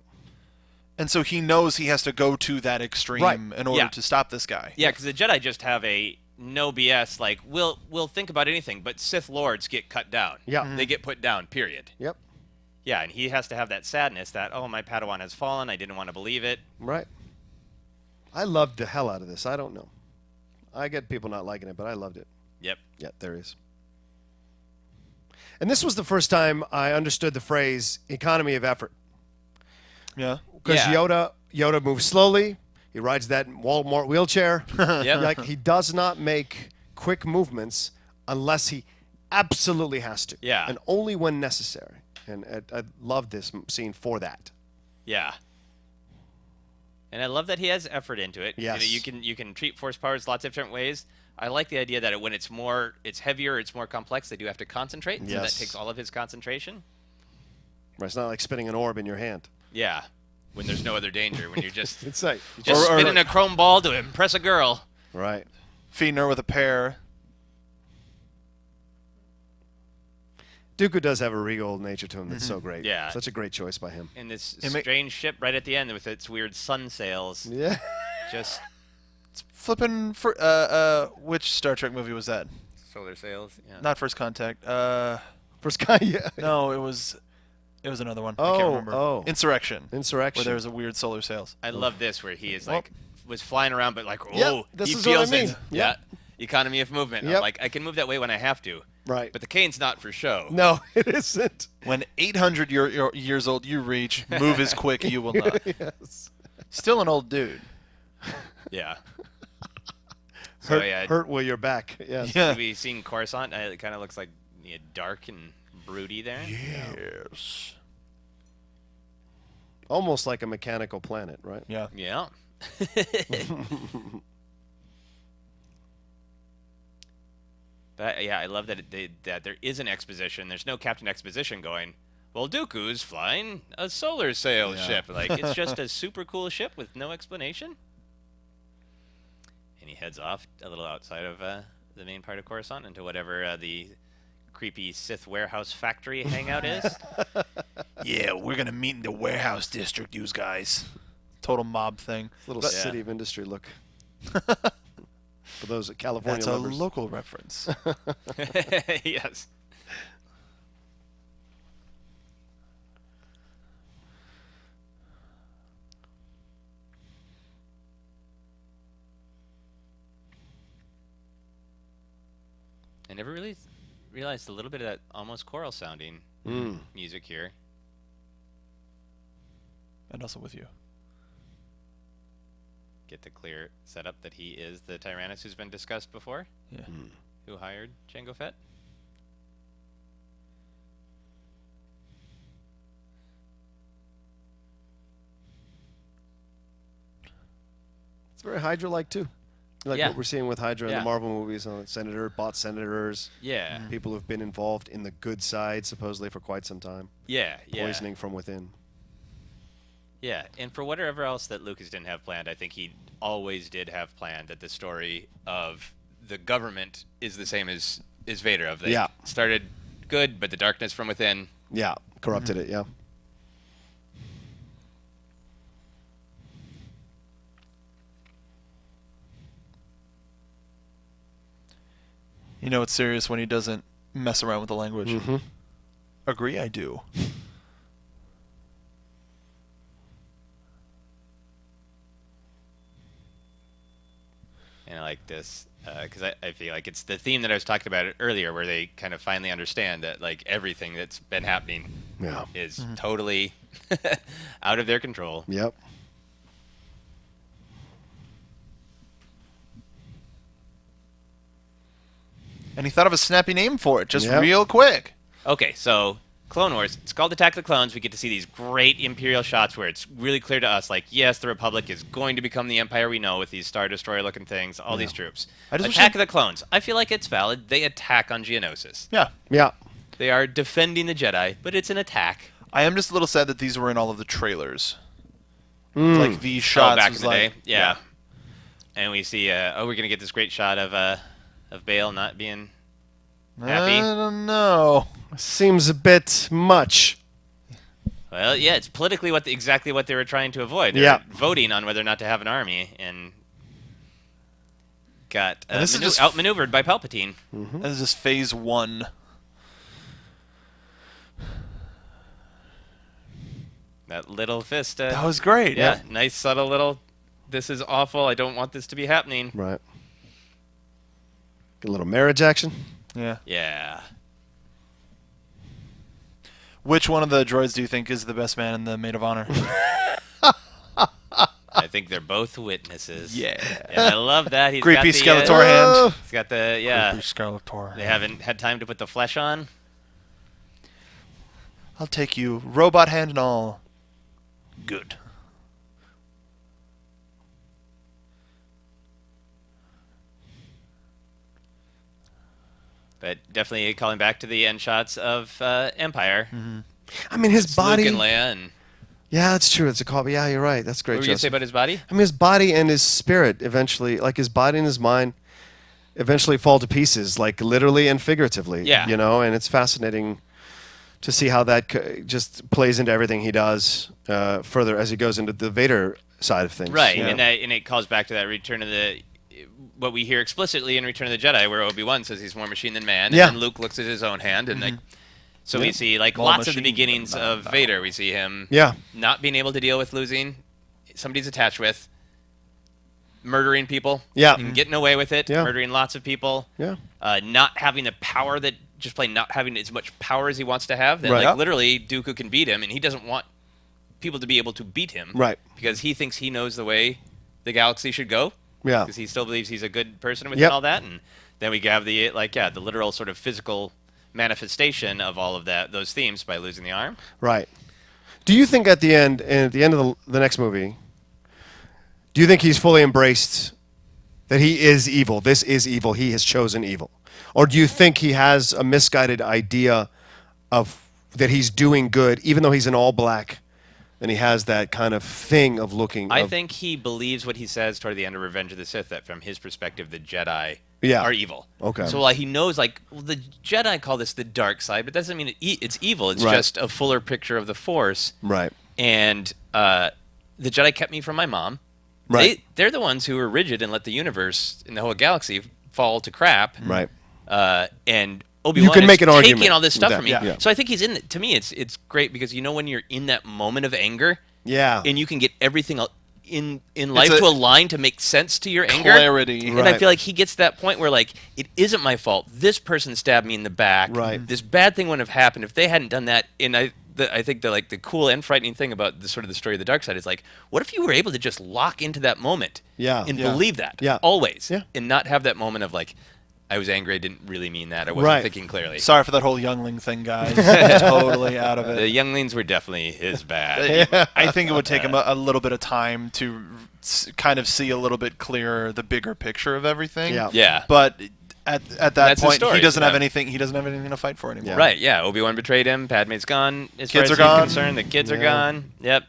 And so he knows he has to go to that extreme Right. in order Yeah. to stop this guy. Yeah, because the Jedi just have a no BS, like, we'll think about anything, but Sith Lords get cut down. Yeah. Mhm. They get put down, period. Yep. Yeah, and he has to have that sadness that, oh, my Padawan has fallen, I didn't want to believe it. Right. I loved the hell out of this. I don't know. I get people not liking it, but I loved it. Yep. Yeah, there is. And this was the first time I understood the phrase economy of effort. Yeah. Because Yeah. Yoda moves slowly. He rides that Walmart wheelchair. Yep. Like he does not make quick movements unless he absolutely has to. Yeah. And only when necessary. And I love this scene for that. Yeah. And I love that he has effort into it. Yes. You can treat force powers lots of different ways. I like the idea that when it's heavier, it's more complex, they do have to concentrate. So that Yes. takes all of his concentration. Right, it's not like spinning an orb in your hand. Yeah. When there's no other danger, when you're just It's like just Or- spinning a chrome ball to impress a girl. right. Feeding her with a pear. Dooku does have a regal nature to him that's so great. Yeah. Such a great choice by him. And this It ma- strange ship right at the end with its weird sun sails. Yeah. Just Flipping for which Star Trek movie was that? solar sails. Yeah. Not First Contact. First guy, yeah. No, it was another one. I can't remember. oh. Insurrection. Insurrection. Where there was a weird solar sails. I love this where he is Well- like was flying around but like Yep, this he is what I feels mean. it. Yep. Yeah. Economy of movement. I'm Yep. like I can move that way when I have to. Right. But the cane's not for show. No, it isn't. When 800 years old you reach, move as quick you will not. Yes. Still an old dude. Yeah. So Hurt, hurt while you're back. Yes. Yeah. Have we seen Coruscant? It kind of looks like dark and broody there. Yes. Almost like a mechanical planet, right? Yeah. Yeah. But yeah, I love that that there is an exposition. There's no Captain Exposition going, well, Dooku's flying a solar sail ship. Like, it's just a super cool ship with no explanation. And he heads off a little outside of the main part of Coruscant into whatever the creepy Sith warehouse factory hangout is. Yeah, we're gonna meet in the warehouse district, you guys. Total mob thing. Little Yeah. city of industry look. for those California That's lovers. a local reference. Yes. I never really realized a little bit of that almost choral sounding music here. And also with you. Get the clear setup that he is the Tyrannus who's been discussed before. Yeah. Who hired Jango Fett? It's very Hydra-like too. Like Yeah. what we're seeing with Hydra in Yeah. the Marvel movies, bought senators, Yeah. people who've been involved in the good side supposedly for quite some time, Yeah. Yeah. poisoning from within. Yeah, and for whatever else that Lucas didn't have planned, I think he always did have planned that the story of the government is the same as Vader. Of they started good, but the darkness from within. Yeah, corrupted it. Yeah. You know it's serious when he doesn't mess around with the language. Mm-hmm. Agree, I do. And I like this because I feel like it's the theme that I was talking about earlier, where they kind of finally understand that like everything that's been happening is totally out of their control. Yep. And he thought of a snappy name for it, just Yep. real quick. Okay, so Clone Wars, it's called Attack of the Clones. We get to see these great Imperial shots where it's really clear to us, like, yes, the Republic is going to become the Empire we know with these Star Destroyer-looking things, all these troops. Attack of the Clones, I feel like it's valid. They attack on Geonosis. Yeah. Yeah. They are defending the Jedi, but it's an attack. I am just a little sad that these were in all of the trailers. Like these shots back was in the like, day. Yeah. And we see, we're going to get this great shot of Bail not being happy. I don't know. Seems a bit much. Well, yeah, it's politically exactly what they were trying to avoid. They were voting on whether or not to have an army, and got outmaneuvered by Palpatine. This is just phase 1. That little fist. That was great. Yeah, nice subtle little, this is awful, I don't want this to be happening. Right. Get a little marriage action. Yeah. Yeah. Which one of the droids do you think is the best man in the Maid of Honor? I think they're both witnesses. Yeah. And I love that. He's Creepy got the, Skeletor hand. He's got the, yeah. Creepy Skeletor. They haven't had time to put the flesh on. I'll take you, robot hand and all. Good. But definitely calling back to the end shots of Empire. I mean, his body. Luke and Leia and... Yeah, that's true. It's a call. Yeah, you're right. That's great. What were you going to say about his body? I mean, his body and his spirit eventually, like his body and his mind, eventually fall to pieces, like literally and figuratively. Yeah. You know, and it's fascinating to see how that just plays into everything he does further as he goes into the Vader side of things. Right, Yeah. and it calls back to that Return of the... What we hear explicitly in Return of the Jedi, where Obi-Wan says he's more machine than man, and then Luke looks at his own hand, and like... So we see like More lots of the machine beginnings than of man. Vader. We see him Yeah. not being able to deal with losing somebody's attached with, murdering people, Yeah. and getting away with it, Yeah. murdering lots of people, Yeah. not having the power that just plain not having as much power as he wants to have. That Right. like literally Dooku can beat him, and he doesn't want people to be able to beat him, Right. Because he thinks he knows the way the galaxy should go. Yeah. Because he still believes he's a good person within Yep. all that, and then we have the the literal sort of physical manifestation of all of those themes by losing the arm. Right. Do you think at the end of the next movie, do you think he's fully embraced that he is evil? This is evil. He has chosen evil. Or do you think he has a misguided idea of that he's doing good, even though he's in all black, and he has that kind of thing of looking? I think he believes what he says toward the end of Revenge of the Sith, that from his perspective, the Jedi are evil. Okay. So he knows, like, well, the Jedi call this the dark side, but that doesn't mean it's evil. It's Right. just a fuller picture of the Force. Right. And the Jedi kept me from my mom. They're the ones who are rigid and let the universe and the whole galaxy fall to crap. Right. And Obi-Wan You can make an is argument taking all this stuff with from that, me. yeah. So I think he's in. To me, it's great because when you're in that moment of anger, and you can get everything in life to align to make sense to your anger. Clarity. And I feel like he gets to that point where like it isn't my fault. This person stabbed me in the back. Right. This bad thing wouldn't have happened if they hadn't done that. And I think the cool and frightening thing about the story of the dark side is like, what if you were able to just lock into that moment and believe that always and not have that moment of like, I was angry, I didn't really mean that, I wasn't thinking clearly. Sorry for that whole youngling thing, guys. Totally out of it. The younglings were definitely his bad. I think it would take him a little bit of time to kind of see a little bit clearer the bigger picture of everything. Yeah. But at that That's his point, story. he doesn't have anything. He doesn't have anything to fight for anymore. Right, yeah. Obi-Wan betrayed him. Padme's gone. As Kids far as are gone. he's concerned, the kids are gone. Yep.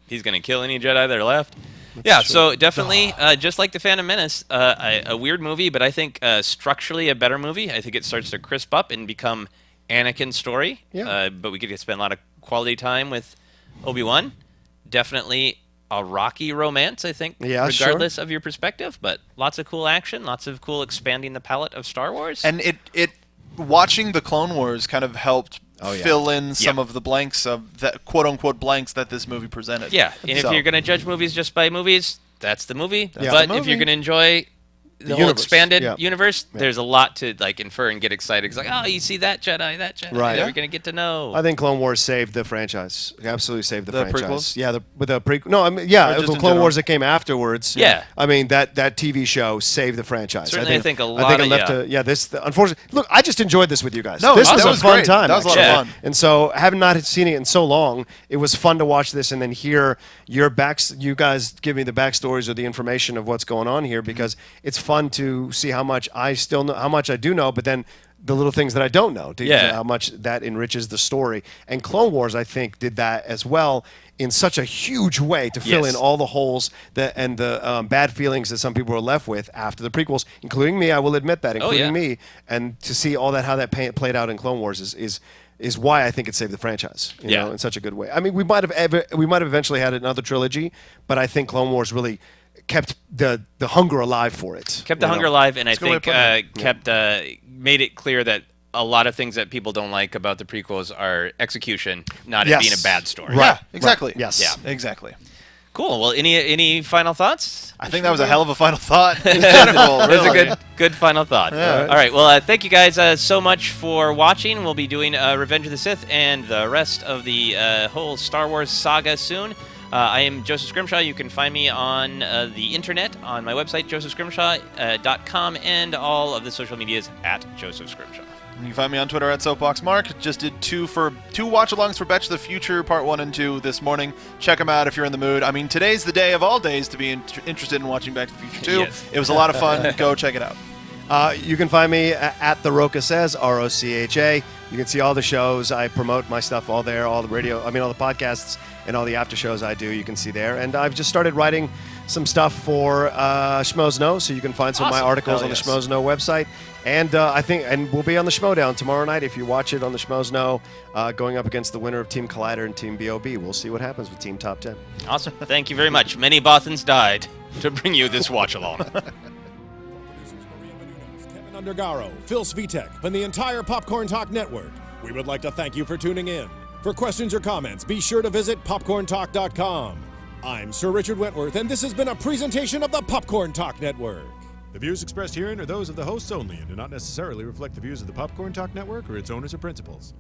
He's going to kill any Jedi that are left. So definitely, just like the Phantom Menace, a weird movie, but I think structurally a better movie. I think it starts to crisp up and become Anakin's story. But we get to spend a lot of quality time with Obi-Wan. Definitely a rocky romance, I think, regardless of your perspective. But lots of cool action, lots of cool expanding the palette of Star Wars. And it watching the Clone Wars kind of helped fill in some of the blanks of that quote unquote blanks that this movie presented. Yeah, and if you're going to judge movies just by movies, that's the movie. That's but the if you're movie. going to enjoy the whole expanded universe, there's a lot to like infer and get excited. It's like, oh, you see that Jedi, that Right. we're going to get to know. I think Clone Wars saved the franchise. Absolutely saved the franchise. Prequels? Yeah, with the prequel. No, I mean, yeah, just the in Clone general? Wars that came afterwards. Yeah. I mean, that TV show saved the franchise. Certainly, I think a I lot think of- it left unfortunately, look, I just enjoyed this with you guys. No, this that was was a fun great. time. That was a lot of actually. fun. And so, having not seen it in so long, it was fun to watch this and then hear you guys give me the backstories or the information of what's going on here because it's fun to see how much I still know, how much I do know, but then the little things that I don't know, how much that enriches the story. And Clone Wars, I think, did that as well in such a huge way to fill in all the holes and the bad feelings that some people were left with after the prequels, including me. I will admit that, including me. And to see all that, how that played out in Clone Wars is why I think it saved the franchise, you know, in such a good way. I mean, we might have eventually had another trilogy, but I think Clone Wars really kept the hunger alive for it. Kept the hunger alive, and I think made it clear that a lot of things that people don't like about the prequels are execution, not it being a bad story. Yeah, exactly. Right. Yes. Yeah. Exactly. Cool. Well, any final thoughts? I think that was a hell of a final thought. In general, That was really. a good final thought. Yeah. All right. Well, thank you guys so much for watching. We'll be doing Revenge of the Sith and the rest of the whole Star Wars saga soon. I am Joseph Scrimshaw. You can find me on the internet on my website, josephscrimshaw.com, and all of the social medias at Joseph Scrimshaw. You can find me on Twitter at SoapboxMark. Just did two watch-alongs for Betch the Future, Part 1 and 2 this morning. Check them out if you're in the mood. I mean, today's the day of all days to be interested in watching Back to the Future 2. Yes. It was a lot of fun. Go check it out. You can find me at The Rocha Says, ROCHA. You can see all the shows. I promote my stuff all there, all the podcasts and all the after shows I do, you can see there. And I've just started writing some stuff for Schmoes Know, so you can find some of my articles on the Schmoes Know website. And I think we'll be on the Schmoedown tomorrow night if you watch it on the Schmoes Know, going up against the winner of Team Collider and Team BOB. We'll see what happens with Team Top 10. Awesome. Thank you very much. Many Bothans died to bring you this watch-along. Producers Maria Menounos, Kevin Undergaro, Phil Svitek, and the entire Popcorn Talk Network, we would like to thank you for tuning in. For questions or comments, be sure to visit popcorntalk.com. I'm Sir Richard Wentworth, and this has been a presentation of the Popcorn Talk Network. The views expressed herein are those of the hosts only and do not necessarily reflect the views of the Popcorn Talk Network or its owners or principals.